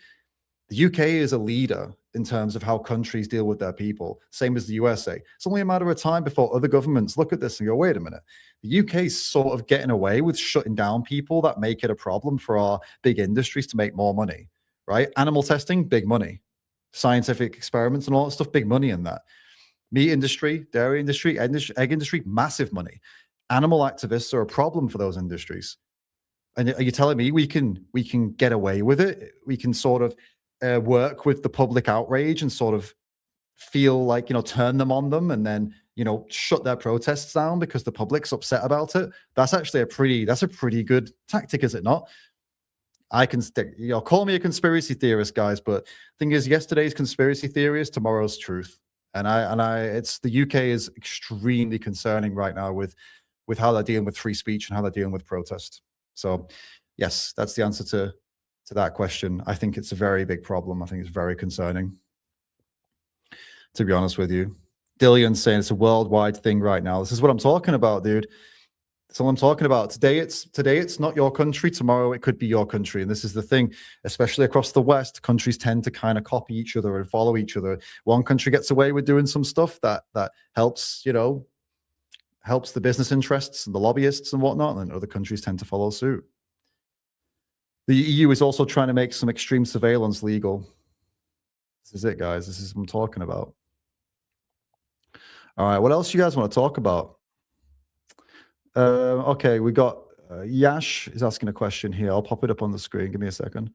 The UK is a leader in terms of how countries deal with their people, same as the USA. It's only a matter of time before other governments look at this and go, wait a minute, the UK is sort of getting away with shutting down people that make it a problem for our big industries to make more money, right? Animal testing, big money. Scientific experiments and all that stuff, big money in that. Meat industry, dairy industry, egg industry, massive money. Animal activists are a problem for those industries. And are you telling me we can get away with it? We can sort of work with the public outrage and sort of feel like, turn them on them and then, shut their protests down because the public's upset about it. That's actually a pretty good tactic, is it not? I can call me a conspiracy theorist, guys, but the thing is, yesterday's conspiracy theory is tomorrow's truth. And it's the UK is extremely concerning right now with how they're dealing with free speech and how they're dealing with protest. So yes, that's the answer to that question. I think it's a very big problem. I think it's very concerning, to be honest with you. Dillion's saying it's a worldwide thing right now. This is what I'm talking about, dude. That's all I'm talking about. Today it's not your country. Tomorrow it could be your country. And this is the thing, especially across the West, countries tend to kind of copy each other and follow each other. One country gets away with doing some stuff that helps, helps the business interests and the lobbyists and whatnot, and other countries tend to follow suit. The EU is also trying to make some extreme surveillance legal. This is it, guys. This is what I'm talking about. All right, what else you guys want to talk about? Okay, we got Yash is asking a question here. I'll pop it up on the screen. Give me a second.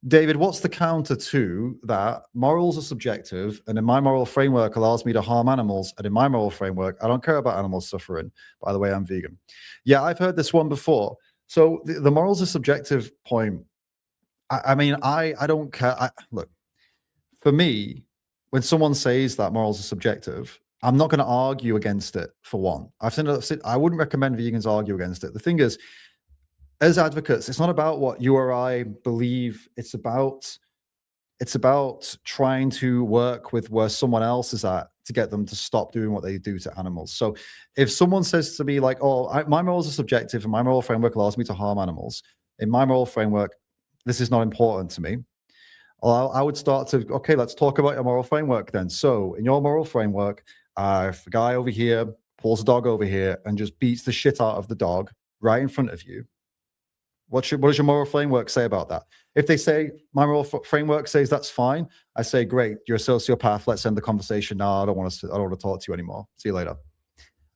David, what's the counter to that? Morals are subjective, and in my moral framework allows me to harm animals, and in my moral framework, I don't care about animals suffering. By the way, I'm vegan. Yeah, I've heard this one before. So the morals are subjective point. I mean, I don't care. Look, for me, when someone says that morals are subjective, I'm not going to argue against it, for one. I wouldn't recommend vegans argue against it. The thing is, as advocates, it's not about what you or I believe. It's about trying to work with where someone else is at to get them to stop doing what they do to animals. So if someone says to me like, my morals are subjective and my moral framework allows me to harm animals, in my moral framework, this is not important to me. I would start to, okay, let's talk about your moral framework then. So in your moral framework, if a guy over here pulls a dog over here and just beats the shit out of the dog right in front of you, what does your moral framework say about that? If they say my moral framework says that's fine, I say, great, you're a sociopath. Let's end the conversation now. I don't want to talk to you anymore. See you later.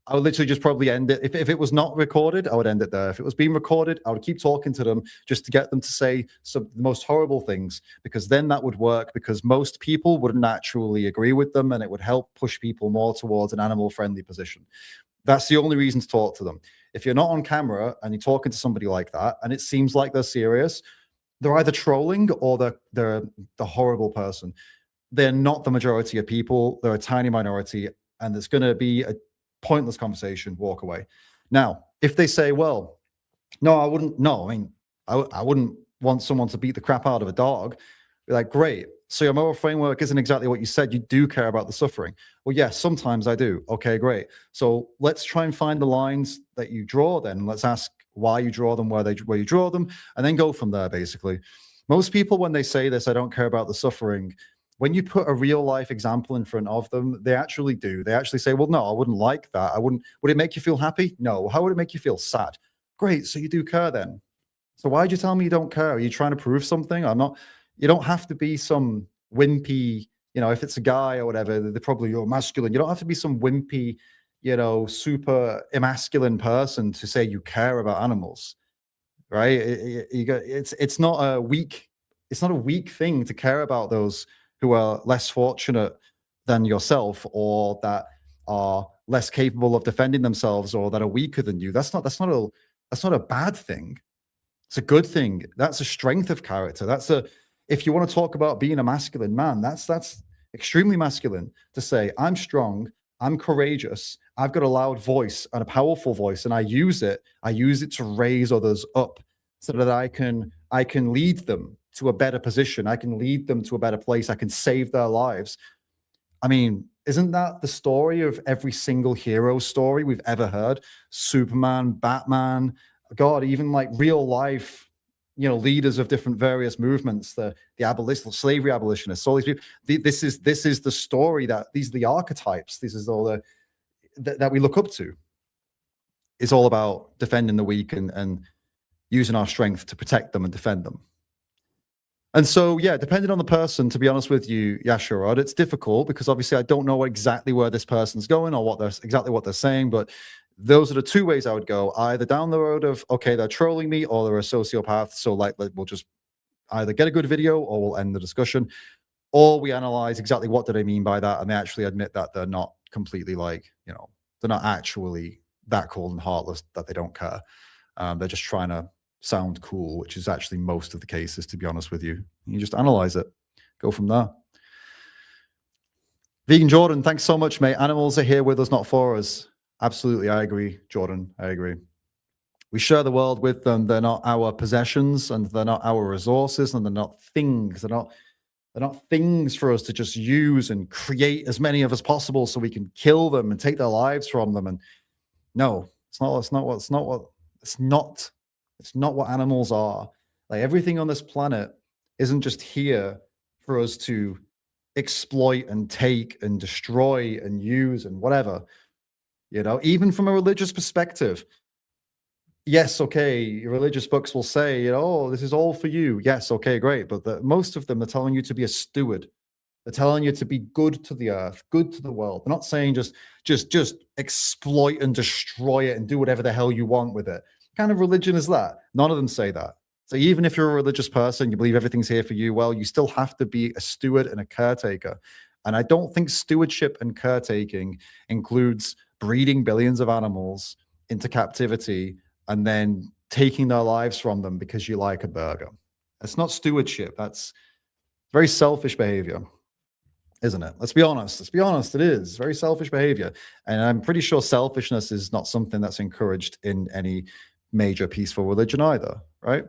I would literally just probably end it. If it was not recorded, I would end it there. If it was being recorded, I would keep talking to them just to get them to say the most horrible things, because then that would work, because most people wouldn't actually agree with them, and it would help push people more towards an animal-friendly position. That's the only reason to talk to them. If you're not on camera and you're talking to somebody like that, and it seems like they're serious, they're either trolling or they're the horrible person. They're not the majority of people. They're a tiny minority, and there's going to be a pointless conversation, walk away. Now, if they say, well, no, I wouldn't. No, I mean, I wouldn't want someone to beat the crap out of a dog. Be like, great. So your moral framework isn't exactly what you said. You do care about the suffering. Well, yes, sometimes I do. Okay, great. So let's try and find the lines that you draw then. Let's ask why you draw them, where you draw them, and then go from there, basically. Most people, when they say this, I don't care about the suffering, when you put a real life example in front of them, they actually do. They actually say, well, no, I wouldn't like that. Would it make you feel happy? No. How would it make you feel sad? Great. So you do care then. So why'd you tell me you don't care? Are you trying to prove something? I'm not. You don't have to be some wimpy, if it's a guy or whatever, they're probably you're masculine. You don't have to be some wimpy, super emasculine person to say you care about animals, right? It's not a weak thing to care about those who are less fortunate than yourself, or that are less capable of defending themselves, or that are weaker than you. That's not a bad thing. It's a good thing. That's a strength of character. If you want to talk about being a masculine man, that's extremely masculine to say, I'm strong, I'm courageous, I've got a loud voice and a powerful voice, and I use it to raise others up so that I can lead them to a better position. I can lead them to a better place. I can save their lives. I mean, isn't that the story of every single hero story we've ever heard? Superman, Batman, God, even like real life leaders of different various movements, the slavery abolitionists, all these people. This is the story, that these are the archetypes. This is all that we look up to. It's all about defending the weak and using our strength to protect them and defend them. And so, yeah, depending on the person, to be honest with you, Yasharod, it's difficult because obviously I don't know exactly where this person's going or what they're saying, but those are the two ways I would go. Either down the road of, okay, they're trolling me, or they're a sociopath. So we'll just either get a good video or we'll end the discussion, or we analyze exactly what do they mean by that. And they actually admit that they're not completely they're not actually that cold and heartless, that they don't care. They're just trying to sound cool, which is actually most of the cases, to be honest with you. You just analyze it, go from there. Vegan Jordan, thanks so much, mate. Animals are here with us, not for us. Absolutely, I agree, Jordan. I agree. We share the world with them. They're not our possessions, and they're not our resources, and they're not things. They're not things for us to just use and create as many of as possible so we can kill them and take their lives from them. And no, it's not what animals are. Like, everything on this planet isn't just here for us to exploit and take and destroy and use and whatever. Even from a religious perspective, yes, okay, your religious books will say, oh, this is all for you. Yes, okay, great. But most of them are telling you to be a steward. They're telling you to be good to the earth, good to the world. They're not saying just exploit and destroy it and do whatever the hell you want with it. What kind of religion is that? None of them say that. So even if you're a religious person, you believe everything's here for you, well, you still have to be a steward and a caretaker. And I don't think stewardship and caretaking includes breeding billions of animals into captivity and then taking their lives from them because you like a burger. That's not stewardship. That's very selfish behavior, isn't it? Let's be honest. It is very selfish behavior. And I'm pretty sure selfishness is not something that's encouraged in any major peaceful religion either, right?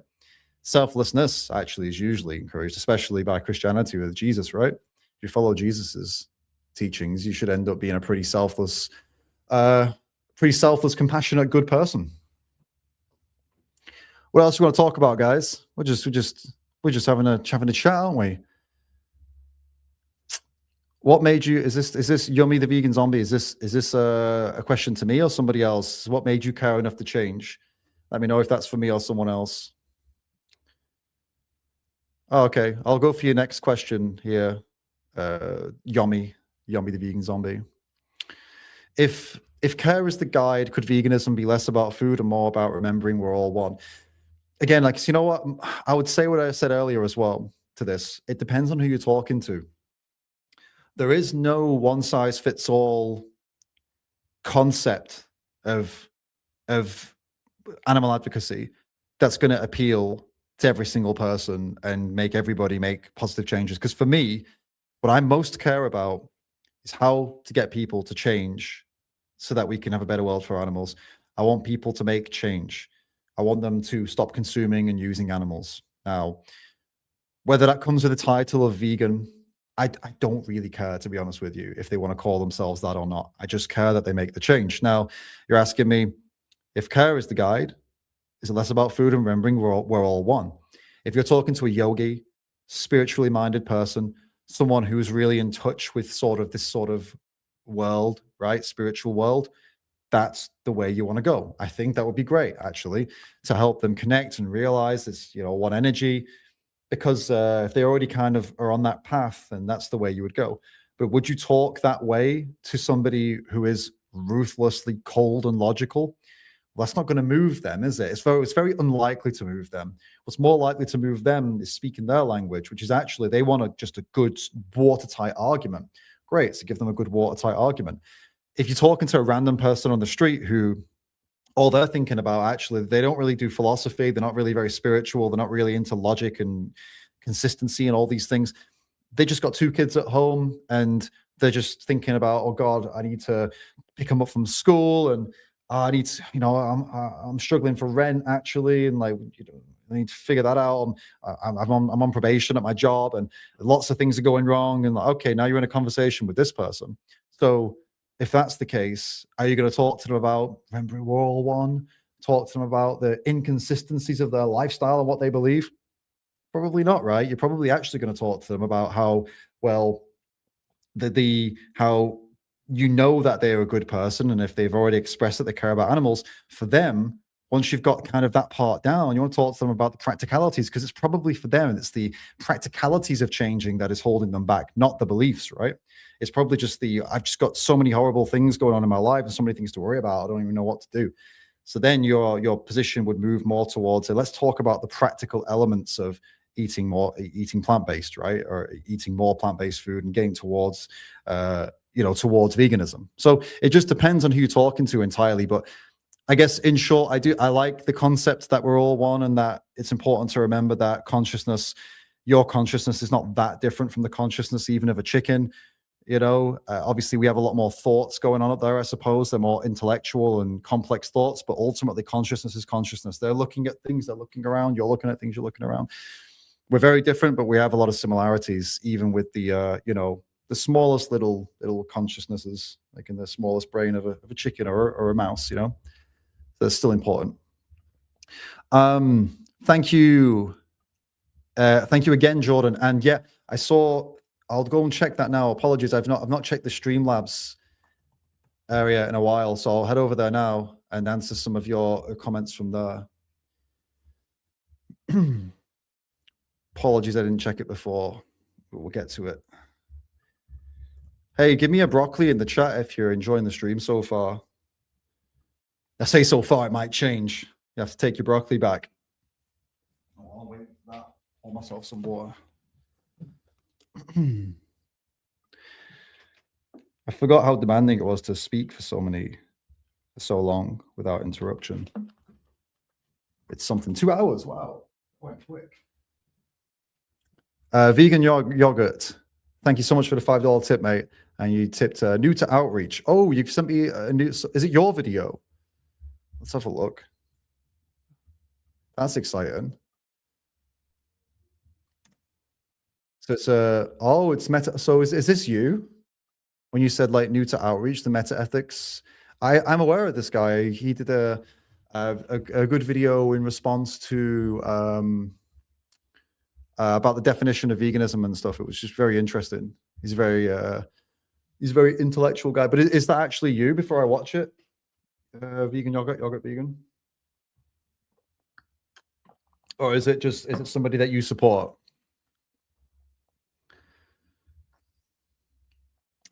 Selflessness actually is usually encouraged, especially by Christianity with Jesus, right? If you follow Jesus's teachings, you should end up being a pretty selfless, compassionate, good person. What else do you want to talk about, guys? We're just having a chat, aren't we? What made you? Is this Yummy the Vegan Zombie? Is this a question to me or somebody else? What made you care enough to change? Let me know if that's for me or someone else. Oh, okay, I'll go for your next question here, Yummy the Vegan Zombie. If care is the guide, could veganism be less about food and more about remembering we're all one? Again, you know what? I would say what I said earlier as well to this. It depends on who you're talking to. There is no one-size-fits-all concept of animal advocacy that's going to appeal to every single person and make everybody make positive changes. Because for me, what I most care about is how to get people to change so that we can have a better world for animals. I want people to make change. I want them to stop consuming and using animals. Now, whether that comes with the title of vegan, I don't really care, to be honest with you, if they want to call themselves that or not. I just care that they make the change. Now, you're asking me, if care is the guide, is it less about food and remembering we're all one? If you're talking to a yogi, spiritually minded person, someone who's really in touch with this sort of world, right? Spiritual world, that's the way you want to go. I think that would be great, actually, to help them connect and realize it's, one energy. Because if they already kind of are on that path, then that's the way you would go. But would you talk that way to somebody who is ruthlessly cold and logical? Well, that's not going to move them, is it? It's very unlikely to move them. What's more likely to move them is speaking their language, which is actually they want just a good watertight argument. Great, so give them a good watertight argument. If you're talking to a random person on the street who all they're thinking about, actually, they don't really do philosophy. They're not really very spiritual. They're not really into logic and consistency and all these things. They just got 2 kids at home and they're just thinking about, oh God, I need to pick them up from school and I need to, I'm struggling for rent actually. And I need to figure that out. I'm on probation at my job and lots of things are going wrong. And okay, now you're in a conversation with this person. So if that's the case, are you going to talk to them about remembering we're all one? talk to them about the inconsistencies of their lifestyle and what they believe? Probably not, right? You're probably actually going to talk to them about how, well, how you know that they're a good person, and if they've already expressed that they care about animals, for them, once you've got kind of that part down, you want to talk to them about the practicalities, because it's probably for them, it's the practicalities of changing that is holding them back, not the beliefs, right? It's probably just I've just got so many horrible things going on in my life and so many things to worry about, I don't even know what to do. So then your position would move more towards, let's talk about the practical elements of eating plant-based, right? Or eating more plant-based food and getting towards, towards veganism. So it just depends on who you're talking to entirely. But I guess in short, I like the concept that we're all one, and that it's important to remember that your consciousness is not that different from the consciousness even of a chicken. Obviously we have a lot more thoughts going on up there, I suppose. They're more intellectual and complex thoughts, but ultimately consciousness is consciousness. They're looking at things, they're looking around, you're looking at things, you're looking around. We're very different, but we have a lot of similarities, even with the smallest little consciousnesses, like in the smallest brain of a chicken or a mouse, That's still important. Thank you again, Jordan. And yeah, I'll go and check that now. Apologies, I've not checked the Streamlabs area in a while, so I'll head over there now and answer some of your comments from there. Apologies, I didn't check it before, but we'll get to it. Hey, give me a broccoli in the chat if you're enjoying the stream so far. I say so far, it might change. You have to take your broccoli back. Oh, I'll wait for that. Pour myself some water. I forgot how demanding it was to speak for so long without interruption. It's something. 2 hours, wow, quite quick. Vegan yogurt. Thank you so much for the $5 tip, mate. And you tipped new to outreach. Oh, you've sent me a new. Is it your video? Let's have a look. That's exciting. So it's meta. So is this you? When you said like new to outreach, the MehtaEthics. I'm aware of this guy. He did a good video in response to about the definition of veganism and stuff. It was just very interesting. He's a very intellectual guy. But is that actually you? Before I watch it, vegan yogurt vegan, or is it somebody that you support?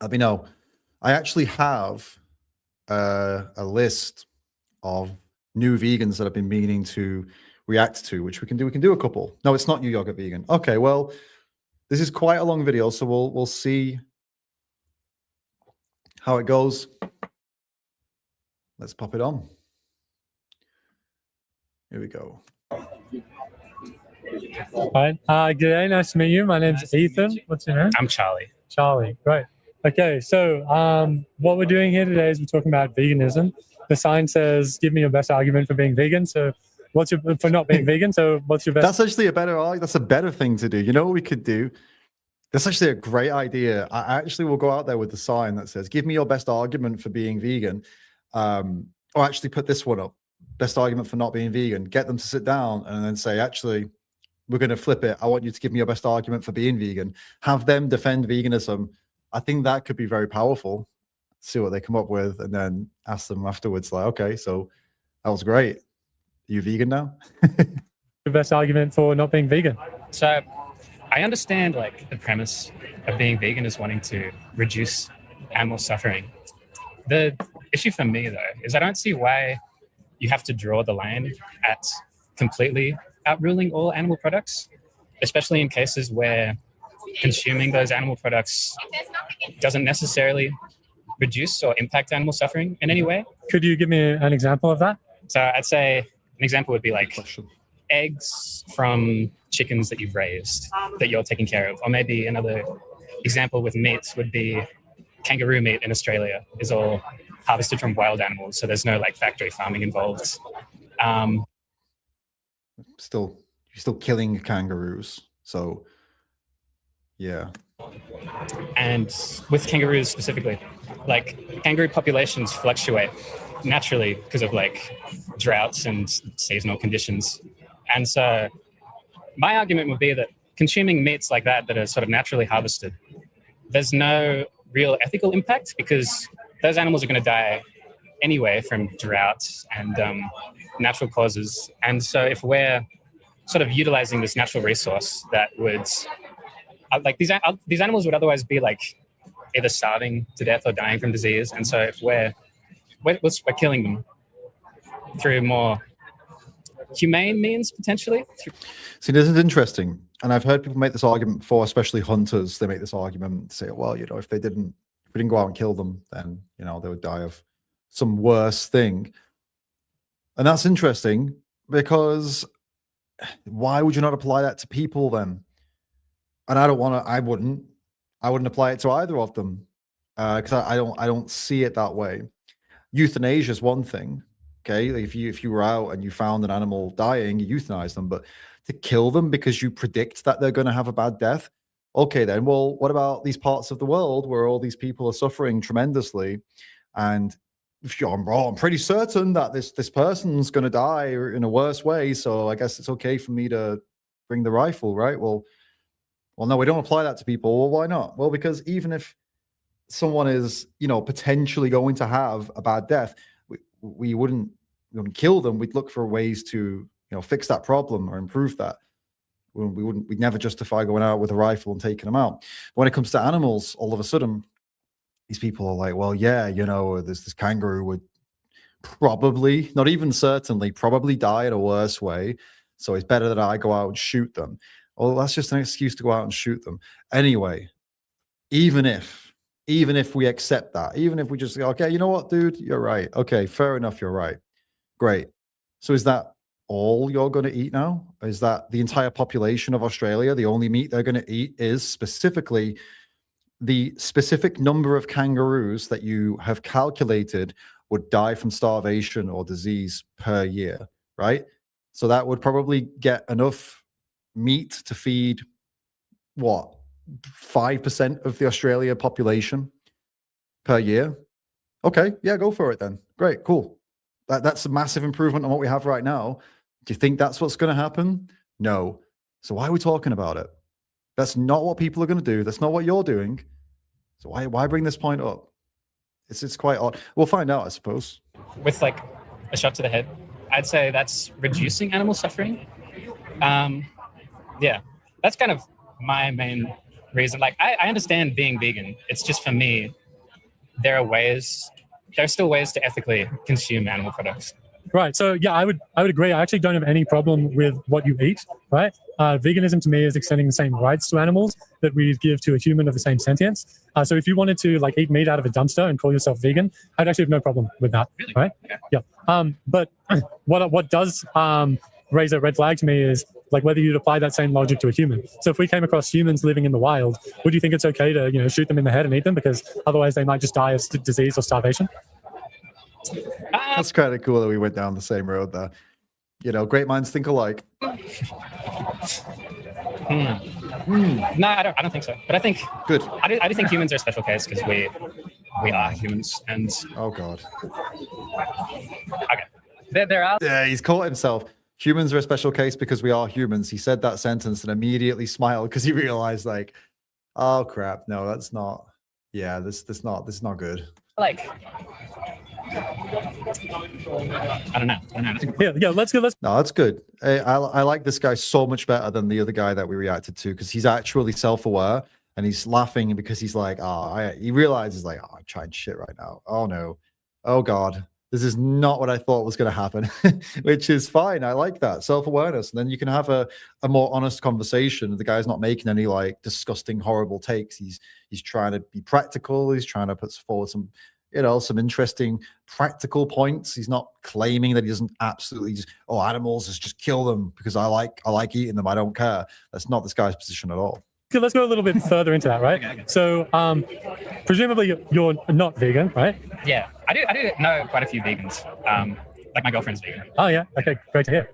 Let me know. I actually have a list of new vegans that I've been meaning to react to, which we can do. We can do a couple. No, it's not you, yogurt vegan. Okay, well, this is quite a long video, so we'll see how it goes. Let's pop it on. Here we go. Hi. Good day. Nice to meet you. My name's Ethan. What's your name? I'm Charlie. Charlie. Great. Okay. So what we're doing here today is we're talking about veganism. The sign says, "Give me your best argument for being vegan." So for not being vegan? So what's your best? That's actually that's a better thing to do. You know what we could do? That's actually a great idea. I actually will go out there with the sign that says, "Give me your best argument for being vegan." Or actually put this one up, best argument for not being vegan. Get them to sit down and then say, actually, we're going to flip it. I want you to give me your best argument for being vegan. Have them defend veganism. I think that could be very powerful. See what they come up with, and then ask them afterwards, like, okay, so that was great. Are you vegan now? The best argument for not being vegan. So I understand like the premise of being vegan is wanting to reduce animal suffering. The issue for me, though, is I don't see why you have to draw the line at completely outruling all animal products, especially in cases where consuming those animal products doesn't necessarily reduce or impact animal suffering in any way. Could you give me an example of that? So I'd say an example would be like eggs from chickens that you've raised, that you're taking care of. Or maybe another example with meat would be kangaroo meat in Australia is all harvested from wild animals, so there's no like factory farming involved. You're still killing kangaroos, so yeah. And with kangaroos specifically, like kangaroo populations fluctuate. naturally because of like droughts and seasonal conditions. And so my argument would be that consuming meats like that are sort of naturally harvested, there's no real ethical impact because those animals are going to die anyway from droughts and natural causes. And so if we're sort of utilizing this natural resource that would, like these animals would otherwise be like either starving to death or dying from disease. And so if we're killing them through more humane means, potentially. See, this is interesting. And I've heard people make this argument before, especially hunters. They make this argument, say, well, you know, if we didn't go out and kill them, then, you know, they would die of some worse thing. And that's interesting because why would you not apply that to people then? And I wouldn't apply it to either of them because I don't see it that way. Euthanasia is one thing. Okay, if you were out and you found an animal dying, you euthanize them, but to kill them because you predict that they're going to have a bad death, okay then, well, what about these parts of the world where all these people are suffering tremendously, and I'm pretty certain that this person's going to die in a worse way, so I guess it's okay for me to bring the rifle, right? Well, no, we don't apply that to people. Well, why not? Well, because even if someone is, you know, potentially going to have a bad death, we wouldn't kill them. We'd look for ways to, you know, fix that problem or improve that. We'd never justify going out with a rifle and taking them out. When it comes to animals, all of a sudden, these people are like, well, yeah, you know, this kangaroo would probably, not even certainly, probably die in a worse way. So it's better that I go out and shoot them. Well, that's just an excuse to go out and shoot them. Anyway, even if we accept that, even if we just say, okay, you know what, dude, you're right. Okay, fair enough, you're right. Great. So is that all you're going to eat now? Is that the entire population of Australia, the only meat they're going to eat is specifically the specific number of kangaroos that you have calculated would die from starvation or disease per year, right? So that would probably get enough meat to feed, what, 5% of the Australia population per year? Okay, yeah, go for it then. Great, cool. That's a massive improvement on what we have right now. Do you think that's what's going to happen? No. So why are we talking about it? That's not what people are going to do. That's not what you're doing. So why bring this point up? It's quite odd. We'll find out, I suppose. With like a shot to the head, I'd say that's reducing animal suffering. Yeah, that's kind of my main reason. Like, I understand being vegan. It's just, for me, there are still ways to ethically consume animal products. Right. So yeah, I would agree. I actually don't have any problem with what you eat. Right. Veganism to me is extending the same rights to animals that we give to a human of the same sentience. So if you wanted to like eat meat out of a dumpster and call yourself vegan, I'd actually have no problem with that. Really? Right. Okay. Yeah. But what does raise a red flag to me is like whether you'd apply that same logic to a human. So if we came across humans living in the wild, would you think it's okay to, you know, shoot them in the head and eat them because otherwise they might just die of disease or starvation? That's kind of cool that we went down the same road there. You know, great minds think alike. No, I don't think so. But I think good. I do think humans are a special case because we are humans. And oh god. Okay. There are. Yeah, he's caught himself. Humans are a special case because we are humans. He said that sentence and immediately smiled because he realized, like, oh crap, no, that's not. Yeah, this is not good. Like, I don't know. Yeah, let's go. No, that's good. I like this guy so much better than the other guy that we reacted to because he's actually self-aware and he's laughing because he's like, he realizes like, I'm trying shit right now. Oh no, oh god, this is not what I thought was going to happen, which is fine. I like that self-awareness, and then you can have a more honest conversation. The guy's not making any like disgusting, horrible takes. He's trying to be practical. He's trying to put forward some, you know, some interesting practical points. He's not claiming that he doesn't absolutely just, animals, just kill them because I like eating them. I don't care. That's not this guy's position at all. Okay, let's go a little bit further into that, right? Okay. So, presumably you're not vegan, right? Yeah, I do know quite a few vegans. Like my girlfriend's vegan. Oh yeah, okay, great to hear.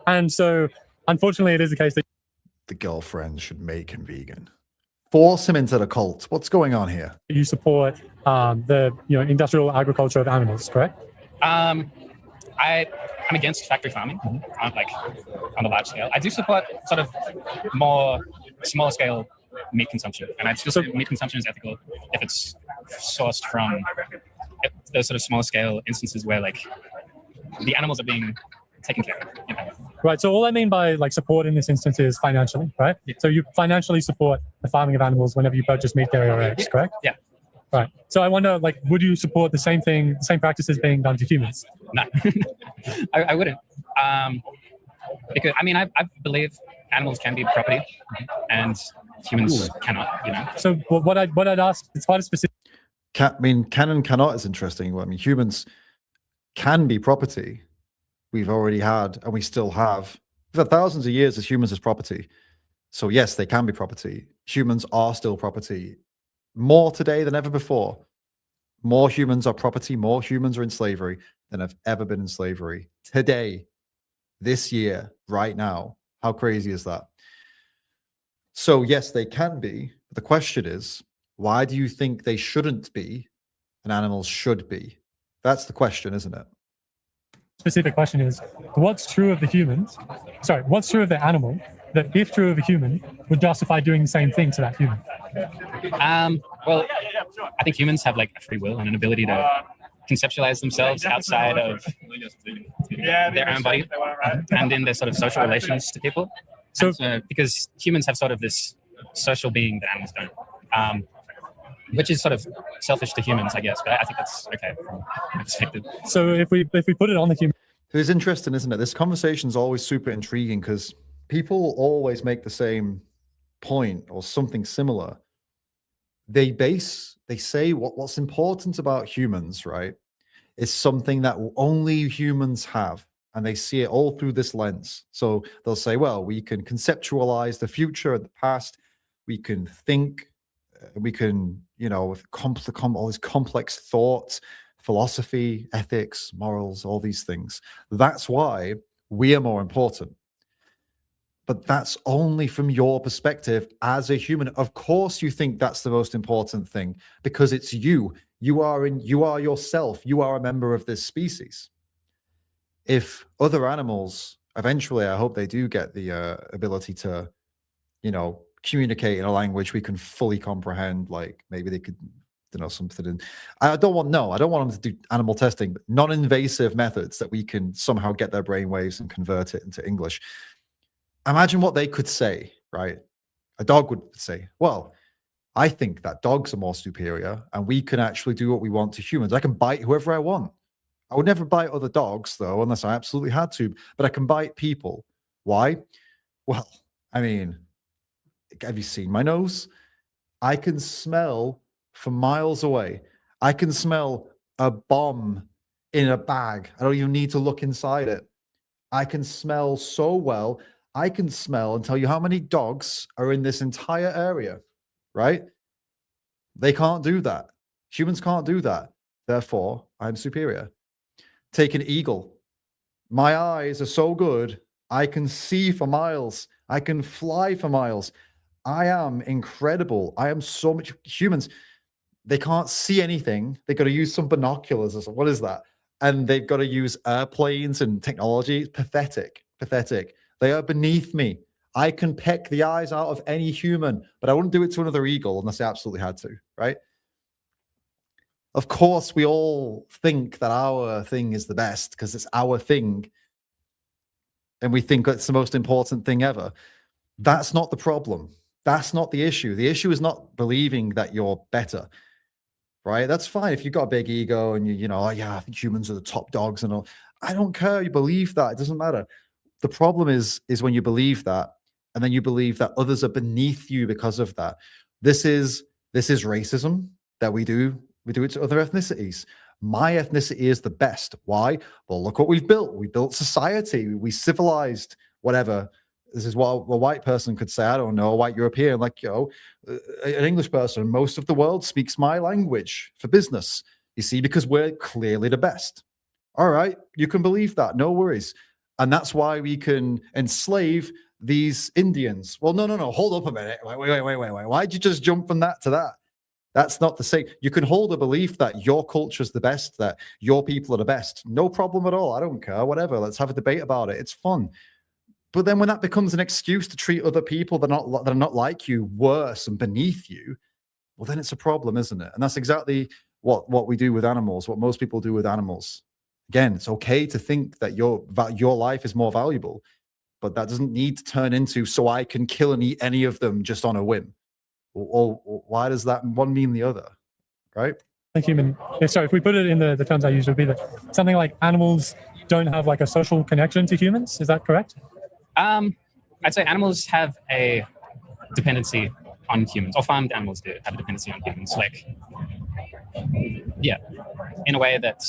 And so, unfortunately, it is the case that the girlfriend should make him vegan. force him into the cult. What's going on here? You support the industrial agriculture of animals, correct? I'm against factory farming, like on a large scale. I do support sort of more smaller scale meat consumption, and I'd still say meat consumption is ethical if it's sourced from those sort of small scale instances where like the animals are being taken care of. You know? Right. So all I mean by like support in this instance is financially, right? Yeah. So you financially support the farming of animals whenever you purchase meat, dairy, or eggs, correct? Yeah. Right. So I wonder, like, would you support the same thing, the same practices being done to humans? No, I wouldn't. Because I mean, I believe animals can be property, and humans cannot. You know. So what I'd ask, it's quite a specific. Can and cannot is interesting. I mean, humans can be property. We've already had, and we still have, for thousands of years as humans as property. So yes, they can be property. Humans are still property. More today than ever before. More humans are property. More humans are in slavery than have ever been in slavery. Today, this year, right now. How crazy is that? So yes, they can be. But the question is, why do you think they shouldn't be and animals should be? That's the question, isn't it? Specific question is, what's true of the humans? Sorry, what's true of the animal that, if true of a human, would justify doing the same thing to that human? Well, I think humans have like a free will and an ability to conceptualize themselves outside of their own body and in their sort of social relations to people. So because humans have sort of this social being that animals don't. Which is sort of selfish to humans, I guess, but I think that's okay from my perspective. So if we put it on the human, it's interesting, isn't it? This conversation is always super intriguing because people always make the same point or something similar. They say what's important about humans, right, is something that only humans have, and they see it all through this lens. So they'll say, well, we can conceptualize the future and the past, we can think. We can, with all these complex thoughts, philosophy, ethics, morals, all these things. That's why we are more important. But that's only from your perspective as a human. Of course, you think that's the most important thing because it's you. You are yourself. You are a member of this species. If other animals, eventually, I hope they do get the ability to, communicate in a language we can fully comprehend, like maybe they could something in, I don't want them to do animal testing, but non-invasive methods that we can somehow get their brainwaves and convert it into English. Imagine what they could say, right? A dog would say, well, I think that dogs are more superior and we can actually do what we want to humans. I can bite whoever I want. I would never bite other dogs though, unless I absolutely had to, but I can bite people. Why? Well, I mean, have you seen my nose? I can smell from miles away. I can smell a bomb in a bag. I don't even need to look inside it. I can smell so well. I can smell and tell you how many dogs are in this entire area, right? They can't do that. Humans can't do that. Therefore, I'm superior. Take an eagle. My eyes are so good. I can see for miles. I can fly for miles. I am incredible. I am so much. Humans, they can't see anything. They got to use some binoculars or something. What is that? And they've got to use airplanes and technology. It's pathetic. They are beneath me. I can peck the eyes out of any human, but I wouldn't do it to another eagle unless I absolutely had to, right? Of course, we all think that our thing is the best because it's our thing. And we think it's the most important thing ever. That's not the problem. That's not the issue. The issue is not believing that you're better, right? That's fine if you've got a big ego and oh yeah, I think humans are the top dogs and all. I don't care. You believe that. It doesn't matter. The problem is when you believe that, and then you believe that others are beneath you because of that. This is racism that we do. We do it to other ethnicities. My ethnicity is the best. Why? Well, look what we've built. We built society. We civilized whatever. This is what a white person could say. I don't know, a white European, like, an English person. Most of the world speaks my language for business, you see, because we're clearly the best. All right, you can believe that. No worries. And that's why we can enslave these Indians. Well, no, hold up a minute. Wait. Why'd you just jump from that to that? That's not the same. You can hold a belief that your culture is the best, that your people are the best. No problem at all. I don't care. Whatever. Let's have a debate about it. It's fun. But then when that becomes an excuse to treat other people that are not like you worse and beneath you, well, then it's a problem, isn't it? And that's exactly what we do with animals, what most people do with animals. Again, it's okay to think that your life is more valuable, but that doesn't need to turn into so I can kill and eat any of them just on a whim. Or why does that one mean the other, right? Like human. Yeah, sorry, if we put it in the terms I used, it would be that something like animals don't have like a social connection to humans. Is that correct? I'd say animals have a dependency on humans, or farmed animals do have a dependency on humans. Like, yeah, in a way that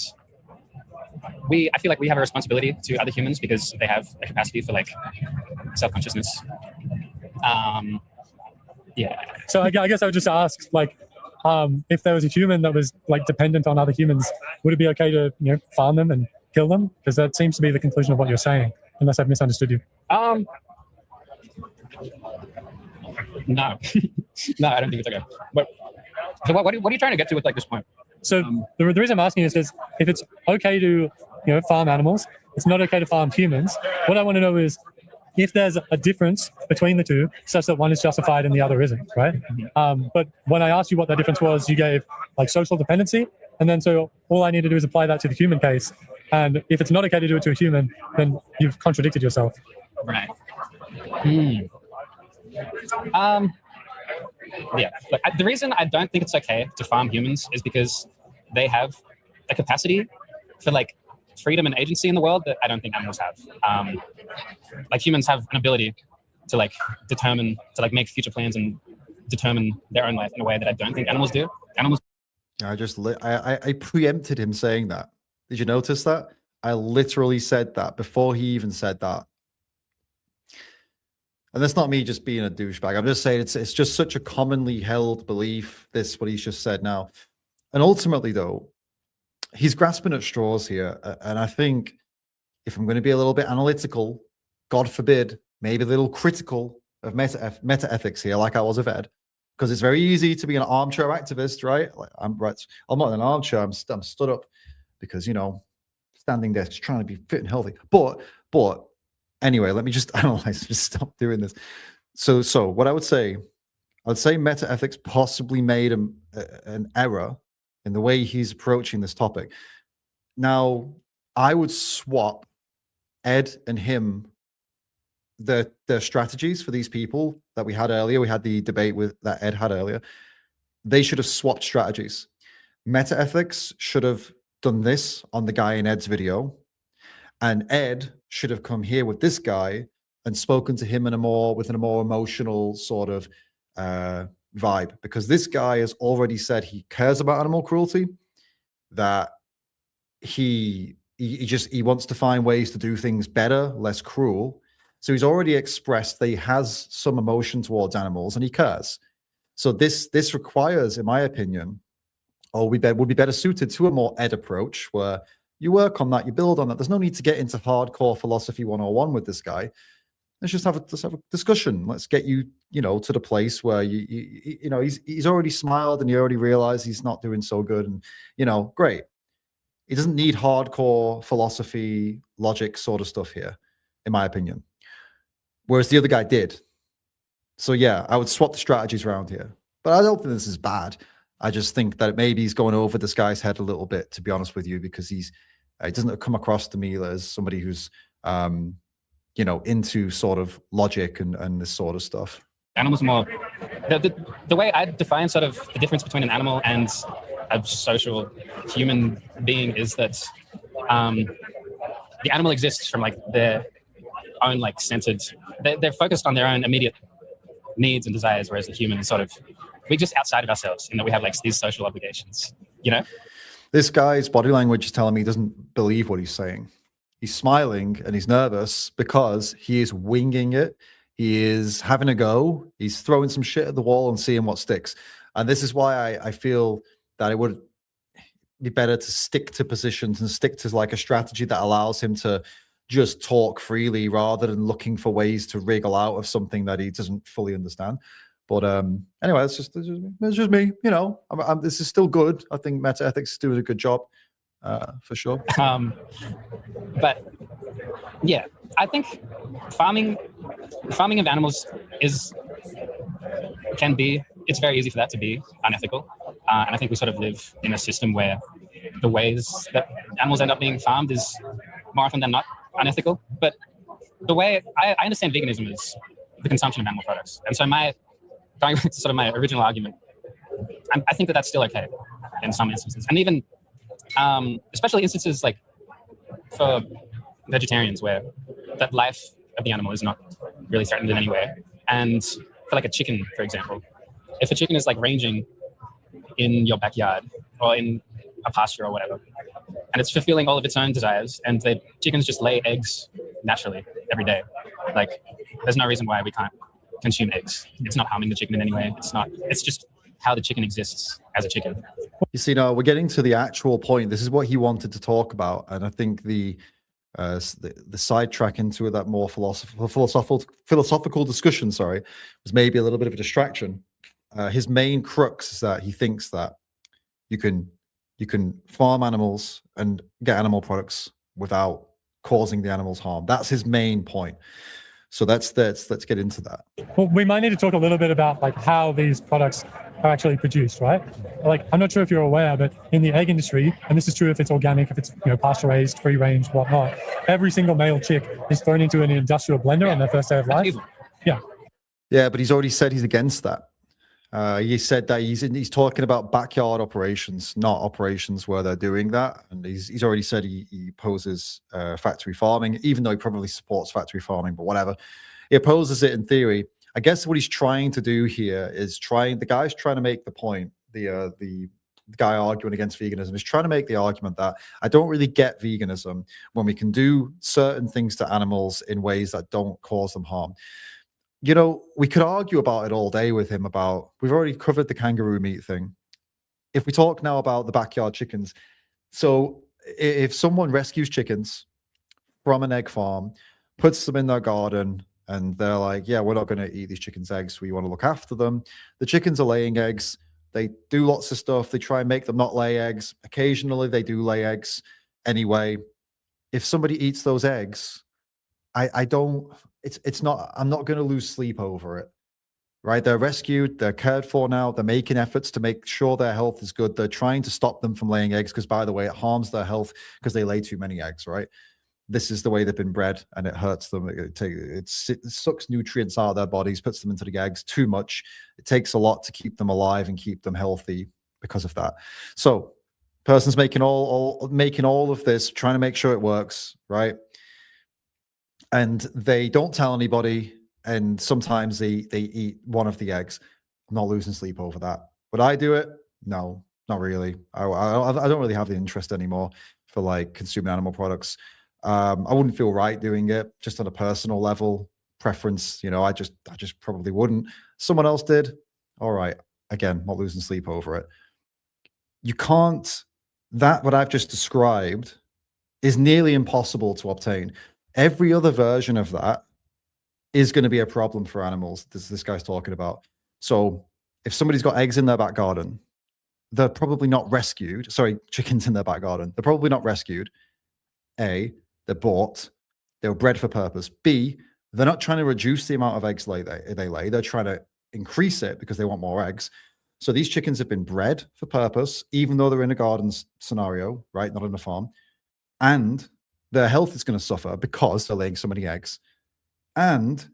I feel like we have a responsibility to other humans because they have a capacity for like self-consciousness. Yeah. So I guess I would just ask, like, if there was a human that was like dependent on other humans, would it be okay to farm them and kill them? Because that seems to be the conclusion of what you're saying, unless I've misunderstood you. No. No, I don't think it's okay. But so what are you trying to get to with like this point? So the reason I'm asking is if it's okay to farm animals, it's not okay to farm humans. What I want to know is if there's a difference between the two, such that one is justified and the other isn't, right? But when I asked you what that difference was, you gave like social dependency, and then so all I need to do is apply that to the human case. And if it's not okay to do it to a human, then you've contradicted yourself. Right. Yeah. Look, the reason I don't think it's okay to farm humans is because they have a capacity for like freedom and agency in the world that I don't think animals have. Like humans have an ability to like determine, to like make future plans and determine their own life in a way that I don't think animals do. I preempted him saying that. Did you notice that? I literally said that before he even said that. And that's not me just being a douchebag. I'm just saying it's just such a commonly held belief, what he's just said now. And ultimately, though, he's grasping at straws here. And I think if I'm going to be a little bit analytical, God forbid, maybe a little critical of meta-ethics here, like I was of Ed, because it's very easy to be an armchair activist, right? Like I'm not in an armchair. I'm stood up because, standing there, just trying to be fit and healthy. But anyway, let me just analyze. Just stop doing this. So what I would say meta-ethics possibly made an error in the way he's approaching this topic. Now, I would swap Ed and him, their strategies for these people that we had earlier. We had the debate that Ed had earlier. They should have swapped strategies. Meta-ethics should have done this on the guy in Ed's video, and Ed should have come here with this guy and spoken to him with a more emotional sort of vibe, because this guy has already said he cares about animal cruelty, that he wants to find ways to do things better, less cruel. So he's already expressed that he has some emotion towards animals and he cares. So this requires, in my opinion, would be better suited to a more Ed approach where you work on that, you build on that. There's no need to get into hardcore philosophy 101 with this guy. Let's have a discussion. Let's get you, to the place where he's already smiled and you already realize he's not doing so good, and great. He doesn't need hardcore philosophy, logic sort of stuff here, in my opinion. Whereas the other guy did. So yeah, I would swap the strategies around here. But I don't think this is bad. I just think that maybe he's going over this guy's head a little bit, to be honest with you, because it doesn't come across to me as somebody who's into sort of logic and this sort of stuff. Animals more, the way I define sort of the difference between an animal and a social human being is that the animal exists from like their own like centered, they're focused on their own immediate needs and desires, whereas the human is sort of, we're just outside of ourselves in that we have like these social obligations, This guy's body language is telling me he doesn't believe what he's saying. He's smiling and he's nervous because he is winging it. He is having a go. He's throwing some shit at the wall and seeing what sticks. And this is why I feel that it would be better to stick to positions and stick to like a strategy that allows him to just talk freely rather than looking for ways to wriggle out of something that he doesn't fully understand. But anyway, it's just me. You know, this is still good. I think MehtaEthics is doing a good job for sure. But yeah, I think farming of animals it's very easy for that to be unethical. And I think we sort of live in a system where the ways that animals end up being farmed is more often than not unethical. But the way I understand veganism is the consumption of animal products. And so going back to sort of my original argument, I think that that's still okay in some instances. And even especially instances like for vegetarians where that life of the animal is not really threatened in any way. And for like a chicken, for example, if a chicken is like ranging in your backyard or in a pasture or whatever, and it's fulfilling all of its own desires, and the chickens just lay eggs naturally every day, like there's no reason why we can't consume eggs. It's not harming the chicken in any way. It's just how the chicken exists as a chicken. You see, now we're getting to the actual point. This is what he wanted to talk about, and I think the sidetrack into that more philosophical discussion, was maybe a little bit of a distraction. His main crux is that he thinks that you can farm animals and get animal products without causing the animals harm. That's his main point. So let's get into that. Well, we might need to talk a little bit about like how these products are actually produced, right? Like, I'm not sure if you're aware, but in the egg industry, and this is true if it's organic, if it's pasture raised, free range, whatnot, every single male chick is thrown into an industrial blender on their first day of life. Yeah, but he's already said he's against that. He said that he's talking about backyard operations, not operations where they're doing that. And he's already said he opposes factory farming, even though he probably supports factory farming, but whatever. He opposes it in theory. I guess what he's trying to do here is the guy's trying to make the point, the guy arguing against veganism is trying to make the argument that I don't really get veganism when we can do certain things to animals in ways that don't cause them harm. You know, we could argue about it all day with him we've already covered the kangaroo meat thing. If we talk now about the backyard chickens, so if someone rescues chickens from an egg farm, puts them in their garden, and they're like, yeah, we're not going to eat these chickens' eggs, we want to look after them. The chickens are laying eggs. They do lots of stuff. They try and make them not lay eggs. Occasionally, they do lay eggs. Anyway, if somebody eats those eggs, I'm not going to lose sleep over it, right? They're rescued, they're cared for now, they're making efforts to make sure their health is good. They're trying to stop them from laying eggs because, by the way, it harms their health because they lay too many eggs, right? This is the way they've been bred, and it hurts them. It sucks nutrients out of their bodies, puts them into the eggs too much. It takes a lot to keep them alive and keep them healthy because of that. So person's making all of this, trying to make sure it works, right? And they don't tell anybody, and sometimes they eat one of the eggs. I'm not losing sleep over that. Would I do it? No, not really. I don't really have the interest anymore for like consuming animal products. I wouldn't feel right doing it just on a personal level. Preference, I just probably wouldn't. Someone else did. All right. Again, not losing sleep over it. You can't. What I've just described is nearly impossible to obtain. Every other version of that is going to be a problem for animals. This guy's talking about. So if somebody's got eggs in their back garden, they're probably not rescued. Sorry, chickens in their back garden. They're probably not rescued. A, they're bought. They were bred for purpose. B, they're not trying to reduce the amount of eggs they lay. They're trying to increase it because they want more eggs. So these chickens have been bred for purpose, even though they're in a garden scenario, right? Not on a farm. And their health is going to suffer because they're laying so many eggs. And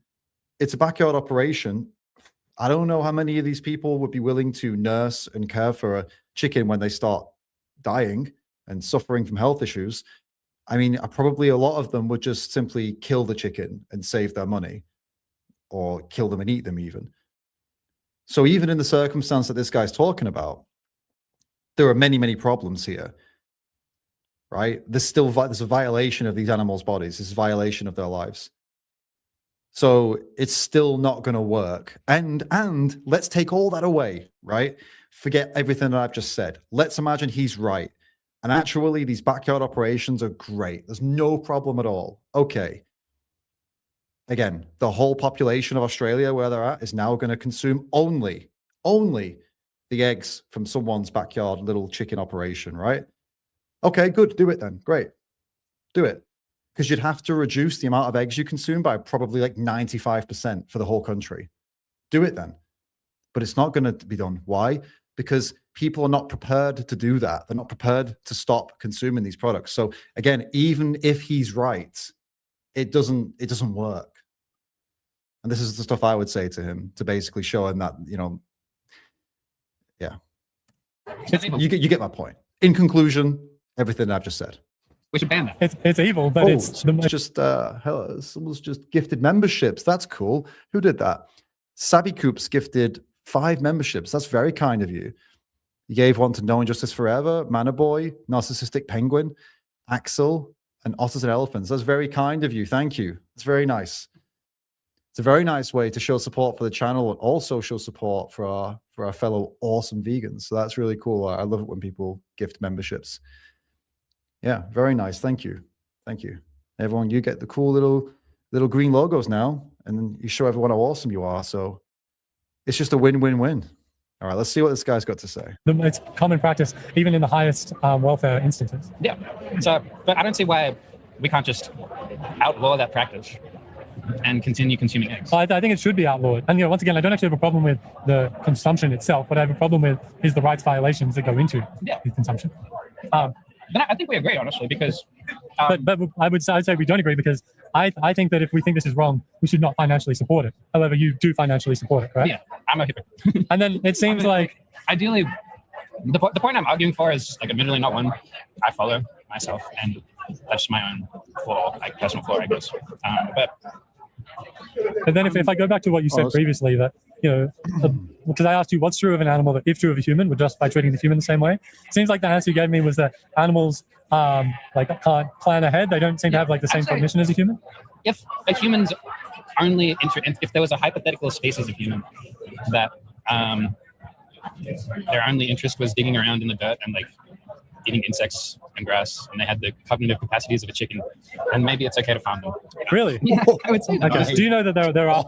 it's a backyard operation. I don't know how many of these people would be willing to nurse and care for a chicken when they start dying and suffering from health issues. I mean, probably a lot of them would just simply kill the chicken and save their money, or kill them and eat them even. So even in the circumstance that this guy's talking about, there are many, many problems here. Right? There's a violation of these animals' bodies. There's a violation of their lives. So it's still not going to work. And let's take all that away, right? Forget everything that I've just said. Let's imagine he's right. And actually, these backyard operations are great. There's no problem at all. Okay. Again, the whole population of Australia where they're at is now going to consume only the eggs from someone's backyard little chicken operation, right? Okay, good. Do it then. Great. Do it. Because you'd have to reduce the amount of eggs you consume by probably like 95% for the whole country. Do it then. But it's not going to be done. Why? Because people are not prepared to do that. They're not prepared to stop consuming these products. So again, even if he's right, it doesn't work. And this is the stuff I would say to him to basically show him that, yeah. You get my point. In conclusion, everything I've just said. We should ban that. It's evil, but it's someone's just gifted memberships. That's cool. Who did that? Savvy Coops gifted 5 memberships. That's very kind of you. You gave one to No Injustice Forever, Manor Boy, Narcissistic Penguin, Axel, and Otters and Elephants. That's very kind of you. Thank you. It's very nice. It's a very nice way to show support for the channel and also show support for our fellow awesome vegans. So that's really cool. I love it when people gift memberships. Yeah, very nice. Thank you. Thank you. Everyone, you get the cool little green logos now, and then you show everyone how awesome you are. So it's just a win-win-win. All right, let's see what this guy's got to say. It's common practice, even in the highest welfare instances. Yeah. So, but I don't see why we can't just outlaw that practice and continue consuming eggs. I think it should be outlawed. And once again, I don't actually have a problem with the consumption itself. What I have a problem with is the rights violations that go into the consumption. But I think we agree, honestly, because... but I'd say we don't agree, because I think that if we think this is wrong, we should not financially support it. However, you do financially support it, correct? Yeah, I'm a hypocrite. And then it seems like... Ideally, the point I'm arguing for is, like, admittedly not one I follow myself, and that's just my own flaw, like personal flaw, I guess. But then if I go back to what you said previously, that, because I asked you what's true of an animal that, if true of a human, would justify treating the human the same way. It seems like the answer you gave me was that animals can't plan ahead. They don't seem to have like the same cognition as a human. If a human's only if there was a hypothetical species of human that their only interest was digging around in the dirt and like eating insects and grass, and they had the cognitive capacities of a chicken, and maybe it's okay to farm them. Really? Yeah, I would say that. Okay. Do you know that there are...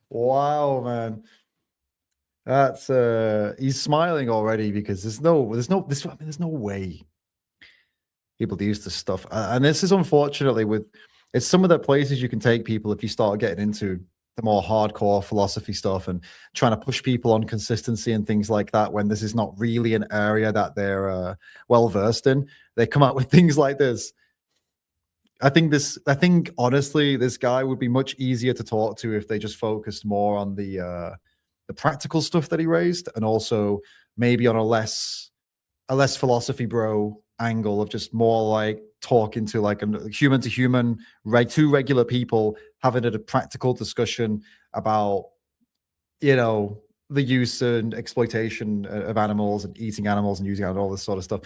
Wow, man. That's he's smiling already because there's no way people do this stuff. And this is unfortunately it's some of the places you can take people if you start getting into the more hardcore philosophy stuff and trying to push people on consistency and things like that, when this is not really an area that they're well versed in. They come out with things like this. I think honestly, this guy would be much easier to talk to if they just focused more on the practical stuff that he raised, and also maybe on a less philosophy bro angle of just more like talking to like a human to human, two regular people having a practical discussion about, the use and exploitation of animals and eating animals and using all this sort of stuff.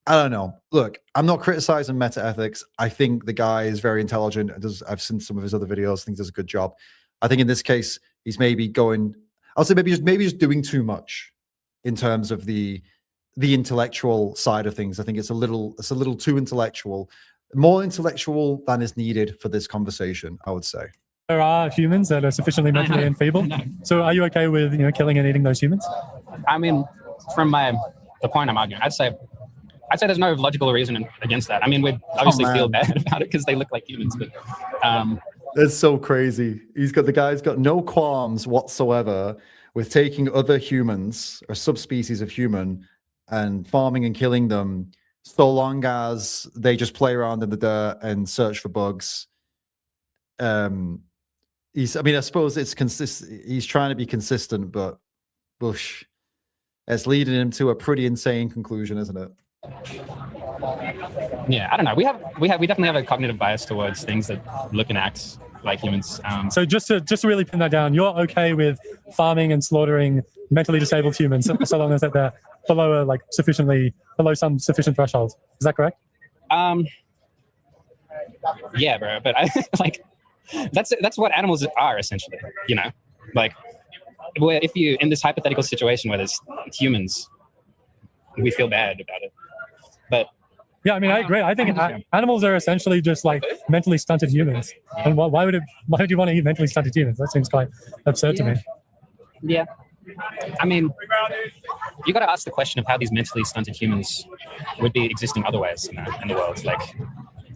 I don't know. Look, I'm not criticizing MehtaEthics. I think the guy is very intelligent. I've seen some of his other videos. I think he does a good job. I think in this case, he's maybe just doing too much in terms of the intellectual side of things. I think it's a little too intellectual, more intellectual than is needed for this conversation, I would say. There are humans that are sufficiently mentally enfeebled. So are you okay with killing and eating those humans? I mean, from the point I'm arguing, I'd say there's no logical reason against that. I mean, we'd obviously feel bad about it because they look like humans, but it's so crazy. The guy's got no qualms whatsoever with taking other humans or subspecies of human and farming and killing them, so long as they just play around in the dirt and search for bugs. I suppose it's consistent. He's trying to be consistent, but it's leading him to a pretty insane conclusion, isn't it? Yeah, I don't know. We definitely have a cognitive bias towards things that look and act like humans. So just to really pin that down, you're okay with farming and slaughtering mentally disabled humans so long as they're below some sufficient threshold. Is that correct? Yeah, bro. But that's what animals are essentially. Like if you in this hypothetical situation where there's humans, we feel bad about it. But yeah, I mean, I agree. I think animals are essentially just like mentally stunted humans. And why would you want to eat mentally stunted humans? That seems quite absurd to me. Yeah. I mean, you got to ask the question of how these mentally stunted humans would be existing otherwise in the world. Like,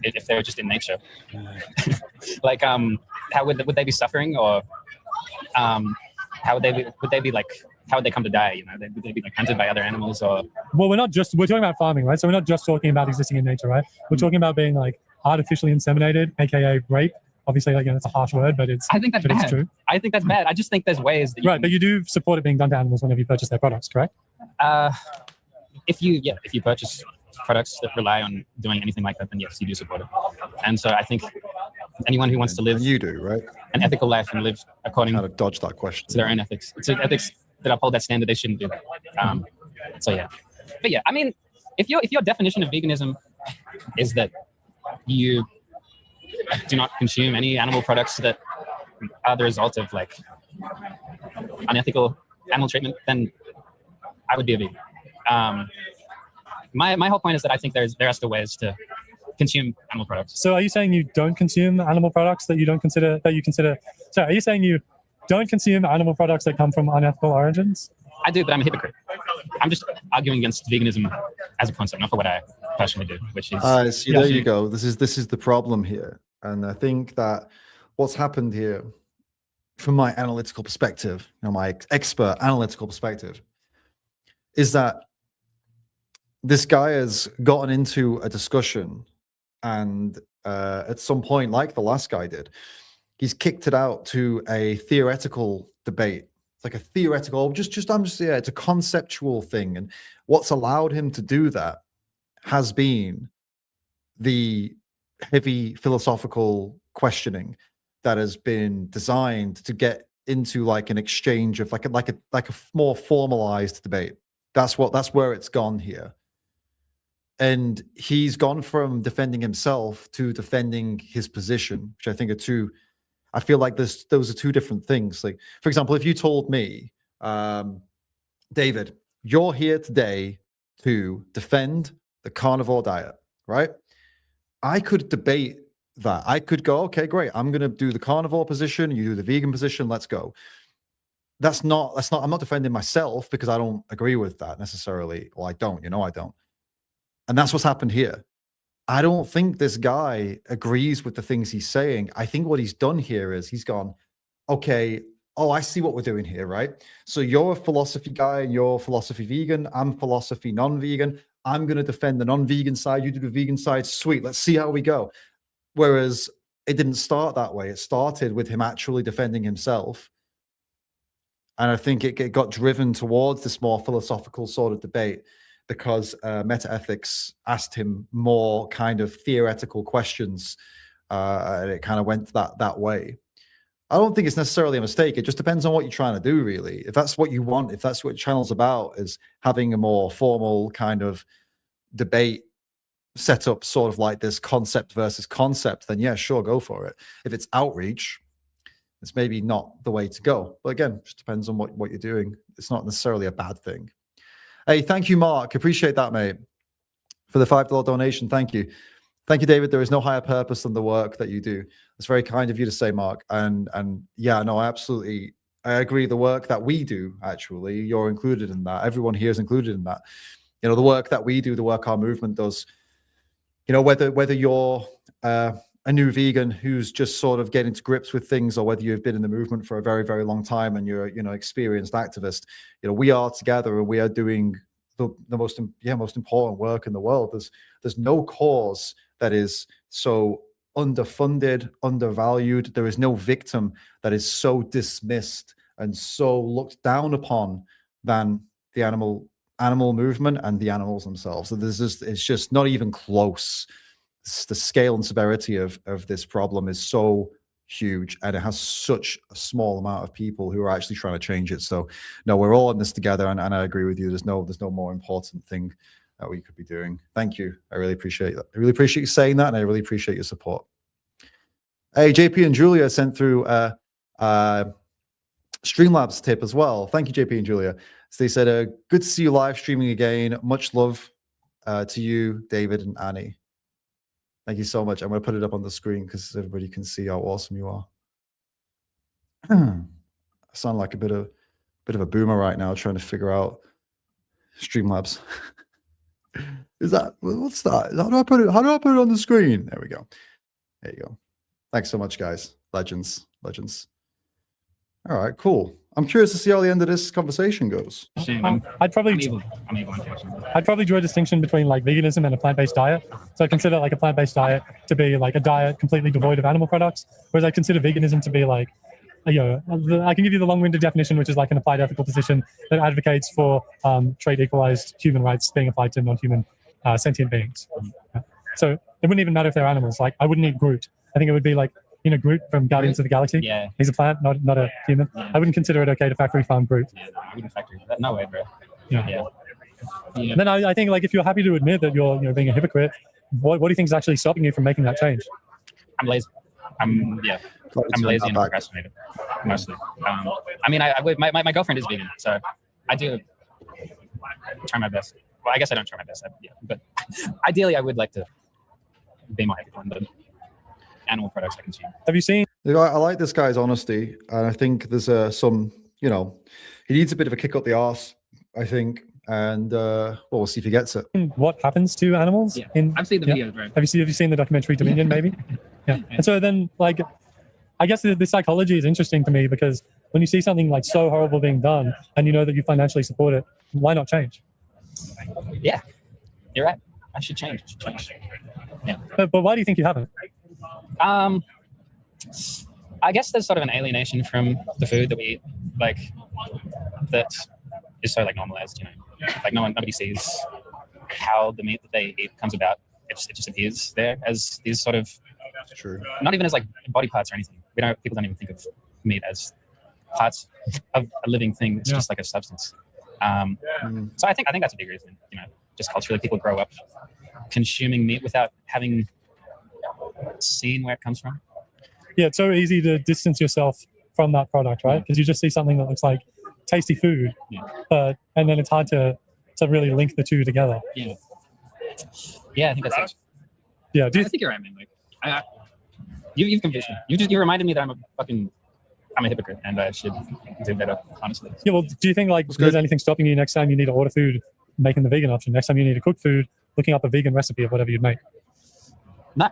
if they're just in nature, like, how would they be suffering, or how would they be like? How would they come to die? You know, would they be like hunted by other animals, or? Well, we're talking about farming, right? So we're not just talking about existing in nature, right? We're talking about being like artificially inseminated, aka rape. Obviously, like, it's a harsh word, but I think that's bad. It's true. I think that's bad. I just think there's ways that but you do support it being done to animals whenever you purchase their products, correct? If you purchase products that rely on doing anything like that, then yes, you do support it. And so I think anyone who wants to live, and you do, right, an ethical life and live according to dodge that question to their own ethics. It's an ethics that uphold that standard. They shouldn't do that. So yeah, but yeah, I mean, if your definition of veganism is that you do not consume any animal products that are the result of like unethical animal treatment, then I would be a vegan. My whole point is that I think there are still ways to consume animal products. So are you saying you don't consume animal products that you consider? Sorry, are you saying you don't consume animal products that come from unethical origins? I do, but I'm a hypocrite. I'm just arguing against veganism as a concept, not for what I personally do, which is. See, there you go. This is the problem here, and I think that what's happened here, from my analytical perspective, my expert analytical perspective, is that this guy has gotten into a discussion, and at some point, like the last guy did, he's kicked it out to a theoretical debate. It's like a theoretical, it's a conceptual thing. And what's allowed him to do that has been the heavy philosophical questioning that has been designed to get into like an exchange of like a more formalized debate. That's where it's gone here. And he's gone from defending himself to defending his position, which I think I feel like those are two different things. Like, for example, if you told me, David, you're here today to defend the carnivore diet, right? I could debate that. I could go, okay, great. I'm going to do the carnivore position. You do the vegan position. Let's go. I'm not defending myself because I don't agree with that necessarily. Well, I don't, I don't. And that's what's happened here. I don't think this guy agrees with the things he's saying. I think what he's done here is he's gone, okay, I see what we're doing here, right? So you're a philosophy guy and you're philosophy vegan. I'm philosophy non-vegan. I'm going to defend the non-vegan side. You do the vegan side. Sweet. Let's see how we go. Whereas it didn't start that way. It started with him actually defending himself. And I think it got driven towards this more philosophical sort of debate, because MehtaEthics asked him more kind of theoretical questions, and it kind of went that way. I don't think it's necessarily a mistake. It just depends on what you're trying to do, really. If that's what you want, if that's what your channel's about, is having a more formal kind of debate set up, sort of like this concept versus concept, then yeah, sure, go for it. If it's outreach, it's maybe not the way to go. But again, it just depends on what you're doing. It's not necessarily a bad thing. Hey, thank you, Mark. Appreciate that, mate, for the $5 donation. Thank you. Thank you, David. There is no higher purpose than the work that you do. It's very kind of you to say, Mark. And yeah, no, I agree. The work that we do, actually, you're included in that. Everyone here is included in that. The work that we do, the work our movement does, whether you're a new vegan who's just sort of getting to grips with things, or whether you've been in the movement for a very, very long time and you're, experienced activist, we are together and we are doing the most important work in the world. There's no cause that is so underfunded, undervalued. There is no victim that is so dismissed and so looked down upon than the animal movement and the animals themselves. So it's just not even close. The scale and severity of this problem is so huge, and it has such a small amount of people who are actually trying to change it. So no, we're all in this together, and I agree with you. There's no more important thing that we could be doing. Thank you. I really appreciate that. I really appreciate you saying that, and I really appreciate your support. Hey, JP and Julia sent through Streamlabs tip as well. Thank you, JP and Julia. So they said, good to see you live streaming again. Much love to you, David and Annie. Thank you so much. I'm going to put it up on the screen because everybody can see how awesome you are. I sound like a bit of a boomer right now, trying to figure out Streamlabs. Is that, what's that? How do I put it on the screen? There we go. There you go. Thanks so much, guys. Legends. All right, cool. I'm curious to see how the end of this conversation goes. I'd probably draw a distinction between like veganism and a plant-based diet. So I consider like a plant-based diet to be like a diet completely devoid of animal products, whereas I consider veganism to be like, I can give you the long-winded definition, which is like an applied ethical position that advocates for trade equalized human rights being applied to non-human sentient beings. So it wouldn't even matter if they're animals. Like I wouldn't eat Groot. I think it would be like, Groot from Guardians of the Galaxy. Yeah. He's a plant, not a human. Yeah. I wouldn't consider it okay to factory farm Groot. Yeah, I wouldn't factory that. No way, bro. Yeah. And then I think like if you're happy to admit that you're being a hypocrite, what do you think is actually stopping you from making that change? I'm lazy. I'm lazy and procrastinated mostly. I mean, my girlfriend is vegan, so I do try my best. Well, I guess I don't try my best, but ideally I would like to be more ethical in the animal products I consume. Have you seen? I like this guy's honesty, and I think there's some, he needs a bit of a kick up the arse, I think, and we'll see if he gets it. What happens to animals? Yeah. I've seen the videos, right? Have you seen the documentary Dominion, maybe? Yeah. And so then, like, I guess the psychology is interesting to me because when you see something like so horrible being done, and you know that you financially support it, why not change? Yeah, you're right. I should change. Yeah. But why do you think you haven't? I guess there's sort of an alienation from the food that we eat, like that is so like normalized, like nobody sees how the meat that they eat comes about. It just appears there as these sort of, true, not even as like body parts or anything. People don't even think of meat as parts of a living thing. It's just like a substance. So I think that's a big reason, just culturally people grow up consuming meat without having seen where it comes from. Yeah, it's so easy to distance yourself from that product, right? Because you just see something that looks like tasty food, and then it's hard to really link the two together. Yeah, I think that's it. Yeah, I think you're right, man. Like, you've convinced me. You reminded me that I'm a hypocrite, and I should do better, honestly. Yeah, well, do you think like there's anything stopping you next time you need to order food, making the vegan option? Next time you need to cook food, looking up a vegan recipe of whatever you'd make? No.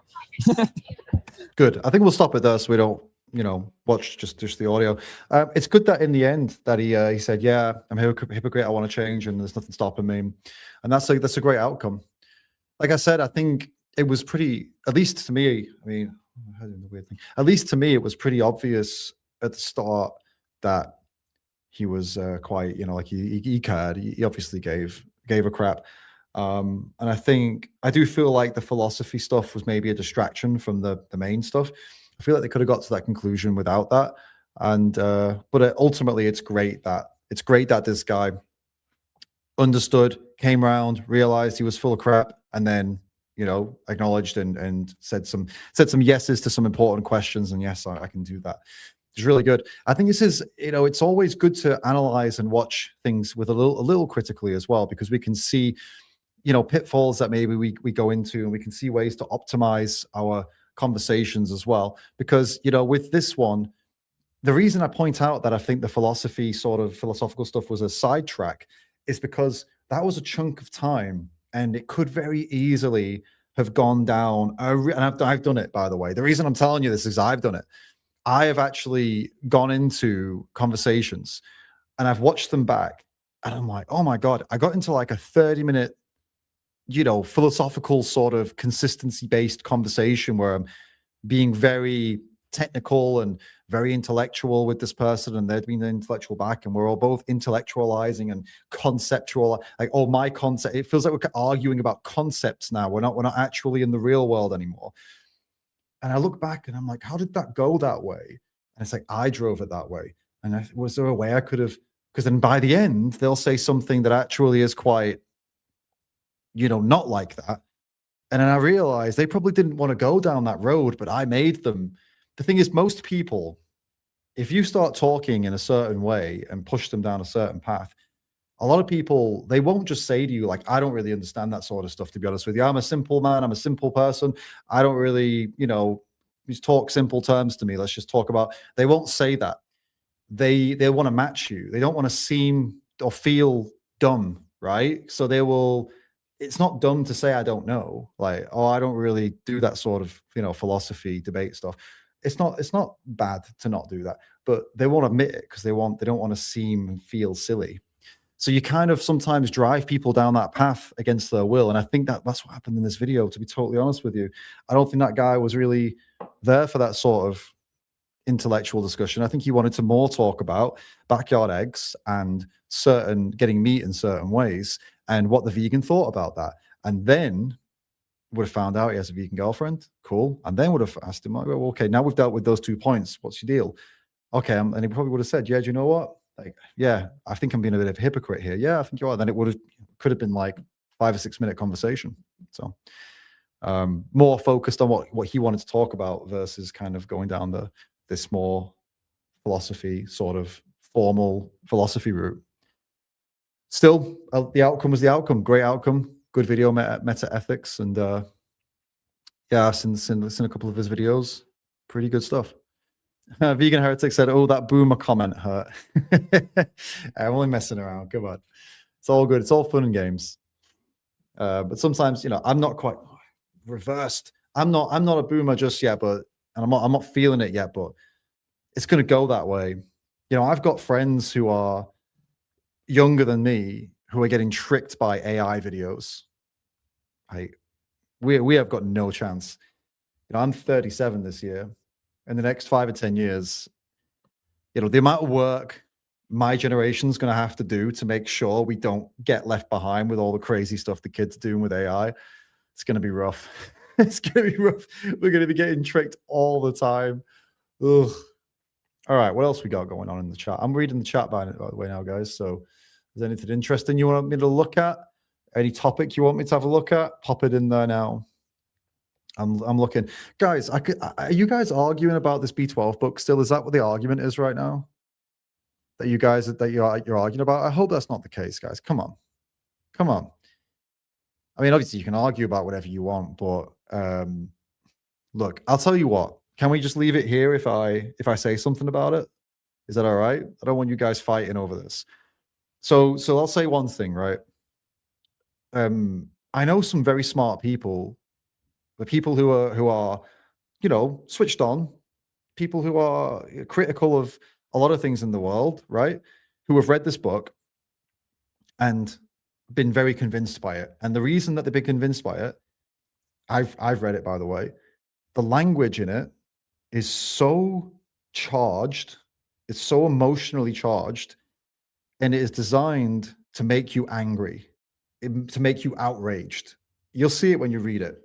Good. I think we'll stop it there so we don't, watch just the audio. It's good that in the end that he said, yeah, I'm a hypocrite. I want to change, and there's nothing stopping me. And that's a great outcome. Like I said, I think it was pretty, at least to me. I mean, at least to me, it was pretty obvious at the start that he was quite, like he cared. He obviously gave a crap. And I do feel like the philosophy stuff was maybe a distraction from the main stuff. I feel like they could have got to that conclusion without that. And but ultimately, it's great that this guy understood, came around, realized he was full of crap, and then acknowledged and said some yeses to some important questions. And yes, I can do that. It's really good. I think this is, it's always good to analyze and watch things with a little critically as well, because we can see pitfalls that maybe we go into, and we can see ways to optimize our conversations as well. Because, with this one, the reason I point out that I think the philosophical stuff was a sidetrack is because that was a chunk of time, and it could very easily have gone down. And I've done it, by the way. The reason I'm telling you this is I've done it. I have actually gone into conversations and I've watched them back, and I'm like, oh my God, I got into like a 30-minute philosophical sort of consistency-based conversation where I'm being very technical and very intellectual with this person, and they'd been intellectual back, and we're all both intellectualizing and conceptual. Like, oh, my concept. It feels like we're arguing about concepts now. We're not actually in the real world anymore. And I look back and I'm like, how did that go that way? And it's like, I drove it that way. And was there a way I could have? Because then by the end, they'll say something that actually is quite, not like that. And then I realized they probably didn't want to go down that road, but I made them. The thing is, most people, if you start talking in a certain way and push them down a certain path, A lot of people, they won't just say to you, like, I don't really understand that sort of stuff, to be honest with you. I'm a simple man. I'm a simple person. I don't really, just talk simple terms to me. Let's just talk about, they won't say that. They want to match you. They don't want to seem or feel dumb, right? So they will, it's not dumb to say, I don't know. Like, oh, I don't really do that sort of, philosophy, debate stuff. It's not bad to not do that, but they won't admit it because they don't want to seem and feel silly. So you kind of sometimes drive people down that path against their will. And I think that's what happened in this video, to be totally honest with you. I don't think that guy was really there for that sort of intellectual discussion. I think he wanted to more talk about backyard eggs and getting meat in certain ways and what the vegan thought about that. And then would have found out he has a vegan girlfriend. Cool. And then would have asked him, well, okay, now we've dealt with those 2 points. What's your deal? Okay. And he probably would have said, yeah, do you know what? Like, yeah, I think I'm being a bit of a hypocrite here. Yeah, I think you are. Then could have been like 5 or 6 minute conversation. So more focused on what he wanted to talk about versus kind of going down this more philosophy, sort of formal philosophy route. Still, the outcome was the outcome. Great outcome. Good video, MehtaEthics. And yeah, I've seen a couple of his videos. Pretty good stuff. Vegan Heretic said, oh, that boomer comment hurt. I'm only messing around. Come on. It's all good. It's all fun and games. But sometimes, I'm not quite reversed. I'm not a boomer just yet, and I'm not feeling it yet, but it's going to go that way. I've got friends who are younger than me who are getting tricked by AI videos. We have got no chance. I'm 37 this year. In the next 5 or 10 years, the amount of work my generation's going to have to do to make sure we don't get left behind with all the crazy stuff the kids are doing with AI, it's going to be rough. It's going to be rough. We're going to be getting tricked all the time. Ugh. All right, what else we got going on in the chat? I'm reading the chat by the way now, guys. So is there anything interesting you want me to look at? Any topic you want me to have a look at? Pop it in there now. I'm looking, guys. Are you guys arguing about this B12 book still? Is that what the argument is right now? That you're arguing about? I hope that's not the case, guys. Come on. I mean, obviously you can argue about whatever you want, but look, I'll tell you what. Can we just leave it here if I say something about it? Is that all right? I don't want you guys fighting over this. So I'll say one thing, right? I know some very smart people. The people who are, switched on, people who are critical of a lot of things in the world, right? Who have read this book and been very convinced by it. And the reason that they've been convinced by it, I've read it, by the way. The language in it is so charged, it's so emotionally charged, and it is designed to make you angry, to make you outraged. You'll see it when you read it.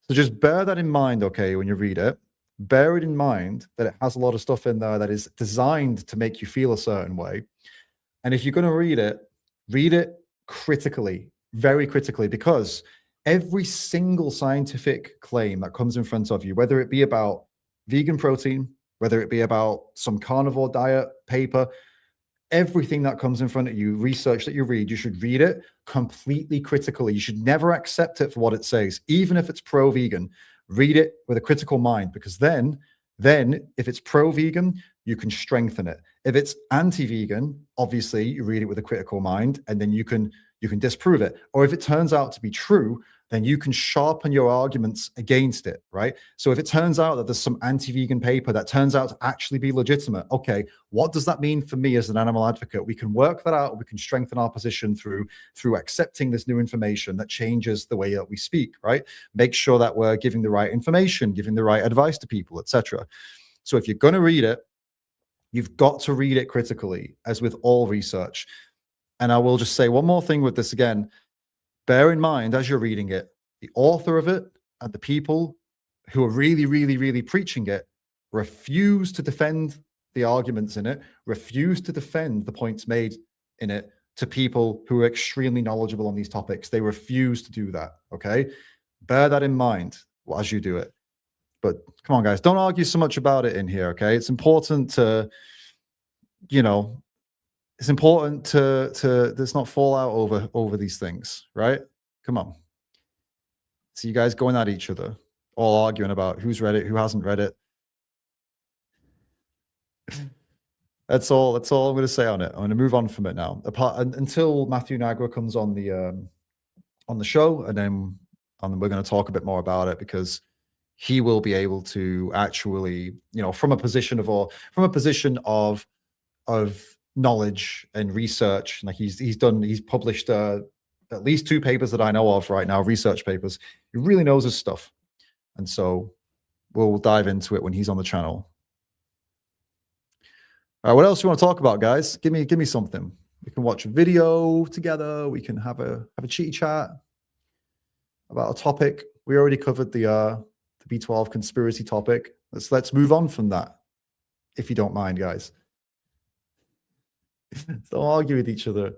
So just bear that in mind, okay, when you read it. Bear it in mind that it has a lot of stuff in there that is designed to make you feel a certain way. And if you're going to read it critically, very critically, because every single scientific claim that comes in front of you, whether it be about vegan protein, whether it be about some carnivore diet paper, everything that comes in front of you, research that you read, you should read it completely critically. You should never accept it for what it says, even if it's pro-vegan. Read it with a critical mind, because then if it's pro-vegan, you can strengthen it. If it's anti-vegan, obviously you read it with a critical mind, and then you can disprove it. Or if it turns out to be true, then you can sharpen your arguments against it, right? So if it turns out that there's some anti-vegan paper that turns out to actually be legitimate, okay, what does that mean for me as an animal advocate? We can work that out. We can strengthen our position through accepting this new information that changes the way that we speak, right? Make sure that we're giving the right information, giving the right advice to people, etc. So if you're going to read it, you've got to read it critically, as with all research. And I will just say one more thing with this again. Bear in mind, as you're reading it, the author of it and the people who are really, really, really preaching it refuse to defend the arguments in it, refuse to defend the points made in it to people who are extremely knowledgeable on these topics. They refuse to do that, okay? Bear that in mind as you do it. But come on, guys, don't argue so much about it in here, okay? It's important to, it's important to there's not fallout over these things, right? Come on. So you guys going at each other, all arguing about who's read it, who hasn't read it. That's all I'm going to say on it. I'm going to move on from it now. Until Matthew Nagra comes on the show, and then we're going to talk a bit more about it, because he will be able to actually, from a position of knowledge and research. Like he's published at least 2 papers that I know of right now, research papers. He really knows his stuff, and so we'll dive into it when he's on the channel. All right, what else do you want to talk about, guys? Give me something. We can watch a video together. We can have a chitty chat about a topic. We already covered the B12 conspiracy topic. Let's move on from that, if you don't mind, guys. Don't argue with each other.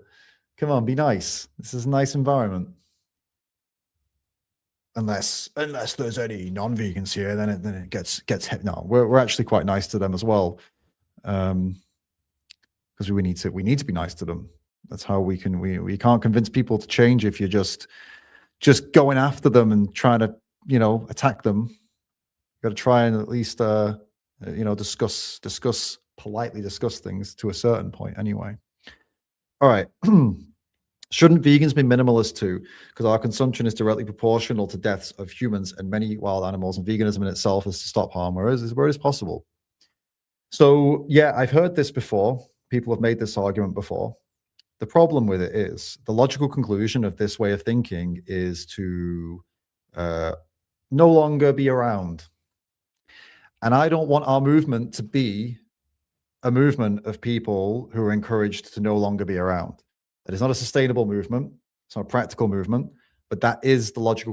Come on, be nice. This is a nice environment. Unless there's any non-vegans here, then it gets hit. No, we're actually quite nice to them as well. Because we need to be nice to them. That's how we can't convince people to change if you're just going after them and trying to attack them. You got to try and at least politely discuss things to a certain point anyway. All right. Shouldn't vegans be minimalist too? Because our consumption is directly proportional to deaths of humans and many wild animals, and veganism in itself is to stop harm where it is possible. So yeah, I've heard this before. People have made this argument before. The problem with it is the logical conclusion of this way of thinking is to no longer be around. And I don't want our movement to be a movement of people who are encouraged to no longer be around. That is not a sustainable movement. It's not a practical movement, but that is the logical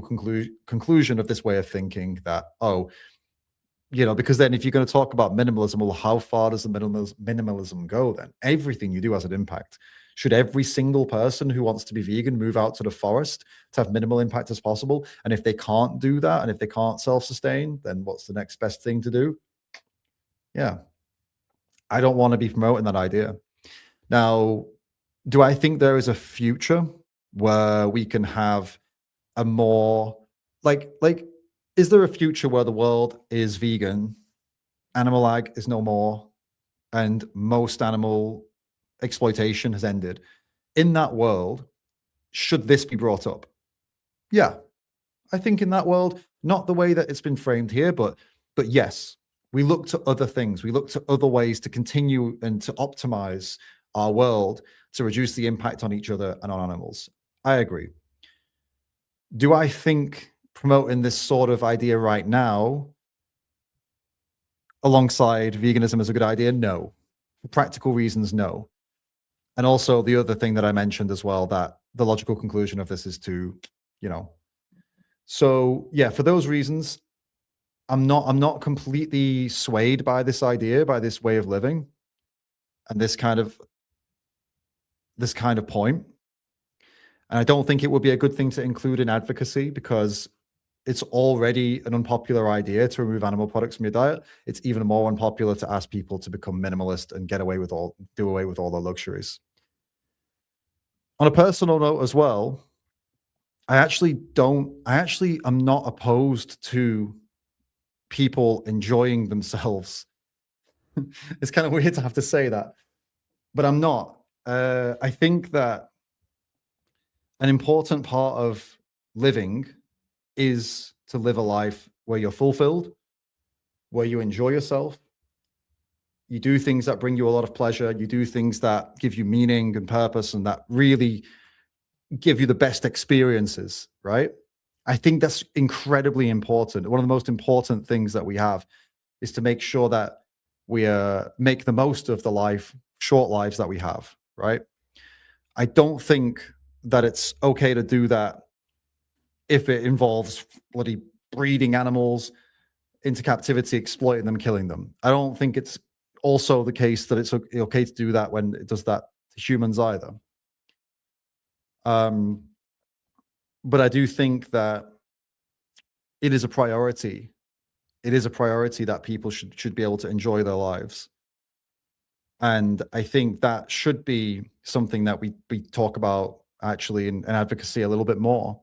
conclusion of this way of thinking, that, because then if you're going to talk about minimalism, well, how far does the minimalism go then? Everything you do has an impact. Should every single person who wants to be vegan move out to the forest to have minimal impact as possible? And if they can't do that, and if they can't self-sustain, then what's the next best thing to do? Yeah. I don't want to be promoting that idea. Now, do I think there is a future where we can have a more is there a future where the world is vegan, animal ag is no more, and most animal exploitation has ended? In that world, should this be brought up? Yeah, I think in that world, not the way that it's been framed here, but yes, we look to other things. We look to other ways to continue and to optimize our world to reduce the impact on each other and on animals. I agree. Do I think promoting this sort of idea right now alongside veganism is a good idea? No. For practical reasons, no. And also the other thing that I mentioned as well, that the logical conclusion of this is to, So yeah, for those reasons, I'm not completely swayed by this idea, by this way of living, and this kind of point. And I don't think it would be a good thing to include in advocacy, because it's already an unpopular idea to remove animal products from your diet. It's even more unpopular to ask people to become minimalist and do away with all their luxuries. On a personal note as well, I'm not opposed to people enjoying themselves. It's kind of weird to have to say that, but I'm not. I think that an important part of living is to live a life where you're fulfilled, where you enjoy yourself. You do things that bring you a lot of pleasure. You do things that give you meaning and purpose, and that really give you the best experiences, right? I think that's incredibly important. One of the most important things that we have is to make sure that we make the most of the short lives that we have, right? I don't think that it's okay to do that if it involves bloody breeding animals into captivity, exploiting them, killing them. I don't think it's also the case that it's okay to do that when it does that to humans either. But I do think that it is a priority. It is a priority that people should be able to enjoy their lives. And I think that should be something that we talk about actually in advocacy a little bit more,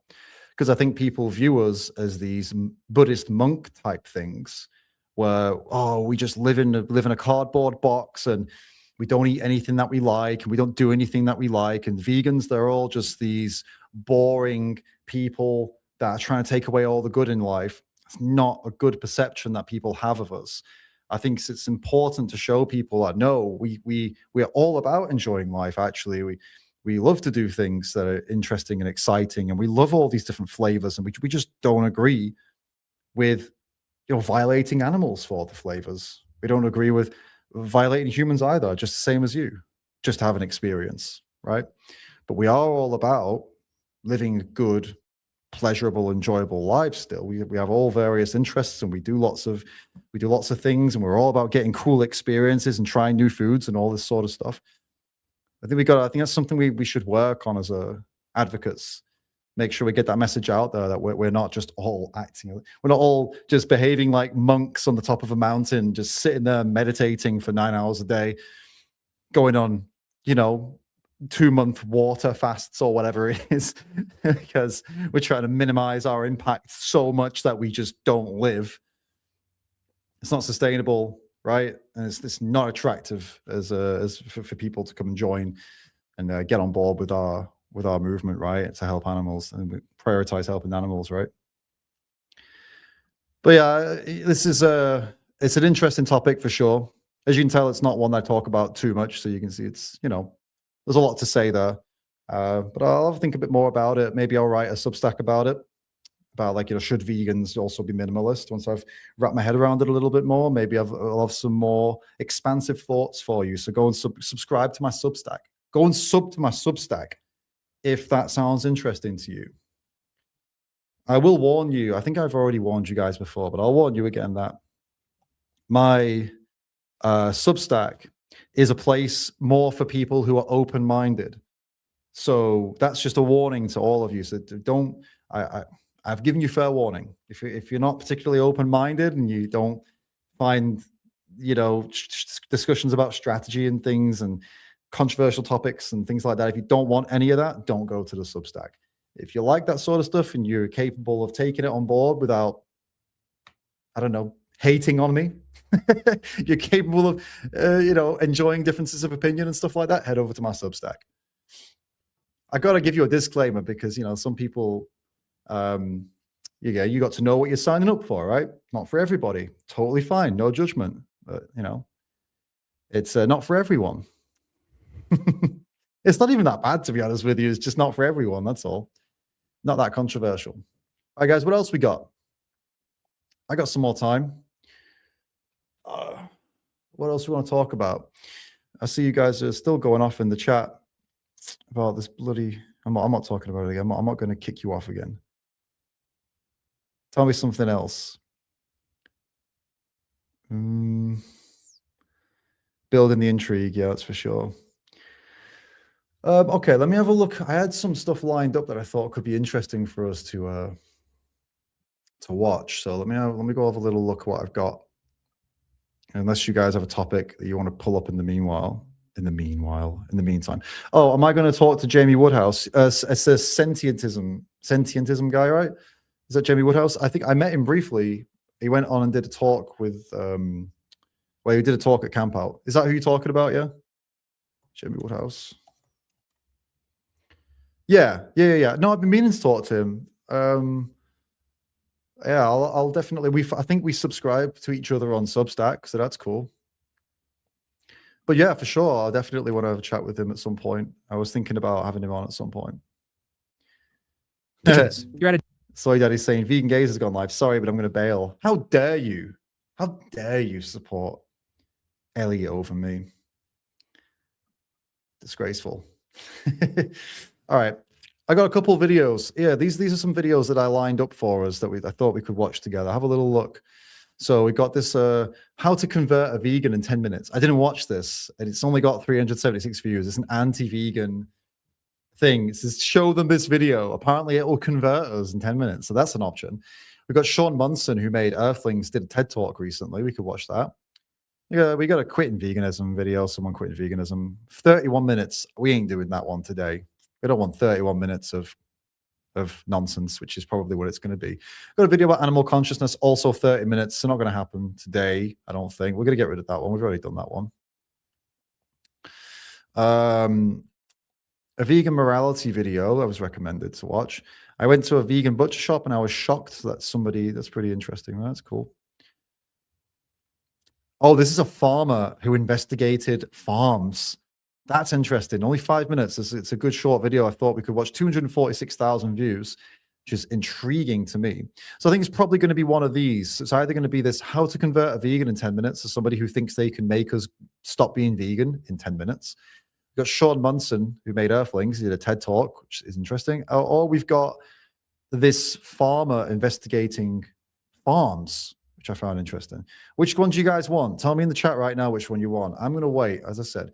because I think people view us as these Buddhist monk type things where, oh, we just live in a cardboard box and we don't eat anything that we like and we don't do anything that we like. And vegans, they're all just these boring people that are trying to take away all the good in life. It's not a good perception that people have of us. I think it's important to show people that no, we are all about enjoying life. Actually, we love to do things that are interesting and exciting, and we love all these different flavors, and we just don't agree with, you know, violating animals for the flavors. We don't agree with violating humans either, just the same as you, just have an experience, right? But we are all about living good, pleasurable, enjoyable lives still. We have all various interests, and we do lots of things, and we're all about getting cool experiences and trying new foods and all this sort of stuff. I think that's something we should work on as advocates. Make sure we get that message out there that we're not just all acting, we're not all just behaving like monks on the top of a mountain, just sitting there meditating for 9 hours a day, going on, you know, 2-month water fasts or whatever it is, because we're trying to minimize our impact so much that we just don't live. It's not sustainable, right? And it's not attractive as for people to come and join and get on board with our movement, right? To help animals, and we prioritize helping animals, right? But yeah, this is it's an interesting topic for sure. As you can tell, it's not one I talk about too much, so you can see it's, you know, there's a lot to say there. But I'll think a bit more about it. Maybe I'll write a Substack about it, about like, you know, should vegans also be minimalist? Once I've wrapped my head around it a little bit more, maybe I'll have some more expansive thoughts for you. So go and subscribe to my Substack. Go and sub to my Substack if that sounds interesting to you. I will warn you, I think I've already warned you guys before, but I'll warn you again that my Substack is a place more for people who are open-minded. So that's just a warning to all of you. So don't, I've given you fair warning. If you're not particularly open-minded and you don't find, you know, discussions about strategy and things and controversial topics and things like that, if you don't want any of that, don't go to the Substack. If you like that sort of stuff and you're capable of taking it on board without, I don't know, hating on me, you're capable of, you know, enjoying differences of opinion and stuff like that, head over to my Substack. I got to give you a disclaimer because, you know, some people, you got to know what you're signing up for, right? Not for everybody. Totally fine. No judgment. But, you know, it's not for everyone. It's not even that bad, to be honest with you. It's just not for everyone. That's all. Not that controversial. All right, guys, what else we got? I got some more time. What else we want to talk about? I see you guys are still going off in the chat about this bloody... I'm not talking about it again. I'm not going to kick you off again. Tell me something else. Building the intrigue, yeah, that's for sure. Okay, let me have a look. I had some stuff lined up that I thought could be interesting for us to watch. So let me go have a little look at what I've got. Unless you guys have a topic that you want to pull up in the meantime. Oh, am I going to talk to Jamie Woodhouse? It's a sentientism guy, right? Is that Jamie Woodhouse? I think I met him briefly. He went on and did a talk with, he did a talk at Camp Out. Is that who you're talking about? Yeah, Jamie Woodhouse. Yeah. No, I've been meaning to talk to him. Yeah, I'll definitely. I think we subscribe to each other on Substack, so that's cool. But yeah, for sure, I'll definitely want to have a chat with him at some point. I was thinking about having him on at some point. You're at a... Soy Daddy's saying Vegan Gaze has gone live. Sorry, but I'm going to bail. How dare you? How dare you support Elliot over me? Disgraceful. All right. I got a couple of videos. Yeah, these are some videos that I lined up for us that I thought we could watch together. Have a little look. So we got this how to convert a vegan in 10 minutes. I didn't watch this, and it's only got 376 views. It's an anti-vegan thing. It says, show them this video. Apparently it will convert us in 10 minutes. So that's an option. We've got Sean Munson, who made Earthlings, did a TED Talk recently. We could watch that. Yeah, we got a quitting veganism video. Someone quitting veganism. 31 minutes. We ain't doing that one today. We don't want 31 minutes of nonsense, which is probably what it's going to be. Got a video about animal consciousness, also 30 minutes. It's not going to happen today, I don't think. We're going to get rid of that one. We've already done that one. A vegan morality video that was recommended to watch. I went to a vegan butcher shop and I was shocked that somebody, that's pretty interesting. That's cool. Oh, this is a farmer who investigated farms. That's interesting. Only 5 minutes. It's a good short video. I thought we could watch 246,000 views, which is intriguing to me. So I think it's probably going to be one of these. It's either going to be this how to convert a vegan in 10 minutes, or somebody who thinks they can make us stop being vegan in 10 minutes. We've got Sean Munson, who made Earthlings. He did a TED Talk, which is interesting. Or we've got this farmer investigating farms, which I found interesting. Which one do you guys want? Tell me in the chat right now which one you want. I'm going to wait. As I said,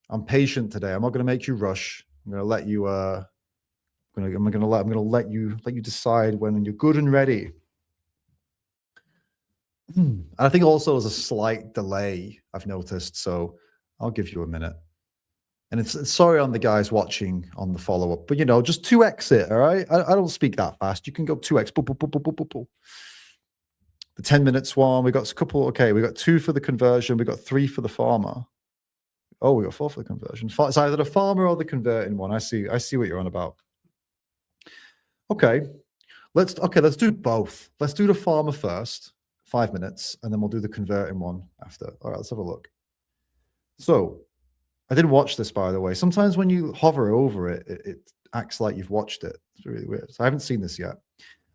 I'm patient today. I'm not going to make you rush. I'm going to let you. I'm going to let you decide when you're good and ready. And I think also there's a slight delay I've noticed, so I'll give you a minute. And it's sorry on the guys watching on the follow-up, but just 2x it, all right? I don't speak that fast. You can go 2x. Boop, boop, boop, boop, boop, boop. The 10 minutes one, we got a couple. Okay, we got 2 for the conversion. We got 3 for the farmer. Oh, we got 4 for the conversion. It's either the farmer or the converting one. I see what you're on about. Okay, let's do both. Let's do the farmer first, 5 minutes, and then we'll do the converting one after. All right, let's have a look. So I did watch this, by the way. Sometimes when you hover over it, it acts like you've watched it. It's really weird. So I haven't seen this yet.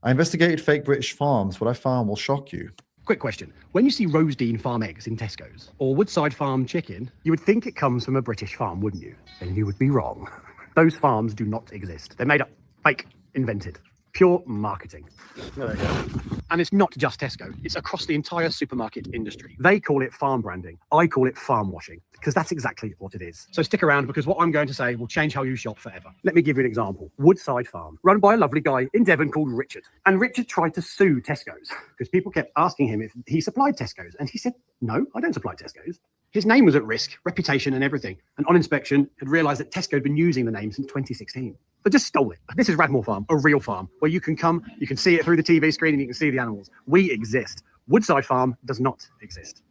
I investigated fake British farms. What I found will shock you. Quick question. When you see Rosedene farm eggs in Tesco's or Woodside farm chicken, you would think it comes from a British farm, wouldn't you? And you would be wrong. Those farms do not exist. They're made up, fake, invented. Pure marketing. There you go. And it's not just Tesco. It's across the entire supermarket industry. They call it farm branding. I call it farm washing, because that's exactly what it is. So stick around, because what I'm going to say will change how you shop forever. Let me give you an example. Woodside Farm, run by a lovely guy in Devon called Richard. And Richard tried to sue Tesco's because people kept asking him if he supplied Tesco's. And he said, no, I don't supply Tesco's. His name was at risk, reputation and everything. And on inspection, had realised that Tesco had been using the name since 2016. They just stole it. This is Radmore Farm, a real farm, where you can come, you can see it through the TV screen and you can see the animals. We exist. Woodside Farm does not exist.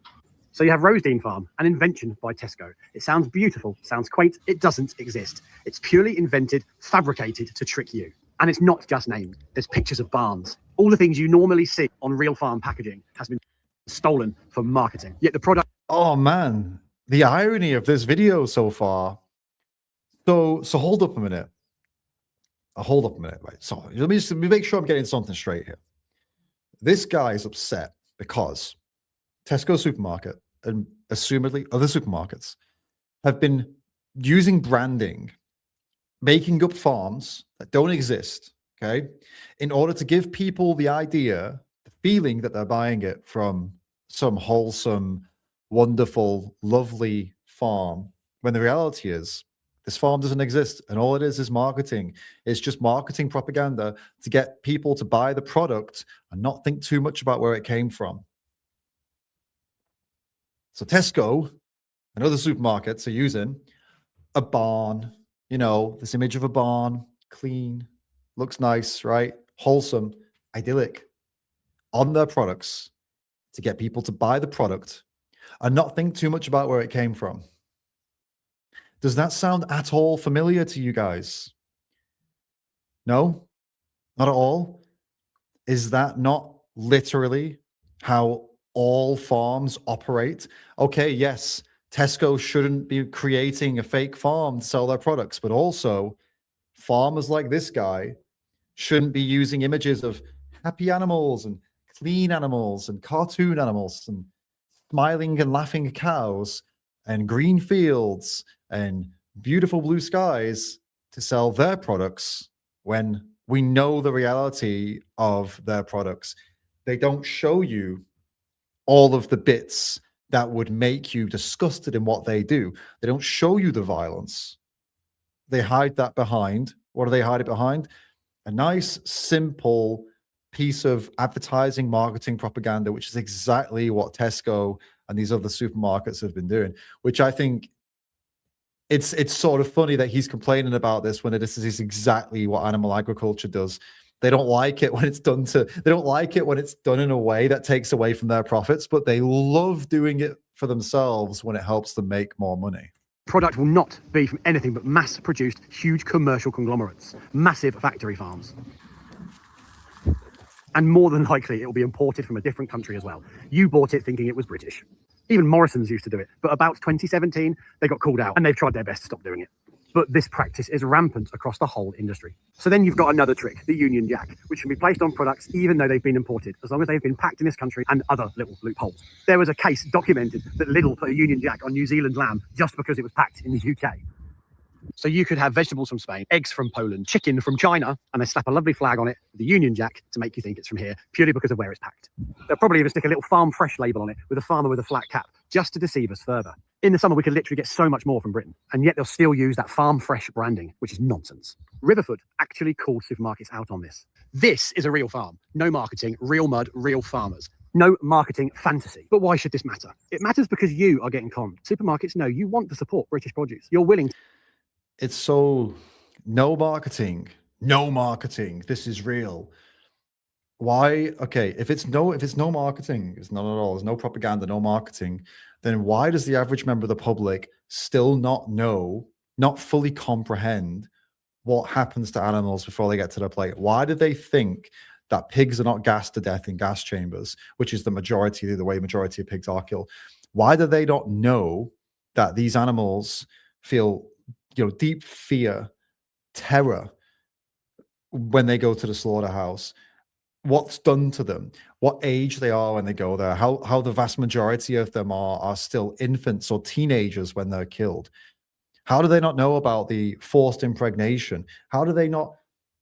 So you have Rosedene Farm, an invention by Tesco. It sounds beautiful, sounds quaint. It doesn't exist. It's purely invented, fabricated to trick you. And it's not just named. There's pictures of barns. All the things you normally see on real farm packaging has been stolen for marketing. Yet the product... Oh, man. The irony of this video so far. So hold up a minute. Hold up a minute. Right. So let me make sure I'm getting something straight here. This guy is upset because Tesco supermarket and assumedly other supermarkets have been using branding, making up farms that don't exist, okay, in order to give people the idea, the feeling that they're buying it from some wholesome, wonderful, lovely farm, when the reality is this farm doesn't exist, and all it is marketing. It's just marketing propaganda to get people to buy the product and not think too much about where it came from. So Tesco and other supermarkets are using a barn, this image of a barn, clean, looks nice, right? Wholesome, idyllic, on their products to get people to buy the product and not think too much about where it came from. Does that sound at all familiar to you guys? No? Not at all? Is that not literally how all farms operate? Okay, yes, Tesco shouldn't be creating a fake farm to sell their products, but also farmers like this guy shouldn't be using images of happy animals and clean animals and cartoon animals and smiling and laughing cows and green fields and beautiful blue skies to sell their products when we know the reality of their products. They don't show you all of the bits that would make you disgusted in what they do. They don't show you the violence. They hide that behind. What do they hide it behind? A nice, simple piece of advertising, marketing, propaganda, which is exactly what Tesco and these other supermarkets have been doing, which I think it's sort of funny that he's complaining about this when this is exactly what animal agriculture does. They don't like it when it's done in a way that takes away from their profits, but they love doing it for themselves when it helps them make more money. Product will not be from anything but mass-produced, huge commercial conglomerates, massive factory farms. And more than likely, it will be imported from a different country as well. You bought it thinking it was British. Even Morrison's used to do it, but about 2017, they got called out and they've tried their best to stop doing it. But this practice is rampant across the whole industry. So then you've got another trick, the Union Jack, which can be placed on products even though they've been imported, as long as they've been packed in this country, and other little loopholes. There was a case documented that Lidl put a Union Jack on New Zealand lamb just because it was packed in the UK. So you could have vegetables from Spain, eggs from Poland, chicken from China, and they slap a lovely flag on it, the Union Jack, to make you think it's from here, purely because of where it's packed. They'll probably even stick a little farm fresh label on it with a farmer with a flat cap, just to deceive us further. In the summer, we could literally get so much more from Britain, and yet they'll still use that farm fresh branding, which is nonsense. Riverford actually called supermarkets out on this. This is a real farm. No marketing, real mud, real farmers. No marketing fantasy. But why should this matter? It matters because you are getting conned. Supermarkets know you want to support British produce. You're willing to. It's so no marketing. This is real. Why? Okay, if it's no marketing, it's none at all. There's no propaganda, no marketing. Then why does the average member of the public still not know, not fully comprehend what happens to animals before they get to their plate? Why do they think that pigs are not gassed to death in gas chambers, which is the way majority of pigs are killed? Why do they not know that these animals feel, deep fear, terror when they go to the slaughterhouse? What's done to them, what age they are when they go there, how the vast majority of them are still infants or teenagers when they're killed. How do they not know about the forced impregnation? How do they not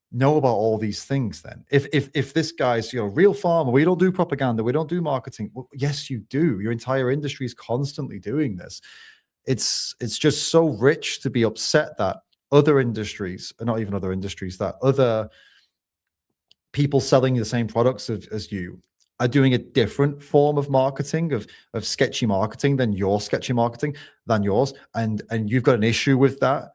know about all these things then? If this guy's real farmer, we don't do propaganda, we don't do marketing. Well, yes, you do. Your entire industry is constantly doing this. It's just so rich to be upset that other industries, not even other industries, that other people selling the same products as you are doing a different form of marketing, of sketchy marketing than your sketchy marketing than yours, and you've got an issue with that.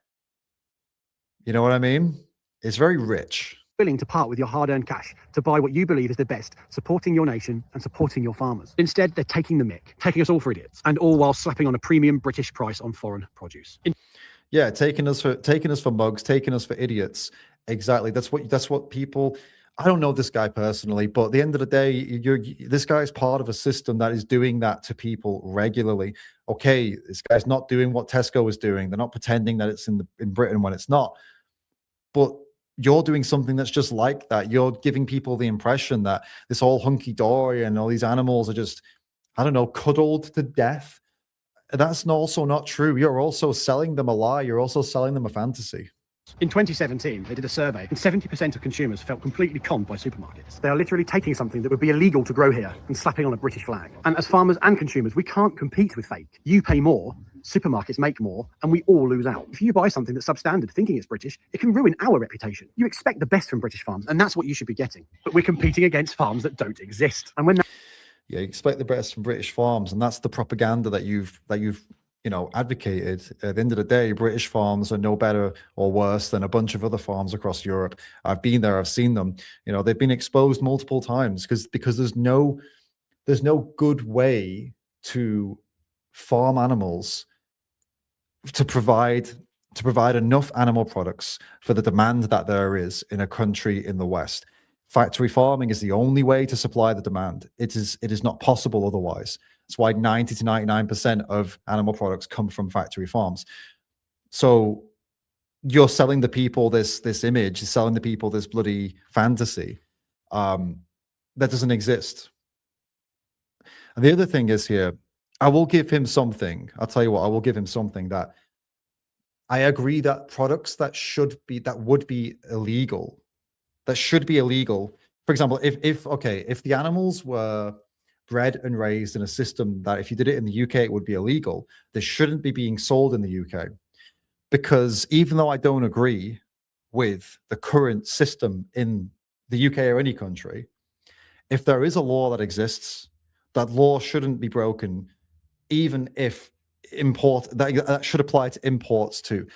You know what I mean? It's very rich. Willing to part with your hard-earned cash to buy what you believe is the best, supporting your nation and supporting your farmers. Instead, they're taking the mick, taking us all for idiots, and all while slapping on a premium British price on foreign produce. Yeah, taking us for mugs, taking us for idiots. Exactly. That's what people. I don't know this guy personally, but at the end of the day, this guy is part of a system that is doing that to people regularly. Okay, this guy's not doing what Tesco is doing. They're not pretending that it's in Britain when it's not. But you're doing something that's just like that. You're giving people the impression that this all hunky-dory and all these animals are just, I don't know, cuddled to death. That's also not true. You're also selling them a lie. You're also selling them a fantasy. In 2017, they did a survey, and 70% of consumers felt completely conned by supermarkets. They are literally taking something that would be illegal to grow here and slapping on a British flag. And as farmers and consumers, we can't compete with fake. You pay more, supermarkets make more, and we all lose out. If you buy something that's substandard thinking it's British, it can ruin our reputation. You expect the best from British farms, and that's what you should be getting. But we're competing against farms that don't exist. And when you expect the best from British farms, and that's the propaganda that you've advocated. At the end of the day, British farms are no better or worse than a bunch of other farms across Europe. I've been there, I've seen them. They've been exposed multiple times because there's no good way to farm animals to provide enough animal products for the demand that there is in a country in the West. Factory farming is the only way to supply the demand. It is not possible otherwise. That's why 90 to 99% of animal products come from factory farms. So you're selling the people this image, you're selling the people this bloody fantasy that doesn't exist. And the other thing is here, I will give him something. I'll tell you what, I will give him something that I agree that products that would be illegal, For example, if the animals were bred and raised in a system that if you did it in the UK, it would be illegal, they shouldn't be being sold in the UK. Because even though I don't agree with the current system in the UK or any country, If there is a law that exists, that law shouldn't be broken, even if that should apply to imports too.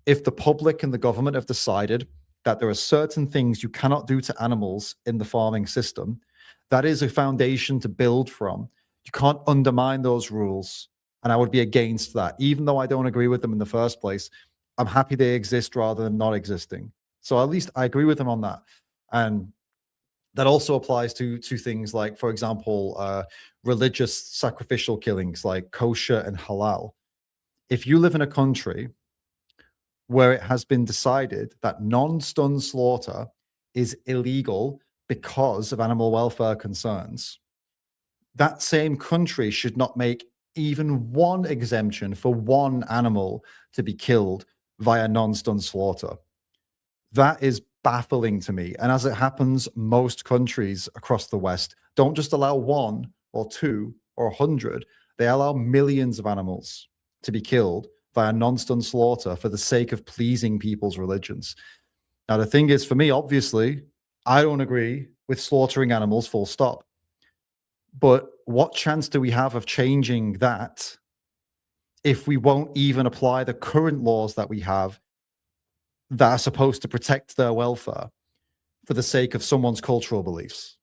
If the public and the government have decided that there are certain things you cannot do to animals in the farming system, that is a foundation to build from. You can't undermine those rules. And I would be against that. Even though I don't agree with them in the first place, I'm happy they exist rather than not existing. So at least I agree with them on that. And that also applies to things like, for example, religious sacrificial killings like kosher and halal. If you live in a country where it has been decided that non-stun slaughter is illegal because of animal welfare concerns, that same country should not make even one exemption for one animal to be killed via non-stun slaughter. That is baffling to me. And as it happens, most countries across the West don't just allow 1 or 2 or 100. They allow millions of animals to be killed via non-stun slaughter for the sake of pleasing people's religions. Now, the thing is, for me, obviously, I don't agree with slaughtering animals full stop. But what chance do we have of changing that if we won't even apply the current laws that we have that are supposed to protect their welfare for the sake of someone's cultural beliefs?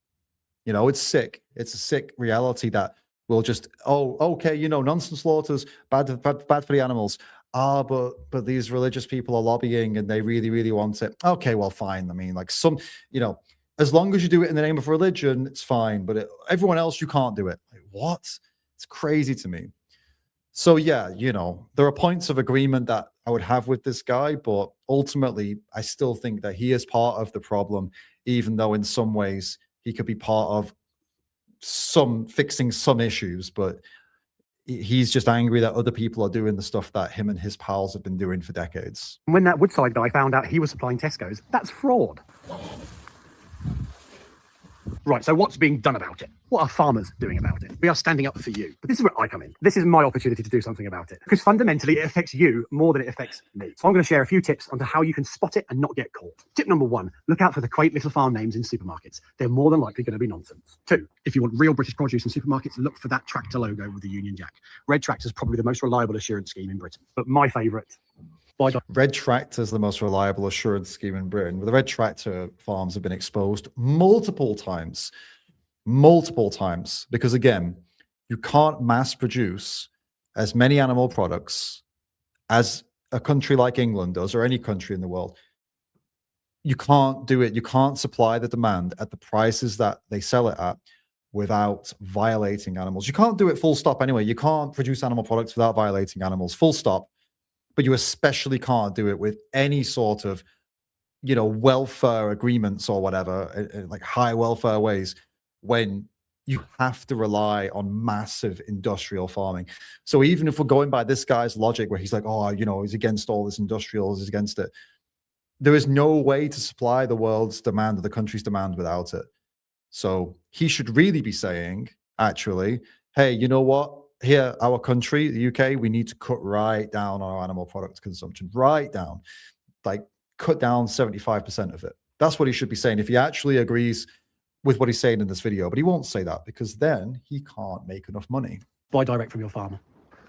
You know, it's sick. It's a sick reality that we'll just, oh, okay, you know, nonsense slaughters, bad for the animals. But these religious people are lobbying and they really, really want it. Okay, well, fine. I mean, like you know, as long as you do it in the name of religion, it's fine. But everyone else, you can't do it. Like, what? It's crazy to me. So yeah, you know, there are points of agreement that I would have with this guy, but ultimately, I still think that he is part of the problem, even though in some ways he could be part of fixing some issues, but he's just angry that other people are doing the stuff that him and his pals have been doing for decades. When that Woodside guy found out he was supplying Tesco's, that's fraud. Right, so what's being done about it? What are farmers doing about it? We are standing up for you. But this is where I come in. This is my opportunity to do something about it. Because fundamentally, it affects you more than it affects me. So I'm going to share a few tips on how you can spot it and not get caught. Tip number 1, look out for the quaint little farm names in supermarkets. They're more than likely going to be nonsense. 2, if you want real British produce in supermarkets, look for that tractor logo with the Union Jack. Red Tractor is probably the most reliable assurance scheme in Britain. But my favourite, Red Tractor is the most reliable assurance scheme in Britain. The Red Tractor farms have been exposed multiple times, because again, you can't mass produce as many animal products as a country like England does, or any country in the world. You can't do it. You can't supply the demand at the prices that they sell it at without violating animals. You can't do it full stop anyway. You can't produce animal products without violating animals, full stop. But you especially can't do it with any sort of, you know, welfare agreements or whatever, like high welfare ways, when you have to rely on massive industrial farming. So even if we're going by this guy's logic where he's like, oh, you know, he's against all this industrial, he's against it, there is no way to supply the world's demand or the country's demand without it. So he should really be saying, actually, hey, you know what? Here, our country, the UK, we need to cut right down on our animal product consumption, right down, like cut down 75% of it. That's what he should be saying if he actually agrees with what he's saying in this video. But he won't say that because then he can't make enough money. Buy direct from your farmer.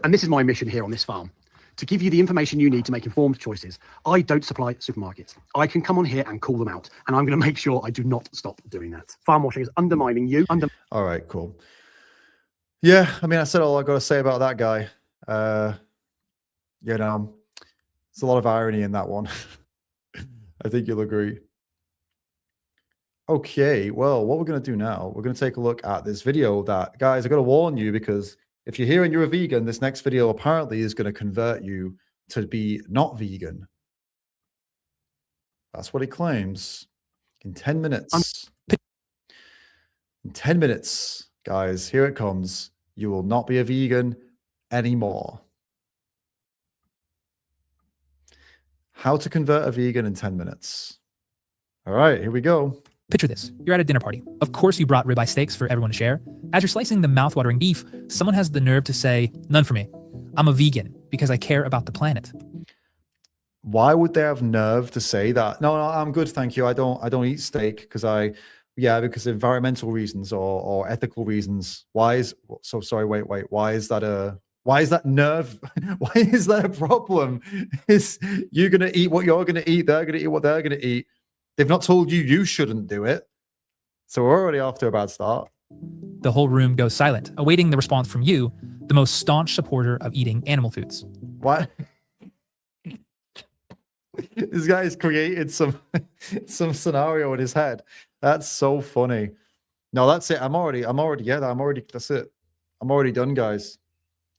And this is my mission here on this farm, to give you the information you need to make informed choices. I don't supply supermarkets. I can come on here and call them out, and I'm going to make sure I do not stop doing that. Farm washing is undermining you. All right, cool. Yeah, I mean, I said all I got to say about that guy. You know, there's a lot of irony in that one. I think you'll agree. Okay, well, what we're going to do now, we're going to take a look at this video that, guys, I've got to warn you, because if you're here and you're a vegan, this next video apparently is going to convert you to be not vegan. That's what he claims. In 10 minutes. In 10 minutes. Guys, here it comes. You will not be a vegan anymore. How to convert a vegan in 10 minutes. All right, here we go. Picture this. You're at a dinner party. Of course you brought ribeye steaks for everyone to share. As you're slicing the mouth-watering beef, someone has the nerve to say, "None for me. I'm a vegan because I care about the planet." Why would they have nerve to say that? No, I'm good, thank you. I don't eat steak because yeah, because environmental reasons or ethical reasons. Why is nerve? Why is that a problem? Is you're going to eat what you're going to eat, they're going to eat what they're going to eat. They've not told you shouldn't do it. So we're already off to a bad start. The whole room goes silent, awaiting the response from you, the most staunch supporter of eating animal foods. What? This guy's created some scenario in his head. That's so funny. No, that's it. That's it. I'm already done, guys.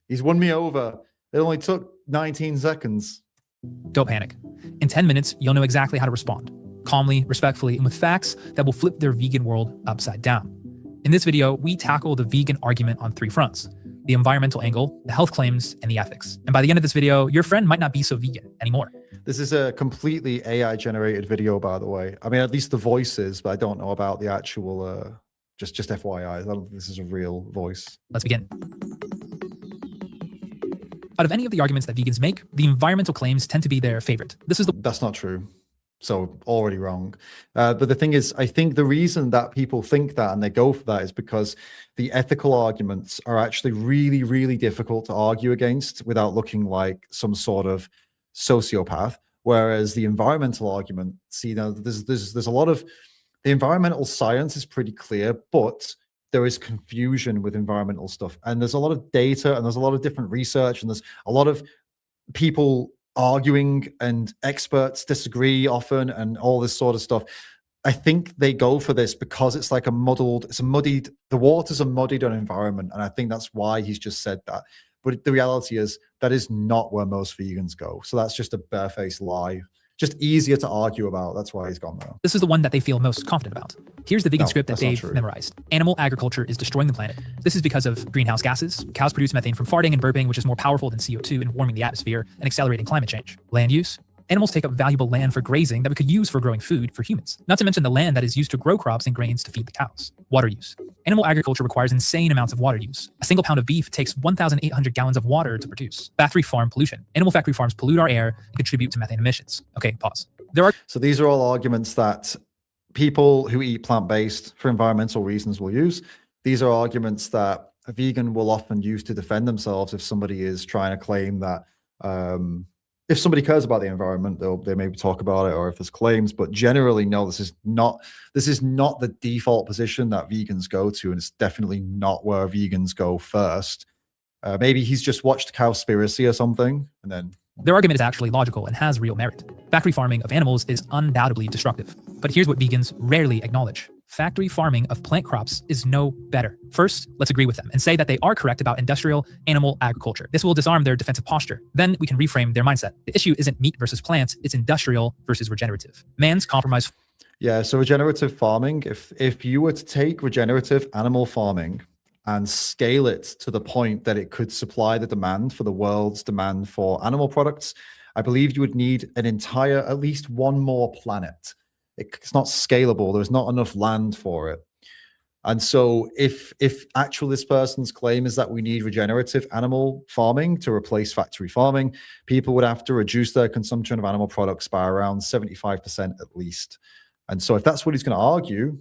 He's won me over. It only took 19 seconds. Don't panic. In 10 minutes, you'll know exactly how to respond. Calmly, respectfully, and with facts that will flip their vegan world upside down. In this video, we tackle the vegan argument on 3 fronts: the environmental angle, the health claims, and the ethics. And by the end of this video, your friend might not be so vegan anymore. This is a completely AI-generated video, by the way. I mean, at least the voices, but I don't know about the actual, just FYI. I don't think this is a real voice. Let's begin. Out of any of the arguments that vegans make, the environmental claims tend to be their favorite. That's not true. So already wrong. But the thing is, I think the reason that people think that and they go for that is because the ethical arguments are actually really, really difficult to argue against without looking like some sort of sociopath. Whereas the environmental argument, see, now there's a lot of the environmental science is pretty clear, but there is confusion with environmental stuff. And there's a lot of data and there's a lot of different research and there's a lot of people arguing and experts disagree often and all this sort of stuff. I think they go for this because it's like the waters are muddied on environment. And I think that's why he's just said that. But the reality is that is not where most vegans go. So that's just a barefaced lie. Just easier to argue about. That's why he's gone there. This is the one that they feel most confident about. Here's the vegan script that they've memorized. Animal agriculture is destroying the planet. This is because of greenhouse gases. Cows produce methane from farting and burping, which is more powerful than CO2 in warming the atmosphere and accelerating climate change. Land use. Animals take up valuable land for grazing that we could use for growing food for humans. Not to mention the land that is used to grow crops and grains to feed the cows. Water use. Animal agriculture requires insane amounts of water use. A single pound of beef takes 1,800 gallons of water to produce. Factory farm pollution. Animal factory farms pollute our air and contribute to methane emissions. Okay, pause. So these are all arguments that people who eat plant-based for environmental reasons will use. These are arguments that a vegan will often use to defend themselves if somebody is trying to claim that if somebody cares about the environment, they maybe talk about it, or if there's claims, but generally, no, this is not the default position that vegans go to, and it's definitely not where vegans go first. Maybe he's just watched Cowspiracy or something, and then... Their argument is actually logical and has real merit. Factory farming of animals is undoubtedly destructive. But here's what vegans rarely acknowledge. Factory farming of plant crops is no better. First, let's agree with them and say that they are correct about industrial animal agriculture. This will disarm their defensive posture. Then we can reframe their mindset. The issue isn't meat versus plants, it's industrial versus regenerative. Man's compromise. Yeah, so regenerative farming, if you were to take regenerative animal farming and scale it to the point that it could supply the demand for the world's demand for animal products, I believe you would need at least one more planet. It's not scalable. There's not enough land for it. And so if actually this person's claim is that we need regenerative animal farming to replace factory farming, people would have to reduce their consumption of animal products by around 75% at least. And so if that's what he's going to argue,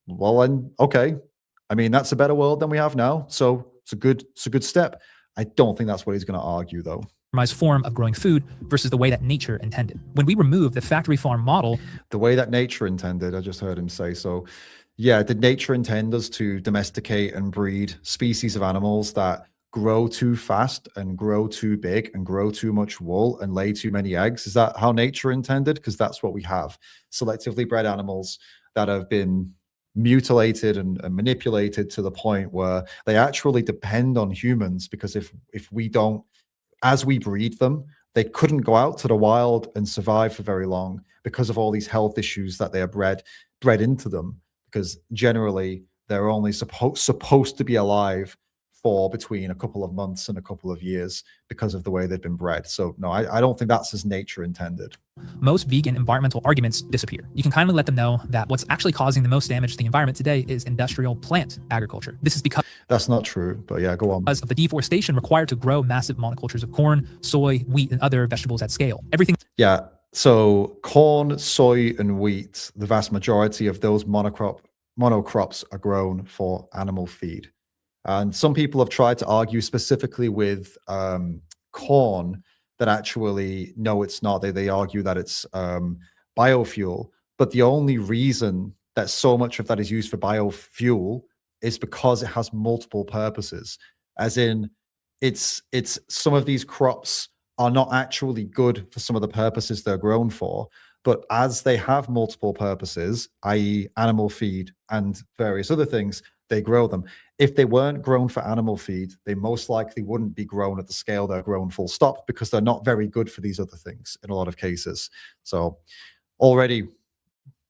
well then, okay. I mean, that's a better world than we have now. So it's a good step. I don't think that's what he's going to argue though. Form of growing food versus the way that nature intended. When we remove the factory farm model, the way that nature intended, I just heard him say. So yeah, did nature intend us to domesticate and breed species of animals that grow too fast and grow too big and grow too much wool and lay too many eggs? Is that how nature intended? Because that's what we have. Selectively bred animals that have been mutilated and manipulated to the point where they actually depend on humans, because if we don't, as we breed them, they couldn't go out to the wild and survive for very long because of all these health issues that they are bred into them, because generally they're only supposed to be alive for between a couple of months and a couple of years because of the way they've been bred. So no, I don't think that's as nature intended. Most vegan environmental arguments disappear. You can kindly let them know that what's actually causing the most damage to the environment today is industrial plant agriculture. This is because... That's not true, but yeah, go on. Because of the deforestation required to grow massive monocultures of corn, soy, wheat, and other vegetables at scale. Everything... Yeah, so corn, soy, and wheat, the vast majority of those monocrop monocrops are grown for animal feed. And some people have tried to argue specifically with corn that actually, no, it's not. They argue that it's biofuel. But the only reason that so much of that is used for biofuel is because it has multiple purposes. As in, it's some of these crops are not actually good for some of the purposes they're grown for. But as they have multiple purposes, i.e. animal feed and various other things, they grow them. If they weren't grown for animal feed, they most likely wouldn't be grown at the scale they're grown full stop, because they're not very good for these other things in a lot of cases. So already,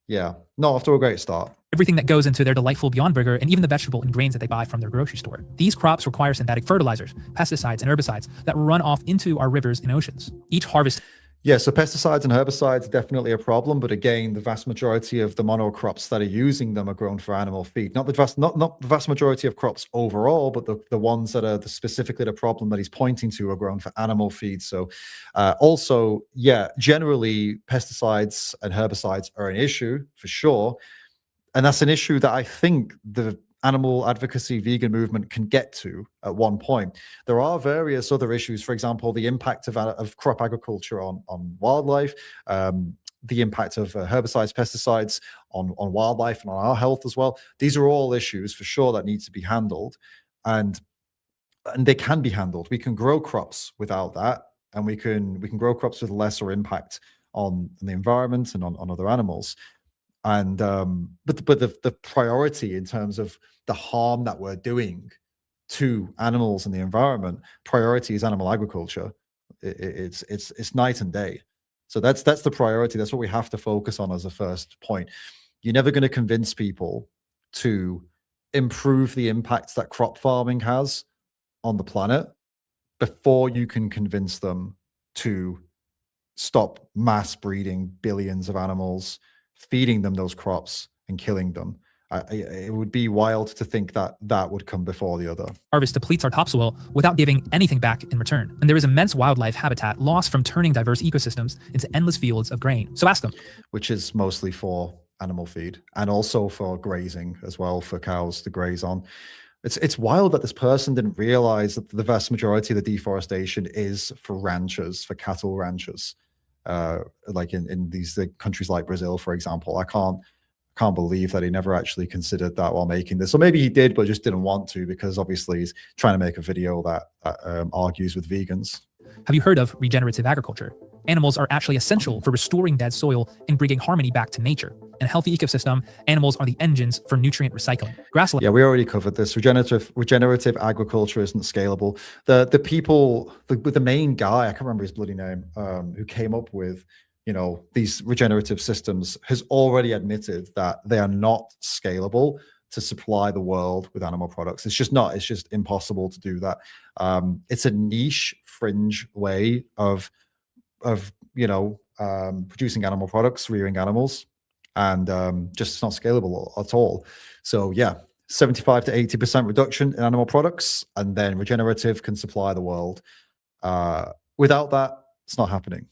yeah, not off to a great start. Everything that goes into their delightful Beyond Burger, and even the vegetable and grains that they buy from their grocery store. These crops require synthetic fertilizers, pesticides, and herbicides that run off into our rivers and oceans. Each harvest. Yeah, so pesticides and herbicides are definitely a problem, but again, the vast majority of the monocrops that are using them are grown for animal feed. Not the vast majority of crops overall, but the ones that are specifically the problem that he's pointing to are grown for animal feed. So also, yeah, generally pesticides and herbicides are an issue for sure. And that's an issue that I think the animal advocacy vegan movement can get to at one point. There are various other issues, for example, the impact of crop agriculture on wildlife, the impact of herbicides, pesticides on wildlife and on our health as well. These are all issues for sure that need to be handled, and they can be handled. We can grow crops without that, and we can grow crops with lesser impact on the environment and on other animals. And but the priority in terms of the harm that we're doing to animals and the environment, priority is animal agriculture. It's night and day. So that's the priority. That's what we have to focus on as a first point. You're never going to convince people to improve the impacts that crop farming has on the planet before you can convince them to stop mass breeding billions of animals, feeding them those crops and killing them. It would be wild to think that that would come before the other. Harvest depletes our topsoil without giving anything back in return. And there is immense wildlife habitat lost from turning diverse ecosystems into endless fields of grain. So ask them. Which is mostly for animal feed and also for grazing as well, for cows to graze on. It's wild that this person didn't realize that the vast majority of the deforestation is for ranchers, for cattle ranchers. Like in these countries like Brazil, for example. I can't believe that he never actually considered that while making this. Or maybe he did, but just didn't want to, because obviously he's trying to make a video that argues with vegans. Have you heard of regenerative agriculture? Animals are actually essential for restoring dead soil and bringing harmony back to nature. In a healthy ecosystem, animals are the engines for nutrient recycling. Grassland. Yeah, we already covered this. Regenerative agriculture isn't scalable. The main guy, I can't remember his bloody name, who came up with these regenerative systems, has already admitted that they are not scalable to supply the world with animal products. It's just not. It's just impossible to do that. It's a niche, fringe way of producing animal products, rearing animals, and just not scalable at all. So yeah, 75 to 80% reduction in animal products, and then regenerative can supply the world. Without that, it's not happening.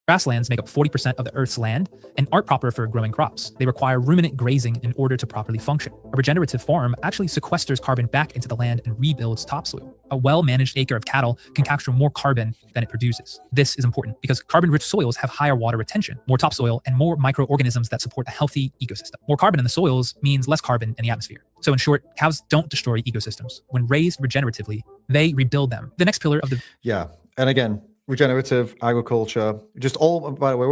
Grasslands make up 40% of the Earth's land and aren't proper for growing crops. They require ruminant grazing in order to properly function. A regenerative farm actually sequesters carbon back into the land and rebuilds topsoil. A well-managed acre of cattle can capture more carbon than it produces. This is important because carbon-rich soils have higher water retention, more topsoil, and more microorganisms that support a healthy ecosystem. More carbon in the soils means less carbon in the atmosphere. So in short, cows don't destroy ecosystems. When raised regeneratively, they rebuild them. The next pillar of the... Yeah, and again, regenerative agriculture, just all, by the way,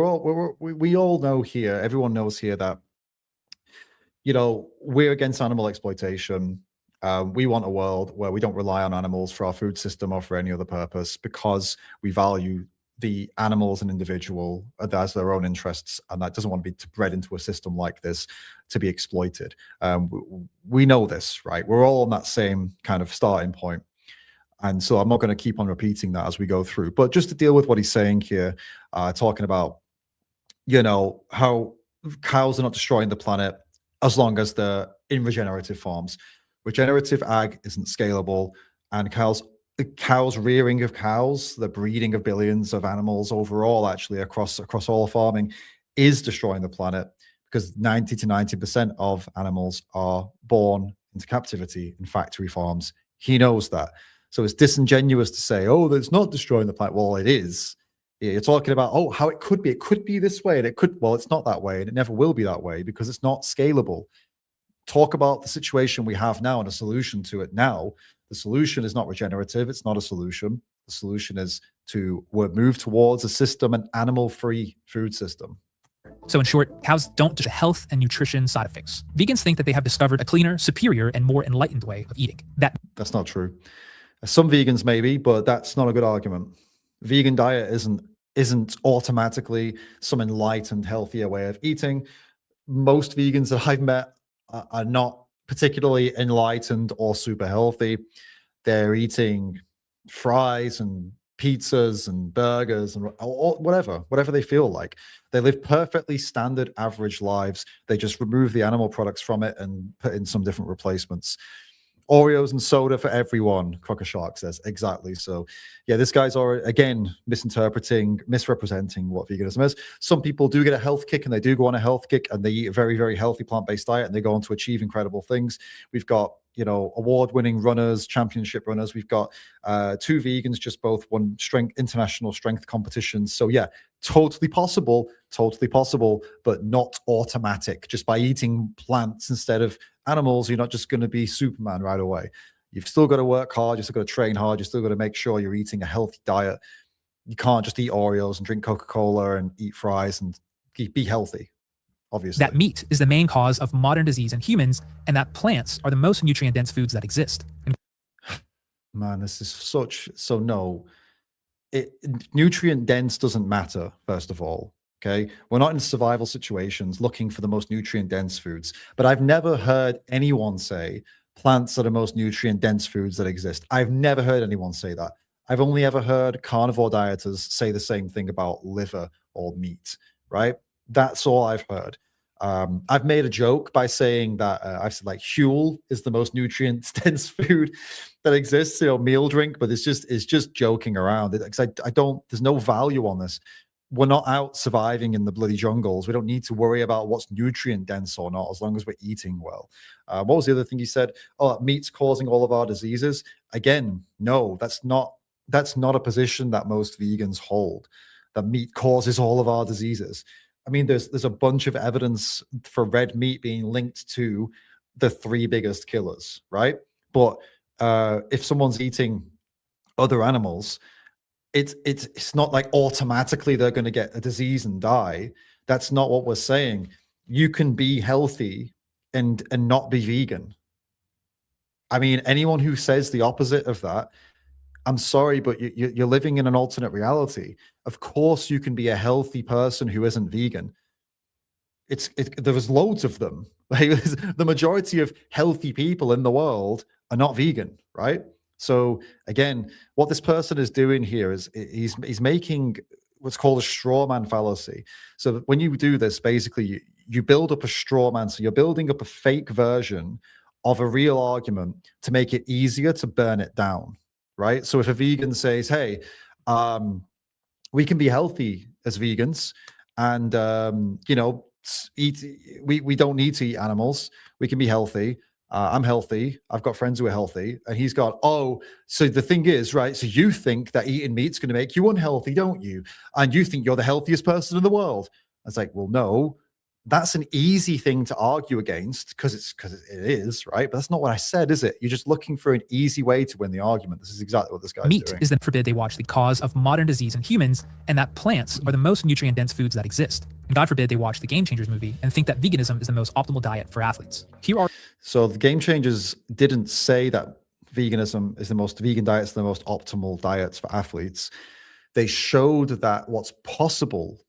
we all know here, everyone knows here that, we're against animal exploitation. We want a world where we don't rely on animals for our food system or for any other purpose, because we value the animal as an individual that has their own interests, and that doesn't want to be bred into a system like this to be exploited. We know this, right? We're all on that same kind of starting point. And so I'm not going to keep on repeating that as we go through, but just to deal with what he's saying here, talking about, how cows are not destroying the planet as long as they're in regenerative farms. Regenerative ag isn't scalable, and the cows rearing of cows, the breeding of billions of animals overall, actually across all farming, is destroying the planet, because 90 to 90% of animals are born into captivity in factory farms. He knows that. So it's disingenuous to say, oh, that's not destroying the planet. Well, it is. You're talking about, oh, how it could be. It could be this way. And it could, well, it's not that way. And it never will be that way because it's not scalable. Talk about the situation we have now and a solution to it now. The solution is not regenerative. It's not a solution. The solution is to move towards a system, an animal-free food system. So in short, cows don't just health and nutrition side effects. Vegans think that they have discovered a cleaner, superior, and more enlightened way of eating. That's not true. Some vegans maybe, but that's not a good argument. Vegan diet isn't automatically some enlightened, healthier way of eating. Most vegans that I've met are not particularly enlightened or super healthy. They're eating fries and pizzas and burgers and whatever they feel like. They live perfectly standard average lives. They just remove the animal products from it and put in some different replacements. Oreos and soda for everyone, Crocker Shark says. Exactly. So yeah, this guy's already, again, misrepresenting what veganism is. Some people do get a health kick and they do go on a health kick and they eat a very, very healthy plant-based diet and they go on to achieve incredible things. We've got, award-winning runners, championship runners. We've got 2 vegans, just both won international strength competitions. So yeah, totally possible, but not automatic. Just by eating plants instead of animals, you're not just going to be Superman right away. You've still got to work hard. You've still got to train hard. You've still got to make sure you're eating a healthy diet. You can't just eat Oreos and drink Coca-Cola and eat fries and be healthy, obviously. That meat is the main cause of modern disease in humans, and that plants are the most nutrient-dense foods that exist. Man, this is no. Nutrient dense doesn't matter, first of all. Okay, we're not in survival situations looking for the most nutrient dense foods, but I've never heard anyone say plants are the most nutrient dense foods that exist. I've never heard anyone say that. I've only ever heard carnivore dieters say the same thing about liver or meat, right? That's all I've heard. I've made a joke by saying that I've said like Huel is the most nutrient dense food that exists, meal drink, but it's just joking around. There's no value on this. We're not out surviving in the bloody jungles. We don't need to worry about what's nutrient dense or not, as long as we're eating well. What was the other thing you said? Oh, meat's causing all of our diseases. Again, no, that's not a position that most vegans hold, that meat causes all of our diseases. I mean, there's a bunch of evidence for red meat being linked to the 3 biggest killers, right? But if someone's eating other animals, it's not like automatically they're going to get a disease and die. That's not what we're saying. You can be healthy and not be vegan. I mean, anyone who says the opposite of that, I'm sorry, but you're living in an alternate reality. Of course, you can be a healthy person who isn't vegan. There's loads of them. The majority of healthy people in the world are not vegan, right? So again, what this person is doing here is he's making what's called a straw man fallacy. So when you do this, basically you build up a straw man. So you're building up a fake version of a real argument to make it easier to burn it down, right? So if a vegan says, hey, we can be healthy as vegans and, we don't need to eat animals. We can be healthy. I'm healthy. I've got friends who are healthy. And he's got, oh, so the thing is, right? So you think that eating meat's going to make you unhealthy, don't you? And you think you're the healthiest person in the world. I was like, well, no, that's an easy thing to argue against because it is, right? But that's not what I said, is it? You're just looking for an easy way to win the argument. This is exactly what this guy's doing. Meat is then forbid they watch the cause of modern disease in humans, and that plants are the most nutrient-dense foods that exist. And God forbid they watch the Game Changers movie and think that veganism is the most optimal diet for athletes. So the Game Changers didn't say that vegan diets are the most optimal diets for athletes. They showed that what's possible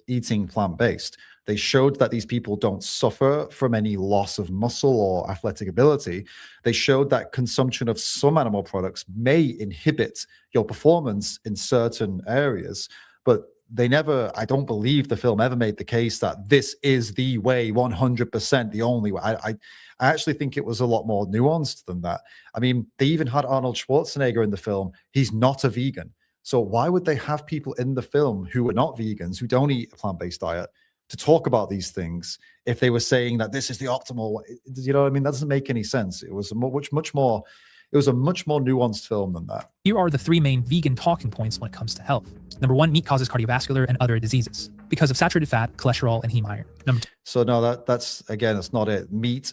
eating plant-based. They showed that these people don't suffer from any loss of muscle or athletic ability. They showed that consumption of some animal products may inhibit your performance in certain areas, but I don't believe the film ever made the case that this is the way, 100% the only way. I actually think it was a lot more nuanced than that. I mean, they even had Arnold Schwarzenegger in the film. He's not a vegan. So why would they have people in the film who are not vegans, who don't eat a plant-based diet, to talk about these things if they were saying that this is the optimal way. You know what I mean? That doesn't make any sense. It was a much more nuanced film than that. Here are the 3 main vegan talking points when it comes to health. Number 1, meat causes cardiovascular and other diseases because of saturated fat, cholesterol, and heme iron. Number 2. So no, that's not it. Meat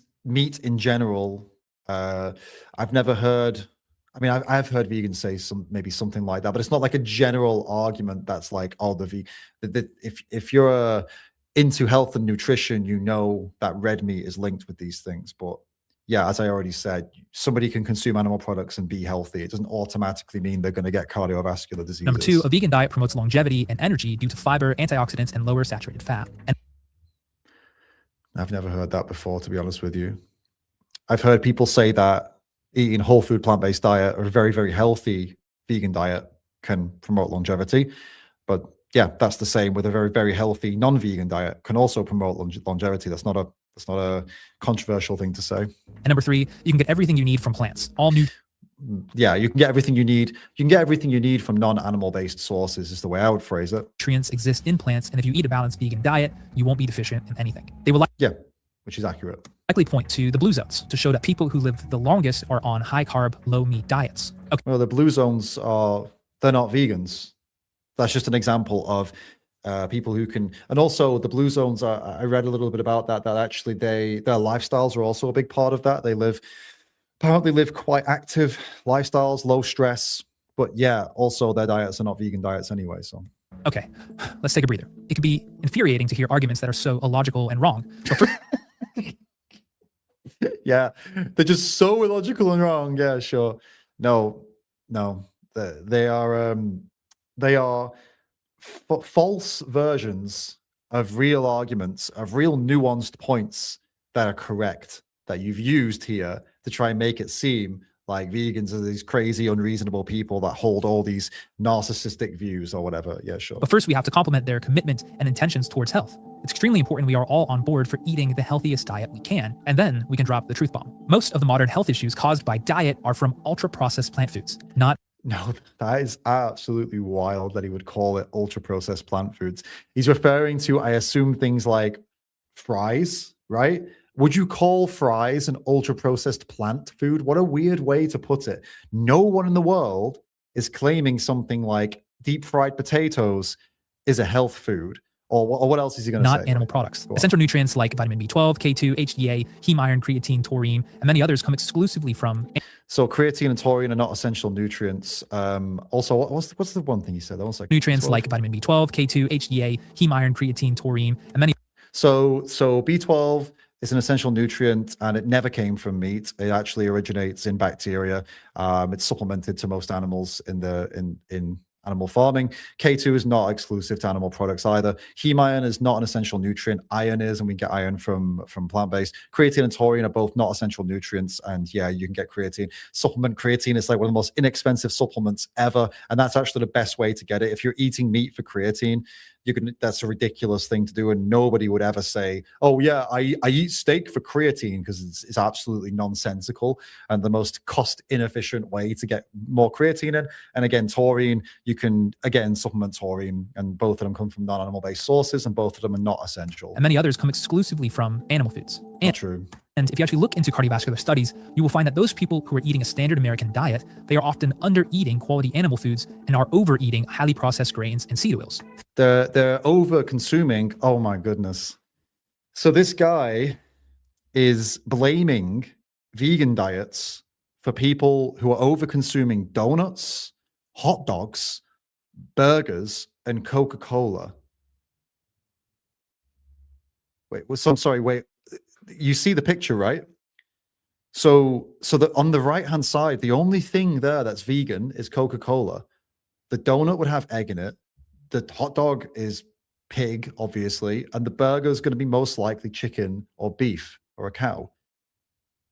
in general. I've never heard. I mean, I've heard vegans say maybe something like that, but it's not like a general argument that's like, oh, if you're into health and nutrition, you know that red meat is linked with these things. But yeah, as I already said, somebody can consume animal products and be healthy. It doesn't automatically mean they're going to get cardiovascular diseases. Number 2, a vegan diet promotes longevity and energy due to fiber, antioxidants, and lower saturated fat. And I've never heard that before, to be honest with you. I've heard people say that eating whole food plant-based diet or a very, very healthy vegan diet can promote longevity. But yeah, that's the same with a very, very healthy non-vegan diet can also promote longevity. That's not a controversial thing to say. And number 3, you can get everything you need from plants. Yeah, you can get everything you need. You can get everything you need from non-animal based sources is the way I would phrase it. Nutrients exist in plants, and if you eat a balanced vegan diet, you won't be deficient in anything. They will which is accurate. Likely point to the blue zones to show that people who live the longest are on high carb, low meat diets. Okay. Well, the blue zones they're not vegans. That's just an example of people who can, and also the blue zones I read a little bit about that actually their lifestyles are also a big part of that. They apparently live quite active lifestyles, low stress, but yeah, also their diets are not vegan diets anyway. So okay, let's take a breather. It can be infuriating to hear arguments that are so illogical and wrong. Yeah, they're just so illogical and wrong. Yeah, sure. No, they are false versions of real arguments, of real nuanced points that are correct, that you've used here to try and make it seem like vegans are these crazy, unreasonable people that hold all these narcissistic views or whatever. Yeah, sure. But first, we have to compliment their commitment and intentions towards health. It's extremely important we are all on board for eating the healthiest diet we can, and then we can drop the truth bomb. Most of the modern health issues caused by diet are from ultra-processed plant foods, not... No, that is absolutely wild that he would call it ultra-processed plant foods. He's referring to, I assume, things like fries, right? Would you call fries an ultra-processed plant food? What a weird way to put it. No one in the world is claiming something like deep-fried potatoes is a health food. Or what else is he going to say? Not animal products. Essential nutrients like vitamin B12, K2, HDA, heme iron, creatine, taurine, and many others come exclusively from... So creatine and taurine are not essential nutrients. Also, what's the one thing he said? Nutrients like vitamin B12, K2, HDA, heme iron, creatine, taurine, and many... So B12 is an essential nutrient, and it never came from meat. It actually originates in bacteria. It's supplemented to most animals in animal farming. K2 is not exclusive to animal products either. Heme iron is not an essential nutrient. Iron is, and we get iron from plant-based. Creatine and taurine are both not essential nutrients, and yeah, you can get creatine. Supplement creatine is like one of the most inexpensive supplements ever, and that's actually the best way to get it. If you're eating meat for creatine, that's a ridiculous thing to do, and nobody would ever say, oh yeah, I eat steak for creatine, because it's absolutely nonsensical and the most cost inefficient way to get more creatine in. And again, taurine, you can again supplement taurine, and both of them come from non-animal based sources, and both of them are not essential. And many others come exclusively from animal foods. Not true. And if you actually look into cardiovascular studies, you will find that those people who are eating a standard American diet, they are often under-eating quality animal foods and are over-eating highly processed grains and seed oils. They're over-consuming. Oh my goodness. So this guy is blaming vegan diets for people who are over-consuming donuts, hot dogs, burgers, and Coca-Cola. Wait. You see the picture, right? So that on the right-hand side, the only thing there that's vegan is Coca-Cola. The donut would have egg in it. The hot dog is pig, obviously, and the burger is going to be most likely chicken or beef or a cow.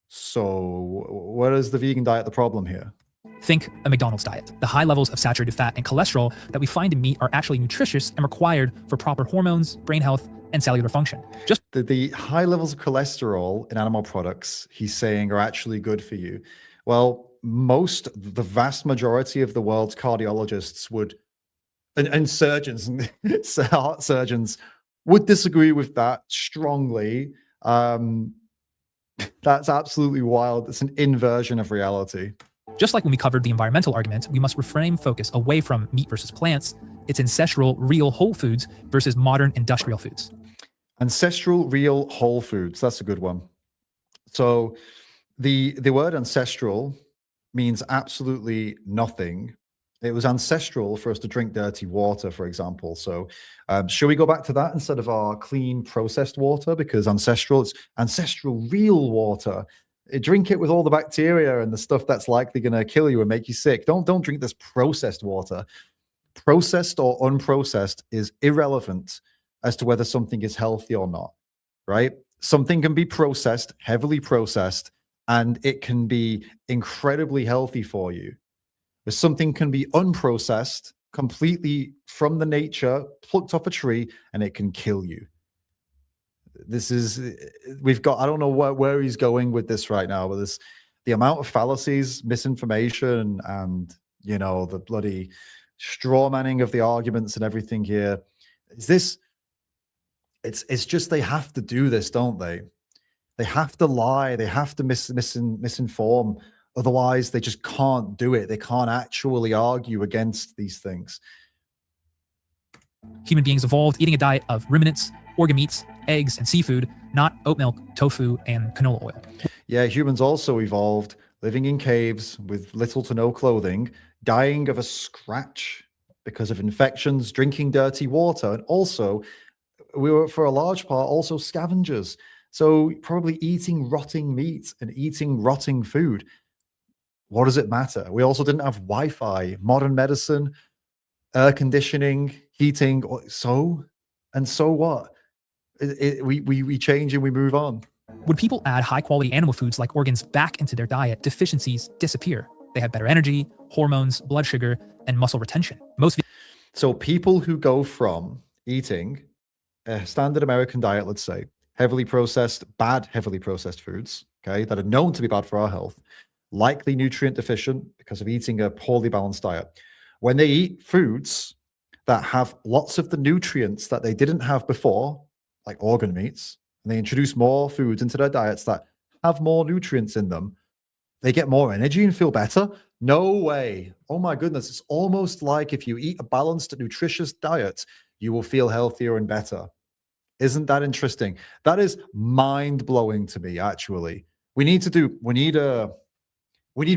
So where is the vegan diet the problem here? Think a McDonald's diet. The high levels of saturated fat and cholesterol that we find in meat are actually nutritious and required for proper hormones, brain health, and cellular function. Just the high levels of cholesterol in animal products, he's saying, are actually good for you. Well, the vast majority of the world's cardiologists and surgeons, heart surgeons would disagree with that strongly. That's absolutely wild. It's an inversion of reality. Just like when we covered the environmental argument, we must reframe focus away from meat versus plants, its ancestral, real whole foods versus modern industrial foods. Ancestral, real whole foods. That's a good one. So the word ancestral means absolutely nothing. It was ancestral for us to drink dirty water, for example. So should we go back to that instead of our clean processed water? Because ancestral, it's ancestral real water. Drink it with all the bacteria and the stuff that's likely going to kill you and make you sick. Don't drink this processed water. Processed or unprocessed is irrelevant as to whether something is healthy or not, right? Something can be processed, heavily processed, and it can be incredibly healthy for you. But something can be unprocessed, completely from the nature, plucked off a tree, and it can kill you. This is, we've got, I don't know where he's going with this right now, but this, the amount of fallacies, misinformation, and, you know, the bloody straw manning of the arguments and everything here. Is this, it's just, they have to do this, don't they? They have to lie. They have to misinform. Otherwise, they just can't do it. They can't actually argue against these things. Human beings evolved eating a diet of ruminants, organ meats, eggs, and seafood, not oat milk, tofu, and canola oil. Yeah, humans also evolved living in caves with little to no clothing, dying of a scratch because of infections, drinking dirty water, and also, we were, for a large part, also scavengers. So probably eating rotting meat and eating rotting food. What does it matter? We also didn't have Wi-Fi, modern medicine, air conditioning, heating. So what? We change and we move on. When people add high-quality animal foods like organs back into their diet, deficiencies disappear. They have better energy, hormones, blood sugar, and muscle retention. So people who go from eating a standard American diet, let's say, heavily processed, bad heavily processed foods, okay, that are known to be bad for our health, likely nutrient deficient because of eating a poorly balanced diet. When they eat foods that have lots of the nutrients that they didn't have before, like organ meats, and they introduce more foods into their diets that have more nutrients in them, they get more energy and feel better? No way. Oh my goodness. It's almost like if you eat a balanced, nutritious diet, you will feel healthier and better. Isn't that interesting? That is mind-blowing to me, actually. We need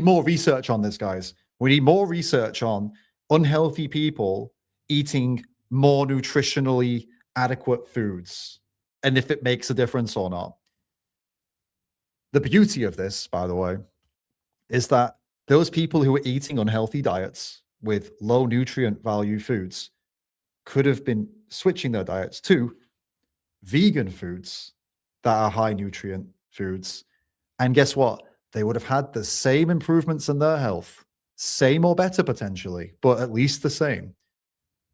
more research on this, guys. We need more research on unhealthy people eating more nutritionally adequate foods and if it makes a difference or not. The beauty of this, by the way, is that those people who are eating unhealthy diets with low nutrient value foods could have been switching their diets to vegan foods that are high nutrient foods. And guess what? They would have had the same improvements in their health, same or better potentially, but at least the same.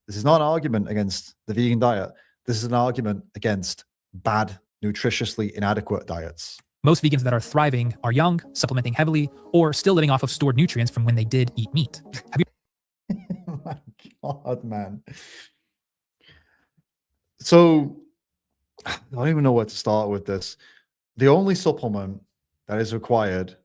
This is not an argument against the vegan diet. This is an argument against bad, nutritiously inadequate diets. Most vegans that are thriving are young, supplementing heavily, or still living off of stored nutrients from when they did eat meat. Have you? Oh my God, man. So I don't even know where to start with this. The only supplement that is required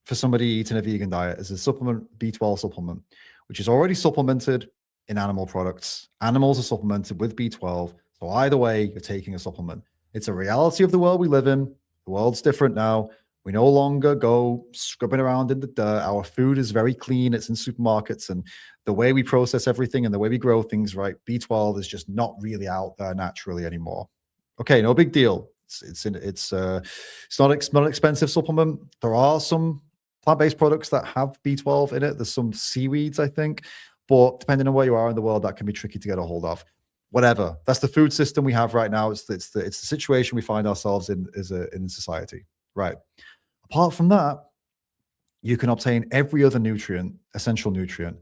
for somebody eating a vegan diet is a supplement, B12 supplement, which is already supplemented in animal products. Animals are supplemented with B12. So either way, you're taking a supplement. It's a reality of the world we live in. The world's different now. We no longer go scrubbing around in the dirt. Our food is very clean. It's in supermarkets, and the way we process everything and the way we grow things, right? B12 is just not really out there naturally anymore. Okay, no big deal. It's not an expensive supplement. There are some plant-based products that have B12 in it. There's some seaweeds, I think, but depending on where you are in the world, that can be tricky to get a hold of. Whatever. That's the food system we have right now. It's the situation we find ourselves in in society. Right. Apart from that, you can obtain every other nutrient, essential nutrient,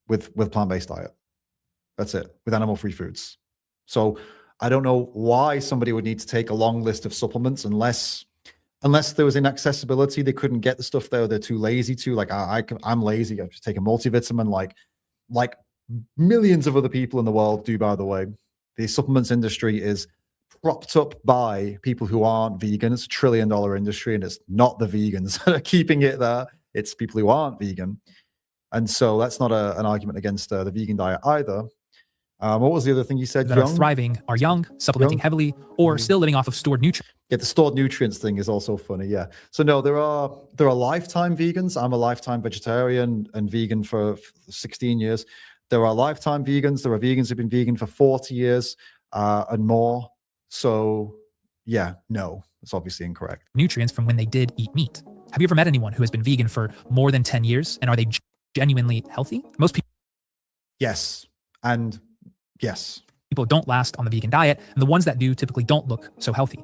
with plant-based diet. That's it. With animal-free foods. So I don't know why somebody would need to take a long list of supplements unless there was inaccessibility. They couldn't get the stuff there. They're too lazy to. Like I'm lazy. I just take a multivitamin like millions of other people in the world do, by the way. The supplements industry is propped up by people who aren't vegan. It's $1 trillion industry, and it's not the vegans that are keeping it there. It's people who aren't vegan. And so that's not an argument against the vegan diet either. What was the other thing you said? That are thriving are young, supplementing heavily, or still living off of stored nutrients. Yeah, the stored nutrients thing is also funny. Yeah. So no, there are lifetime vegans. I'm a lifetime vegetarian and vegan for 16 years. There are lifetime vegans. There are vegans who've been vegan for 40 years and more. So yeah, no, it's obviously incorrect. Nutrients from when they did eat meat. Have you ever met anyone who has been vegan for more than 10 years? And are they genuinely healthy? Most people. Yes. And yes. People don't last on the vegan diet, and the ones that do typically don't look so healthy.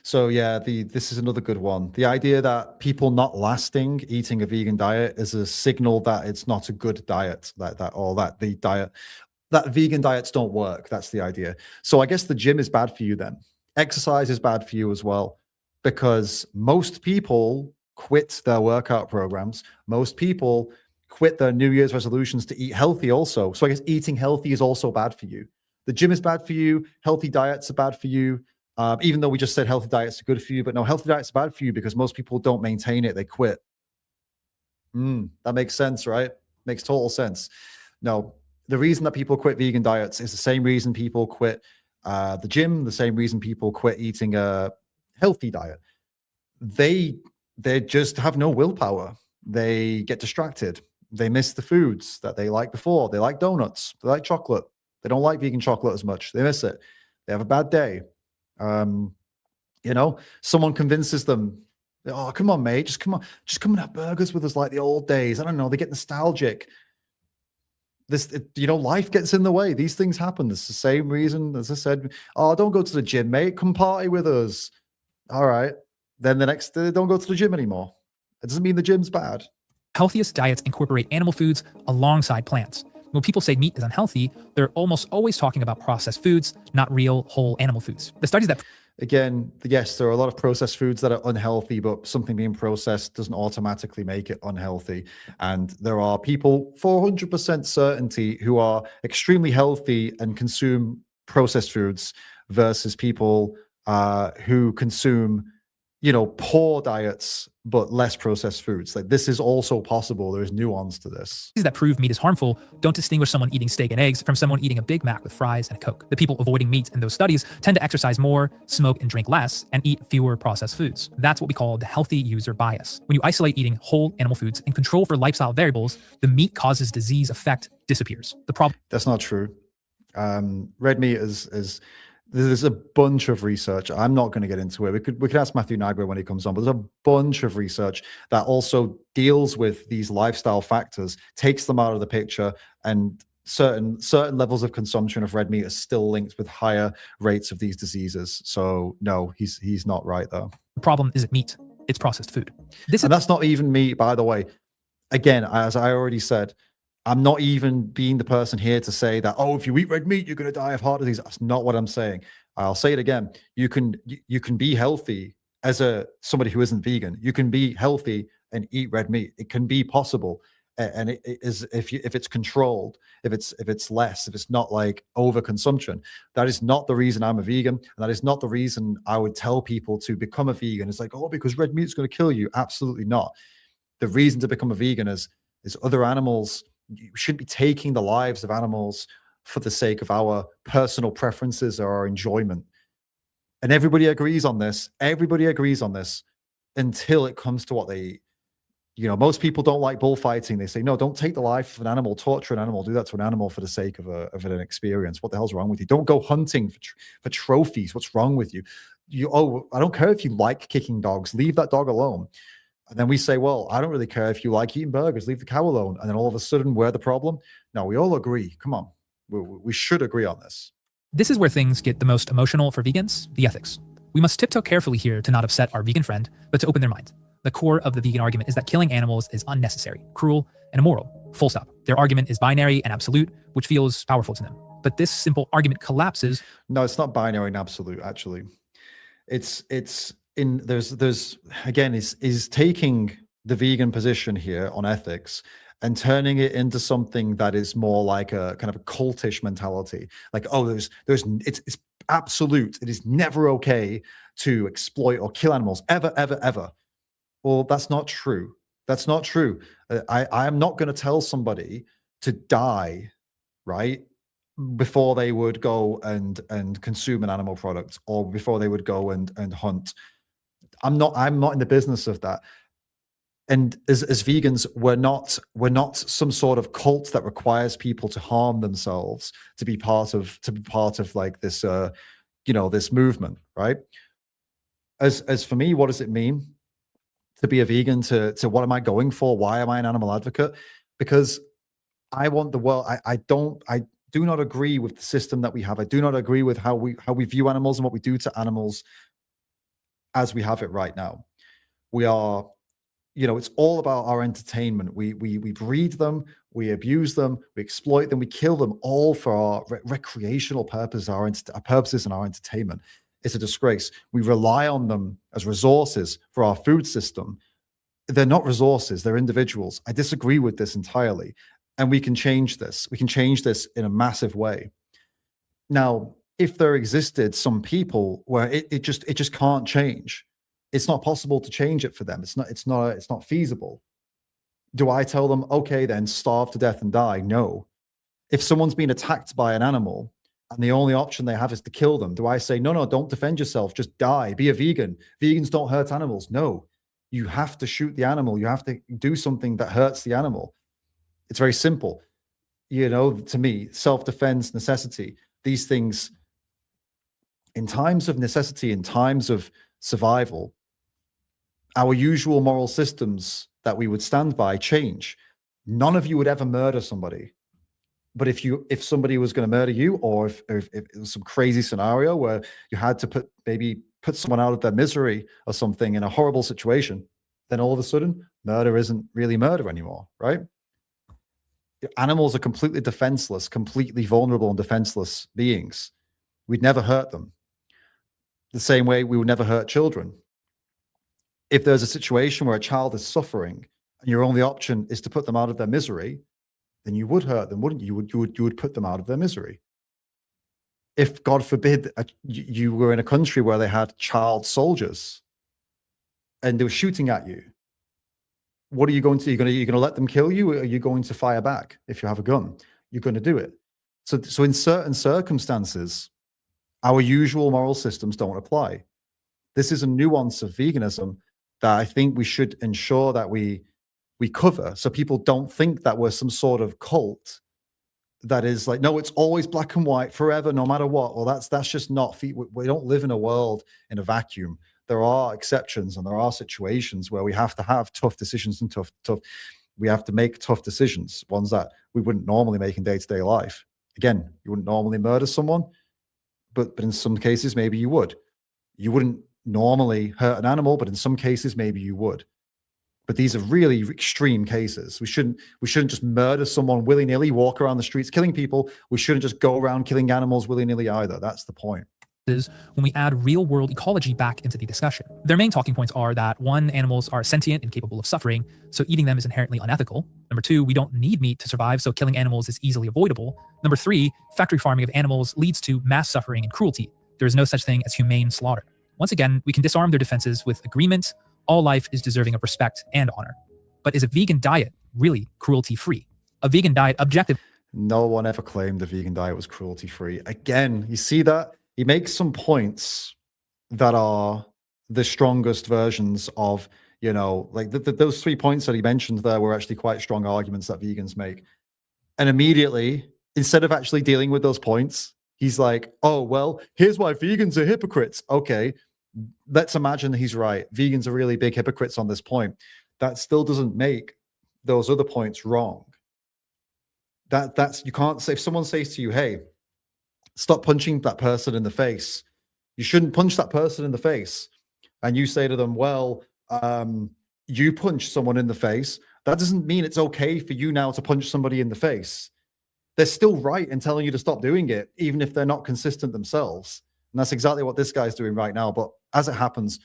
So yeah, this is another good one. The idea that people not lasting eating a vegan diet is a signal that it's not a good diet, that vegan diets don't work. That's the idea. So I guess the gym is bad for you then. Exercise is bad for you as well, because most people quit their workout programs. Most people quit their New Year's resolutions to eat healthy also. So I guess eating healthy is also bad for you. The gym is bad for you. Healthy diets are bad for you. Even though we just said healthy diets are good for you, but no, healthy diets are bad for you because most people don't maintain it. They quit. That makes sense, right? Makes total sense. No, the reason that people quit vegan diets is the same reason people quit the gym, the same reason people quit eating a healthy diet. They just have no willpower. They get distracted. They miss the foods that they liked before. They like donuts. They like chocolate. They don't like vegan chocolate as much. They miss it. They have a bad day. Someone convinces them, oh, come on, mate, just come and have burgers with us like the old days. I don't know. They get nostalgic. Life gets in the way. These things happen. It's the same reason, as I said, oh, don't go to the gym, mate. Come party with us. All right. Then the next day, don't go to the gym anymore. It doesn't mean the gym's bad. Healthiest diets incorporate animal foods alongside plants. When people say meat is unhealthy, they're almost always talking about processed foods, not real whole animal foods. The studies that... Again, yes, there are a lot of processed foods that are unhealthy, but something being processed doesn't automatically make it unhealthy. And there are people, 400% certainty, who are extremely healthy and consume processed foods versus people who consume, poor diets, but less processed foods. Like, this is also possible. There is nuance to this. That prove meat is harmful don't distinguish someone eating steak and eggs from someone eating a Big Mac with fries and a Coke. The people avoiding meat in those studies tend to exercise more, smoke and drink less, and eat fewer processed foods. That's what we call the healthy user bias. When you isolate eating whole animal foods and control for lifestyle variables, the meat causes disease effect disappears. The problem... That's not true. Red meat is there's a bunch of research. I'm not going to get into it. We could ask Matthew Nagra when he comes on, but there's a bunch of research that also deals with these lifestyle factors, takes them out of the picture, and certain levels of consumption of red meat are still linked with higher rates of these diseases. So no, he's not right there. The problem isn't meat, it's processed food. And that's not even meat, by the way. Again, as I already said, I'm not even being the person here to say that, oh, if you eat red meat, you're going to die of heart disease. That's not what I'm saying. I'll say it again. You can be healthy as somebody who isn't vegan. You can be healthy and eat red meat. It can be possible. And it is, if it's controlled, if it's less, if it's not like overconsumption. That is not the reason I'm a vegan. And that is not the reason I would tell people to become a vegan. It's like, oh, because red meat is going to kill you. Absolutely not. The reason to become a vegan is other animals. You shouldn't be taking the lives of animals for the sake of our personal preferences or our enjoyment. And everybody agrees on this. Everybody agrees on this until it comes to what they eat. Most people don't like bullfighting. They say, no, don't take the life of an animal, torture an animal, do that to an animal for the sake of an experience. What the hell's wrong with you? Don't go hunting for trophies. What's wrong with you? I don't care if you like kicking dogs. Leave that dog alone. And then we say, well, I don't really care if you like eating burgers, leave the cow alone. And then all of a sudden, we're the problem. No, we all agree. Come on. We should agree on this. This is where things get the most emotional for vegans, the ethics. We must tiptoe carefully here to not upset our vegan friend, but to open their mind. The core of the vegan argument is that killing animals is unnecessary, cruel, and immoral. Full stop. Their argument is binary and absolute, which feels powerful to them. But this simple argument collapses. No, it's not binary and absolute, actually. There's again is taking the vegan position here on ethics and turning it into something that is more like a kind of a cultish mentality. Like, oh, it's absolute. It is never okay to exploit or kill animals, ever, ever, ever. Well, that's not true. That's not true. I am not going to tell somebody to die, right, before they would go and consume an animal product, or before they would go and hunt. I'm not in the business of that. And as vegans, we're not some sort of cult that requires people to harm themselves to be part of like this this movement, right? As for me, what does it mean to be a vegan? To what am I going for? Why am I an animal advocate? Because I want the world. I do not agree with the system that we have. I do not agree with how we view animals and what we do to animals as we have it right now. We are, it's all about our entertainment. We breed them, we abuse them, we exploit them, we kill them, all for our recreational purposes, our purposes and our entertainment. It's a disgrace. We rely on them as resources for our food system. They're not resources, they're individuals. I disagree with this entirely. And we can change this. We can change this in a massive way. Now, if there existed some people where it just can't change, it's not possible to change it for them. It's not feasible. Do I tell them, okay, then starve to death and die? No. If someone's been attacked by an animal and the only option they have is to kill them, do I say, no, don't defend yourself, just die, be a vegan. Vegans don't hurt animals. No, you have to shoot the animal. You have to do something that hurts the animal. It's very simple. To me, self-defense, necessity, these things, in times of necessity, in times of survival, our usual moral systems that we would stand by change. None of you would ever murder somebody. But if somebody was going to murder you, or if it was some crazy scenario where you had to put someone out of their misery or something in a horrible situation, then all of a sudden, murder isn't really murder anymore, right? Animals are completely defenseless, completely vulnerable and defenseless beings. We'd never hurt them. The same way we would never hurt children. If there's a situation where a child is suffering and your only option is to put them out of their misery, then you would hurt them, wouldn't you? You would put them out of their misery. If, God forbid, you were in a country where they had child soldiers and they were shooting at you, what are you going to do? You're going to let them kill you, or are you going to fire back? If you have a gun, you're going to do it. So in certain circumstances, our usual moral systems don't apply. This is a nuance of veganism that I think we should ensure that we cover, so people don't think that we're some sort of cult that is like, no, it's always black and white forever, no matter what. Well, that's just not. We don't live in a world in a vacuum. There are exceptions and there are situations where we have to have tough decisions and we have to make tough decisions, ones that we wouldn't normally make in day-to-day life. Again, you wouldn't normally murder someone, but in some cases, maybe you would. You wouldn't normally hurt an animal, but in some cases, maybe you would. But these are really extreme cases. We shouldn't just murder someone willy-nilly, walk around the streets killing people. We shouldn't just go around killing animals willy-nilly either. That's the point. Is when we add real-world ecology back into the discussion. Their main talking points are that 1, animals are sentient and capable of suffering, so eating them is inherently unethical. 2, we don't need meat to survive, so killing animals is easily avoidable. 3, factory farming of animals leads to mass suffering and cruelty. There is no such thing as humane slaughter. Once again, we can disarm their defenses with agreement. All life is deserving of respect and honor. But is a vegan diet really cruelty-free? A vegan diet objective? No one ever claimed the vegan diet was cruelty-free. Again, you see that? He makes some points that are the strongest versions of, like those 3 points that he mentioned there were actually quite strong arguments that vegans make. And immediately, instead of actually dealing with those points, he's like, oh, well, here's why vegans are hypocrites. Okay, let's imagine he's right. Vegans are really big hypocrites on this point. That still doesn't make those other points wrong. You can't say, if someone says to you, hey, stop punching that person in the face, you shouldn't punch that person in the face, and you say to them, well, you punched someone in the face, that doesn't mean it's okay for you now to punch somebody in the face. They're still right in telling you to stop doing it, even if they're not consistent themselves. And that's exactly what this guy's doing right now. But as it happens,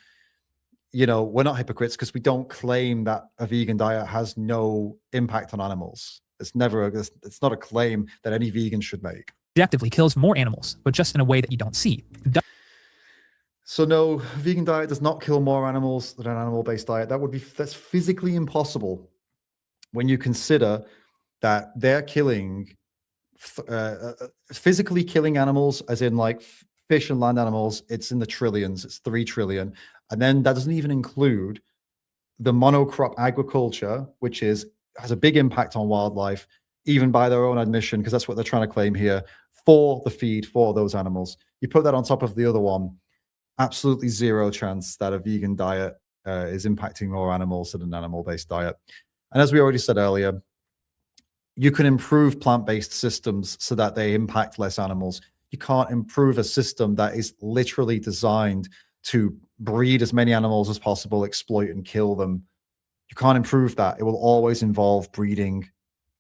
you know, we're not hypocrites because we don't claim that a vegan diet has no impact on animals. It's not a claim that any vegan should make. Objectively kills more animals, but just in a way that you don't see. So no, vegan diet does not kill more animals than an animal-based diet. That's physically impossible when you consider that they're killing, physically killing animals, as in like fish and land animals. It's in the trillions. It's 3 trillion. And then that doesn't even include the monocrop agriculture, which has a big impact on wildlife, even by their own admission, because that's what they're trying to claim here, for the feed for those animals. You put that on top of the other one, absolutely zero chance that a vegan diet is impacting more animals than an animal-based diet. And as we already said earlier, you can improve plant-based systems so that they impact less animals. You can't improve a system that is literally designed to breed as many animals as possible, exploit and kill them. You can't improve that. It will always involve breeding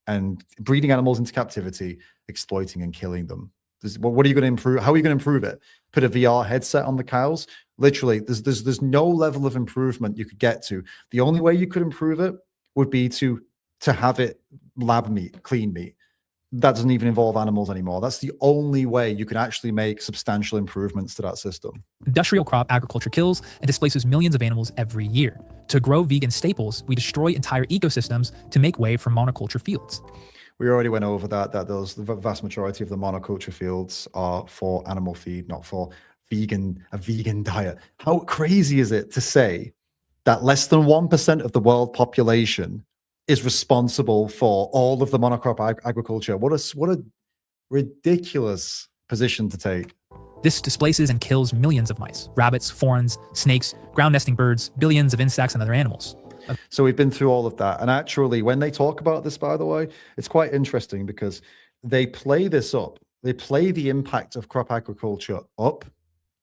animals into captivity, exploiting and killing them. What are you going to improve? How are you going to improve it? Put a VR headset on the cows? Literally, there's no level of improvement you could get to. The only way you could improve it would be to have it lab meat, clean meat. That doesn't even involve animals anymore. That's the only way you can actually make substantial improvements to that system. Industrial crop agriculture kills and displaces millions of animals every year. To grow vegan staples, we destroy entire ecosystems to make way for monoculture fields. We already went over that the vast majority of the monoculture fields are for animal feed, not for a vegan diet. How crazy is it to say that less than 1% of the world population is responsible for all of the monocrop agriculture? What a ridiculous position to take. This displaces and kills millions of mice, rabbits, fawns, snakes, ground nesting birds, billions of insects and other animals. So we've been through all of that. And actually, when they talk about this, by the way, it's quite interesting because they play this up. They play the impact of crop agriculture up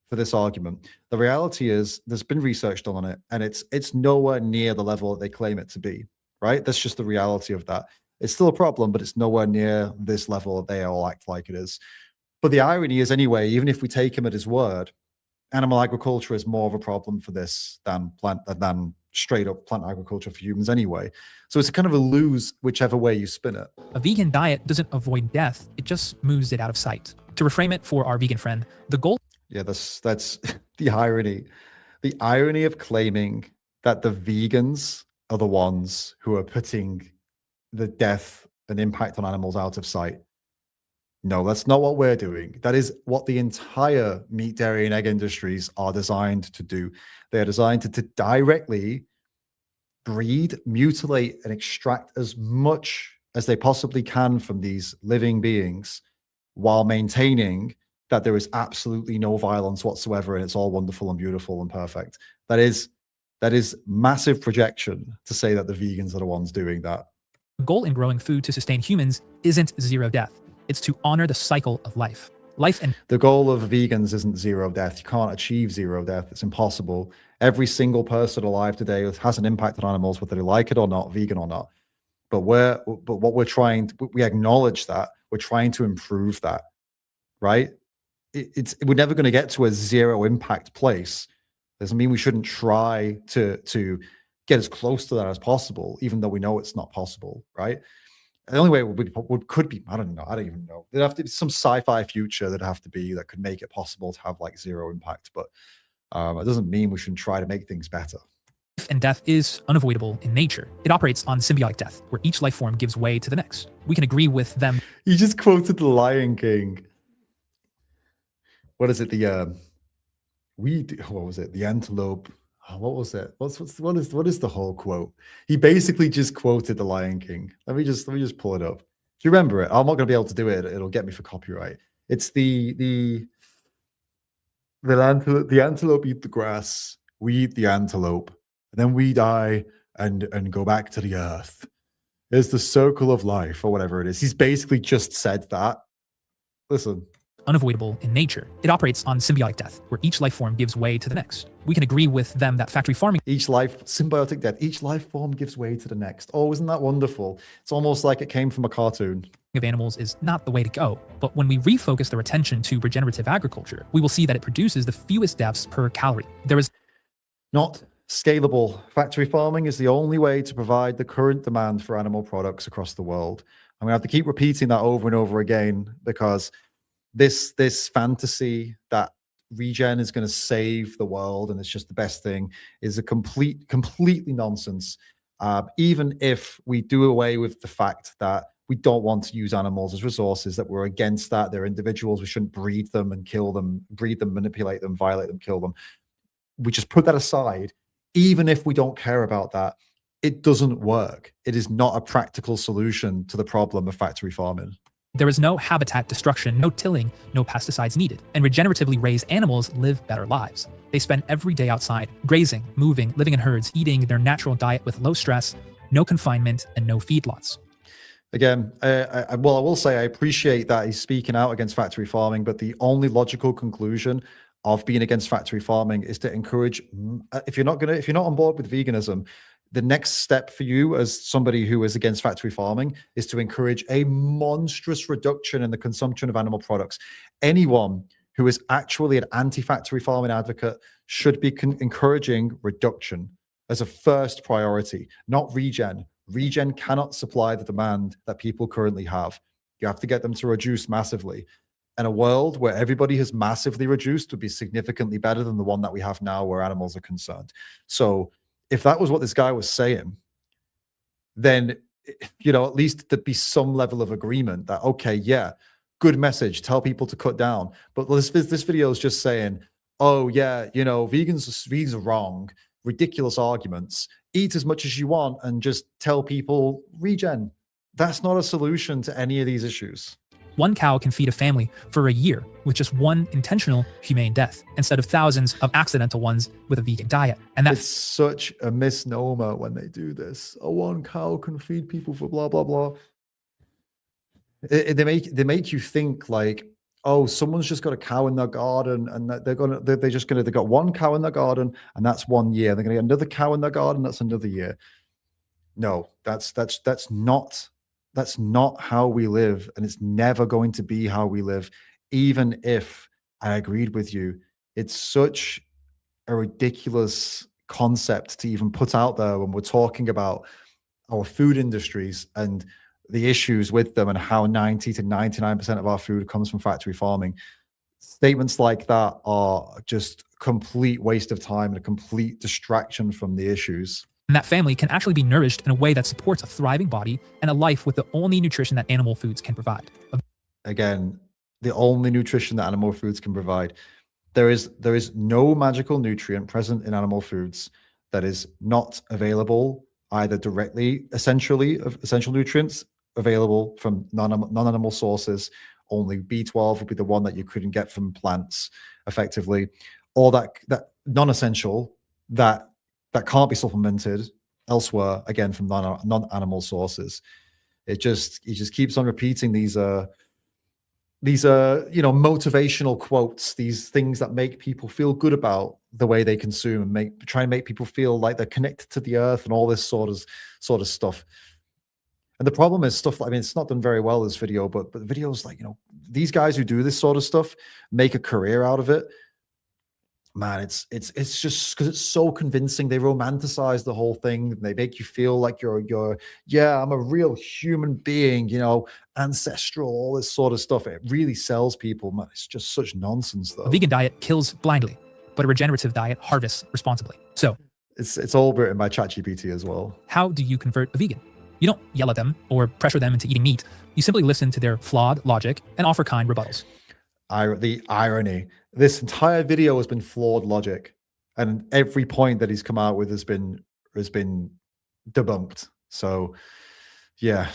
for this argument. The reality is there's been research done on it, and it's nowhere near the level that they claim it to be, right? That's just the reality of that. It's still a problem, but it's nowhere near this level that they all act like it is. But the irony is, anyway, even if we take him at his word, animal agriculture is more of a problem for this than straight up plant agriculture for humans anyway. So it's a kind of a lose whichever way you spin it. A vegan diet doesn't avoid death, it just moves it out of sight. To reframe it for our vegan friend, the goal... Yeah, that's the irony. The irony of claiming that the vegans are the ones who are putting the death and impact on animals out of sight. No, that's not what we're doing. That is what the entire meat, dairy, and egg industries are designed to do. They are designed to directly breed, mutilate, and extract as much as they possibly can from these living beings while maintaining that there is absolutely no violence whatsoever and it's all wonderful and beautiful and perfect. That is massive projection to say that the vegans are the ones doing that. The goal in growing food to sustain humans isn't zero death. It's to honor the cycle of life. The goal of vegans isn't zero death. You can't achieve zero death. It's impossible. Every single person alive today has an impact on animals, whether they like it or not, vegan or not. But what we're trying, we acknowledge that we're trying to improve that, right? We're never going to get to a zero impact place. Doesn't mean we shouldn't try to get as close to that as possible, even though we know it's not possible, right? The only way could be, I don't even know. There'd have to be some sci-fi future that could make it possible to have like zero impact, but it doesn't mean we shouldn't try to make things better. Life and death is unavoidable in nature. It operates on symbiotic death, where each life form gives way to the next. We can agree with them. You just quoted The Lion King. What is it? What was it? The antelope. Oh, what was it? What is the whole quote? He basically just quoted The Lion King. Let me just pull it up. Do you remember it? I'm not going to be able to do it. It'll get me for copyright. It's the antelope eat the grass. We eat the antelope, and then we die and go back to the earth. It's the circle of life, or whatever it is. He's basically just said that. Listen. Unavoidable in nature. It operates on symbiotic death, where each life form gives way to the next. We can agree with them that factory farming... Symbiotic death. Each life form gives way to the next. Oh, isn't that wonderful? It's almost like it came from a cartoon. ...of animals is not the way to go. But when we refocus their attention to regenerative agriculture, we will see that it produces the fewest deaths per calorie. There is... Not Scalable factory farming is the only way to provide the current demand for animal products across the world. I'm going to have to keep repeating that over and over again, because this fantasy that regen is going to save the world and it's just the best thing is a completely nonsense. Even if we do away with the fact that we don't want to use animals as resources, that we're against that, they're individuals, we shouldn't breed them and kill them, breed them, manipulate them, violate them, kill them. We just put that aside. Even if we don't care about that, it doesn't work. It is not a practical solution to the problem of factory farming. There is no habitat destruction, no tilling, no pesticides needed, and regeneratively raised animals live better lives. They spend every day outside, grazing, moving, living in herds, eating their natural diet with low stress, no confinement, and no feedlots. Again, I will say I appreciate that he's speaking out against factory farming, but the only logical conclusion of being against factory farming is to encourage, if you're not on board with veganism, the next step for you as somebody who is against factory farming is to encourage a monstrous reduction in the consumption of animal products. Anyone who is actually an anti-factory farming advocate should be encouraging reduction as a first priority, not regen. Regen cannot supply the demand that people currently have. You have to get them to reduce massively. And a world where everybody has massively reduced would be significantly better than the one that we have now where animals are concerned. So if that was what this guy was saying, then, at least there'd be some level of agreement that, okay, yeah, good message, tell people to cut down. But this video is just saying, oh yeah, vegans are wrong, ridiculous arguments, eat as much as you want and just tell people regen. That's not a solution to any of these issues. One cow can feed a family for a year with just one intentional humane death, instead of thousands of accidental ones with a vegan diet. And that's such a misnomer when they do this. Oh, one cow can feed people for blah, blah, blah. They make you think like, oh, someone's just got a cow in their garden and they've got one cow in their garden and that's 1 year. They're going to get another cow in their garden, that's another year. No, that's not how we live, and it's never going to be how we live. Even if I agreed with you, it's such a ridiculous concept to even put out there when we're talking about our food industries and the issues with them and how 90 to 99% of our food comes from factory farming. Statements like that are just a complete waste of time and a complete distraction from the issues. And that family can actually be nourished in a way that supports a thriving body and a life with the only nutrition that animal foods can provide. Again, the only nutrition that animal foods can provide. There is no magical nutrient present in animal foods that is not available either directly, essential nutrients available from non-animal sources. Only B12 would be the one that you couldn't get from plants effectively, or that non-essential that can't be supplemented elsewhere, again, from non-animal sources. It just keeps on repeating these motivational quotes, these things that make people feel good about the way they consume and try and make people feel like they're connected to the earth and all this sort of stuff. And the problem is it's not done very well, this video, but the videos, like, these guys who do this sort of stuff make a career out of it. Man, it's just because it's so convincing. They romanticize the whole thing. They make you feel like I'm a real human being, ancestral, all this sort of stuff. It really sells people. Man, it's just such nonsense, though. A vegan diet kills blindly, but a regenerative diet harvests responsibly. So it's all written by ChatGPT as well. How do you convert a vegan? You don't yell at them or pressure them into eating meat. You simply listen to their flawed logic and offer kind rebuttals. The irony. This entire video has been flawed logic, and every point that he's come out with has been debunked. So, yeah.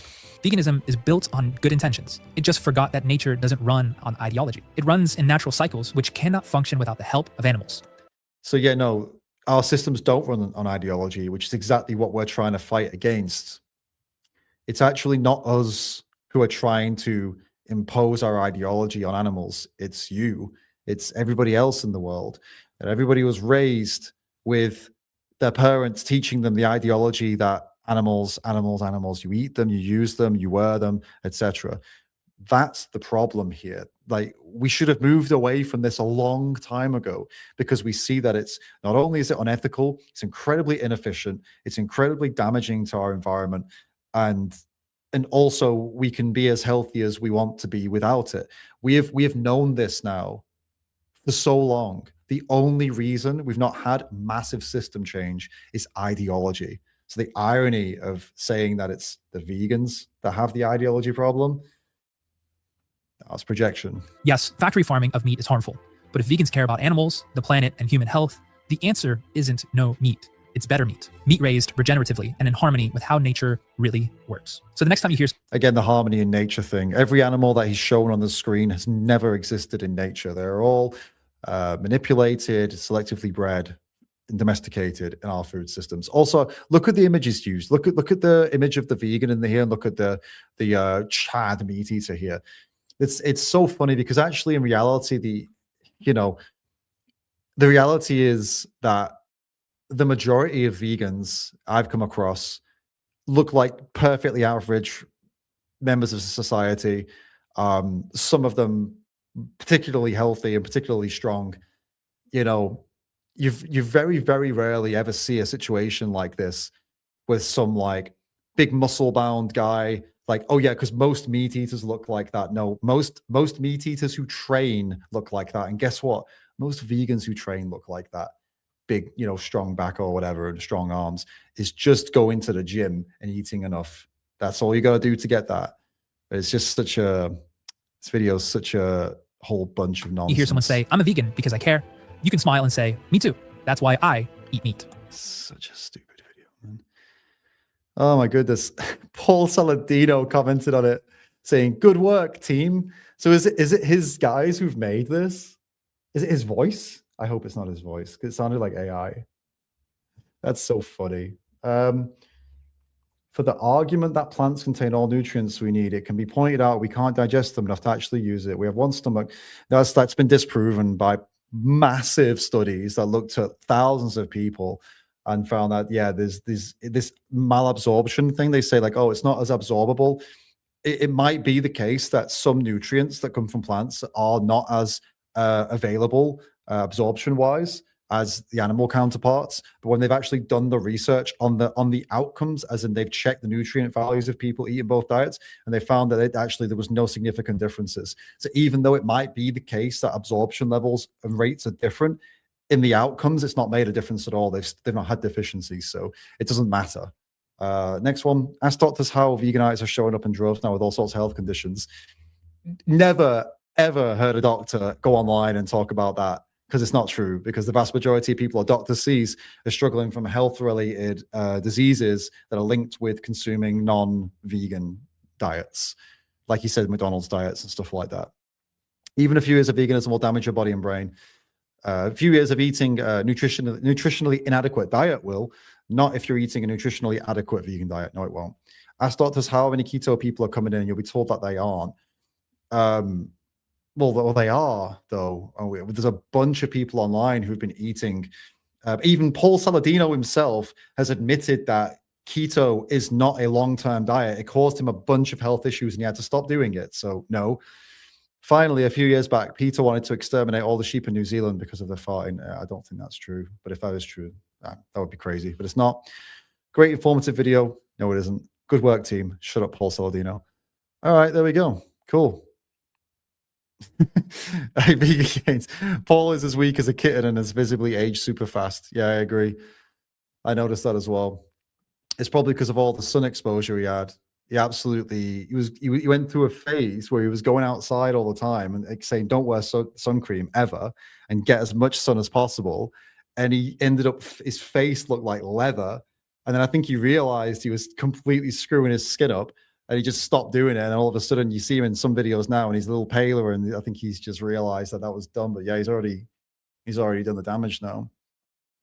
Veganism is built on good intentions. It just forgot that nature doesn't run on ideology. It runs in natural cycles, which cannot function without the help of animals. So yeah, no, our systems don't run on ideology, which is exactly what we're trying to fight against. It's actually not us who are trying to impose our ideology on animals. It's you. It's everybody else in the world. And everybody was raised with their parents teaching them the ideology that animals, you eat them, you use them, you wear them, etc. That's the problem here. like we should have moved away from this a long time ago, because we see that it's not only is it unethical, it's incredibly inefficient, it's incredibly damaging to our environment, and also we can be as healthy as we want to be without it. We have known this now for so long. The only reason we've not had massive system change is ideology. So the irony of saying that it's the vegans that have the ideology problem, that's projection. Yes, factory farming of meat is harmful, but if vegans care about animals, the planet, and human health, the answer isn't no meat. It's better meat. Meat raised regeneratively and in harmony with how nature really works. So the next time you hear... Again, the harmony in nature thing. Every animal that he's shown on the screen has never existed in nature. They're all manipulated, selectively bred, and domesticated in our food systems. Also, look at the images used. Look at the image of the vegan in here, and look at the Chad meat eater here. It's so funny, because actually in reality, the reality is that the majority of vegans I've come across look like perfectly average members of society. Some of them particularly healthy and particularly strong. You very, very rarely ever see a situation like this with some like big muscle bound guy. Like, oh yeah, because most meat eaters look like that. No, most meat eaters who train look like that. And guess what? Most vegans who train look like that. Big, strong back or whatever, and strong arms, is just going to the gym and eating enough. That's all you got to do to get that. It's just this video is such a whole bunch of nonsense. You hear someone say, I'm a vegan because I care. You can smile and say, me too. That's why I eat meat. Such a stupid video, man. Oh my goodness. Paul Saladino commented on it saying, good work, team. So is it his guys who've made this? Is it his voice? I hope it's not his voice, because it sounded like AI. That's so funny. For the argument that plants contain all nutrients we need, it can be pointed out we can't digest them enough to actually use it. We have one stomach. That's been disproven by massive studies that looked at thousands of people and found that, yeah, there's this malabsorption thing. They say like, oh, it's not as absorbable. It might be the case that some nutrients that come from plants are not as available absorption-wise as the animal counterparts, but when they've actually done the research on the outcomes, as in they've checked the nutrient values of people eating both diets, and they found that there was no significant differences. So even though it might be the case that absorption levels and rates are different, in the outcomes, it's not made a difference at all. They've not had deficiencies, so it doesn't matter. Next one, ask doctors how veganites are showing up in droves now with all sorts of health conditions. Never, ever heard a doctor go online and talk about that, because it's not true, because the vast majority of people Dr. sees are struggling from health-related diseases that are linked with consuming non-vegan diets, like you said, McDonald's diets and stuff like that. Even a few years of veganism will damage your body and brain. A few years of eating nutritionally inadequate diet will, not if you're eating a nutritionally adequate vegan diet. No, it won't. Ask doctors how many keto people are coming in, and you'll be told that they aren't. Well, they are, though. There's a bunch of people online who've been eating. Even Paul Saladino himself has admitted that keto is not a long-term diet. It caused him a bunch of health issues, and he had to stop doing it. So, no. Finally, a few years back, Peter wanted to exterminate all the sheep in New Zealand because of their farting. I don't think that's true. But if that is true, that would be crazy. But it's not. Great informative video. No, it isn't. Good work, team. Shut up, Paul Saladino. All right, there we go. Cool. Paul is as weak as a kitten and has visibly aged super fast. Yeah, I agree. I noticed that as well. It's probably because of all the sun exposure he had. He went through a phase where he was going outside all the time and saying, don't wear sun cream ever and get as much sun as possible. And he ended up, his face looked like leather. And then I think he realized he was completely screwing his skin up, and he just stopped doing it. And all of a sudden you see him in some videos now and he's a little paler, and I think he's just realized that was done. But yeah, he's already done the damage now.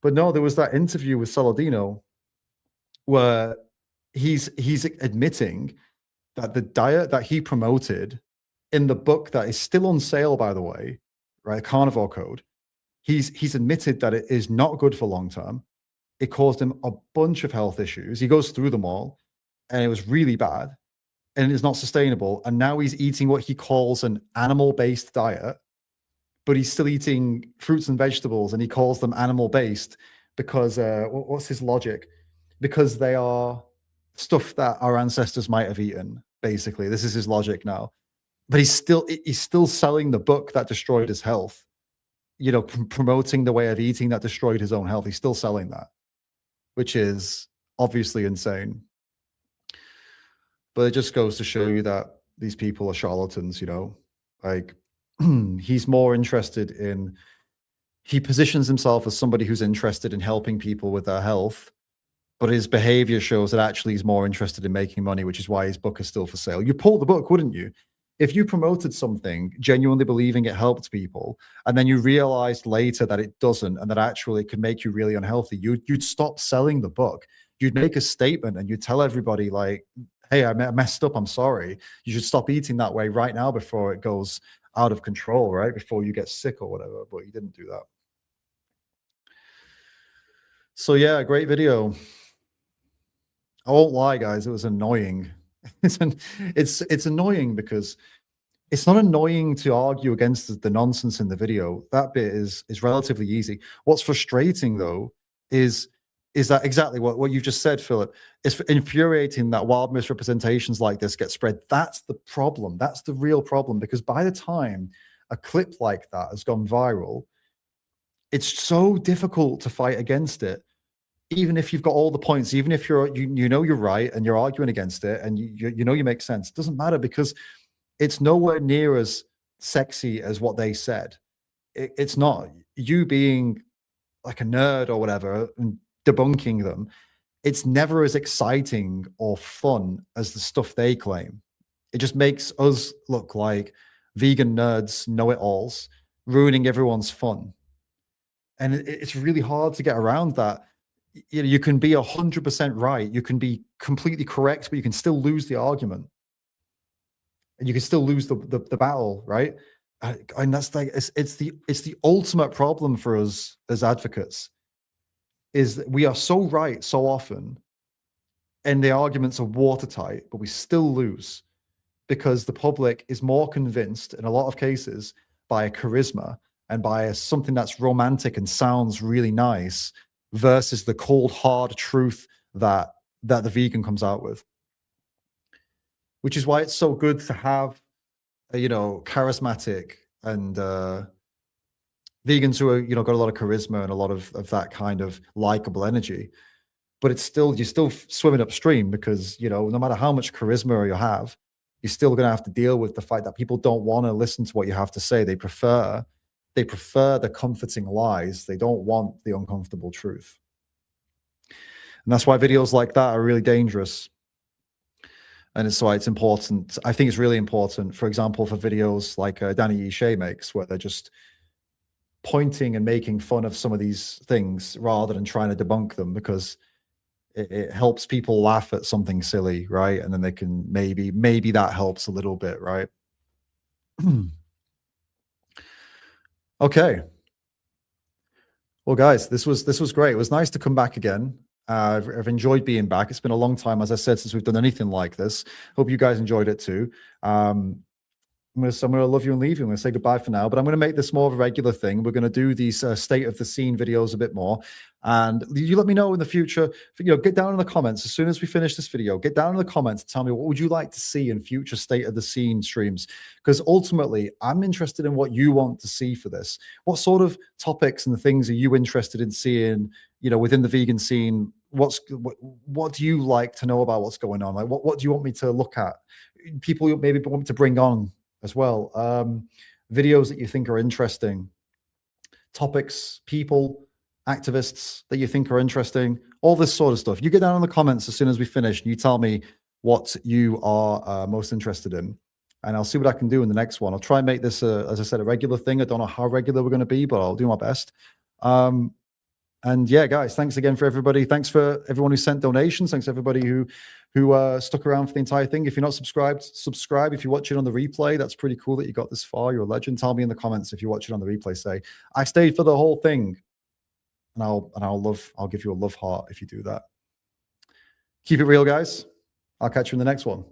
But no, there was that interview with Saladino where he's admitting that the diet that he promoted in the book that is still on sale, by the way, right, Carnivore Code, he's admitted that it is not good for long term. It caused him a bunch of health issues. He goes through them all, and it was really bad. and it's not sustainable. And now he's eating what he calls an animal-based diet, but he's still eating fruits and vegetables, and he calls them animal-based because what's his logic? Because they are stuff that our ancestors might have eaten. Basically, this is his logic now. But he's still selling the book that destroyed his health. You know, promoting the way of eating that destroyed his own health. He's still selling that, which is obviously insane. But it just goes to show you that these people are charlatans, you know. Like, he's more interested in, he positions himself as somebody who's interested in helping people with their health, but his behavior shows that actually he's more interested in making money, which is why his book is still for sale. You'd pull the book, wouldn't you? If you promoted something, genuinely believing it helped people, and then you realized later that it doesn't, and that actually it could make you really unhealthy, you'd stop selling the book. You'd make a statement and you'd tell everybody, like, hey, I messed up, I'm sorry. You should stop eating that way right now before it goes out of control, right? Before you get sick or whatever, but you didn't do that. So yeah, great video. I won't lie, guys, it was annoying. It's annoying because it's not annoying to argue against the nonsense in the video. That bit is relatively easy. What's frustrating though is that exactly what you've just said, Philip. It's infuriating that wild misrepresentations like this get spread. That's the problem. That's the real problem, because by the time a clip like that has gone viral, it's so difficult to fight against it. Even if you've got all the points, even if you know you're right and you're arguing against it and you know you make sense, it doesn't matter, because it's nowhere near as sexy as what they said. It's not. You being like a nerd or whatever and debunking them, it's never as exciting or fun as the stuff they claim. It just makes us look like vegan nerds, know-it-alls, ruining everyone's fun. And it's really hard to get around that. You know, you can be 100% right, you can be completely correct, but you can still lose the argument, and you can still lose the battle, right? And that's like it's the ultimate problem for us as advocates, is that we are so right so often, and the arguments are watertight, but we still lose because the public is more convinced in a lot of cases by a charisma and by something that's romantic and sounds really nice, versus the cold, hard truth that the vegan comes out with. Which is why it's so good to have, you know, charismatic and vegans who are, you know, got a lot of charisma and a lot of that kind of likable energy. But it's still, you're still swimming upstream, because, you know, no matter how much charisma you have, you're still going to have to deal with the fact that people don't want to listen to what you have to say. They prefer the comforting lies. They don't want the uncomfortable truth. And that's why videos like that are really dangerous. And it's why it's important. I think it's really important, for example, for videos like Danny Yishay makes, where they're just pointing and making fun of some of these things rather than trying to debunk them, because it helps people laugh at something silly, right? And then they can maybe that helps a little bit, right? Okay. Well, guys, this was great. It was nice to come back again. I've enjoyed being back. It's been a long time, as I said, since we've done anything like this. Hope you guys enjoyed it too. I'm going to love you and leave you. I'm going to say goodbye for now, but I'm going to make this more of a regular thing. We're going to do these state of the scene videos a bit more. And you let me know in the future, you know, get down in the comments as soon as we finish this video, get down in the comments, tell me what would you like to see in future state of the scene streams? Because ultimately I'm interested in what you want to see for this. What sort of topics and things are you interested in seeing, you know, within the vegan scene? What do you like to know about what's going on? Like, what do you want me to look at? People maybe want me to bring on as well, videos that you think are interesting, topics, people, activists that you think are interesting, all this sort of stuff. You get down in the comments as soon as we finish and you tell me what you are most interested in, and I'll see what I can do in the next one. I'll try and make this, as I said, a regular thing. I don't know how regular we're going to be, but I'll do my best. And yeah, guys, thanks again for everybody. Thanks for everyone who sent donations. Thanks everybody who stuck around for the entire thing. If you're not subscribed, subscribe. If you watch it on the replay, that's pretty cool that you got this far. You're a legend. Tell me in the comments if you watch it on the replay. Say, I stayed for the whole thing. And I'll give you a love heart if you do that. Keep it real, guys. I'll catch you in the next one.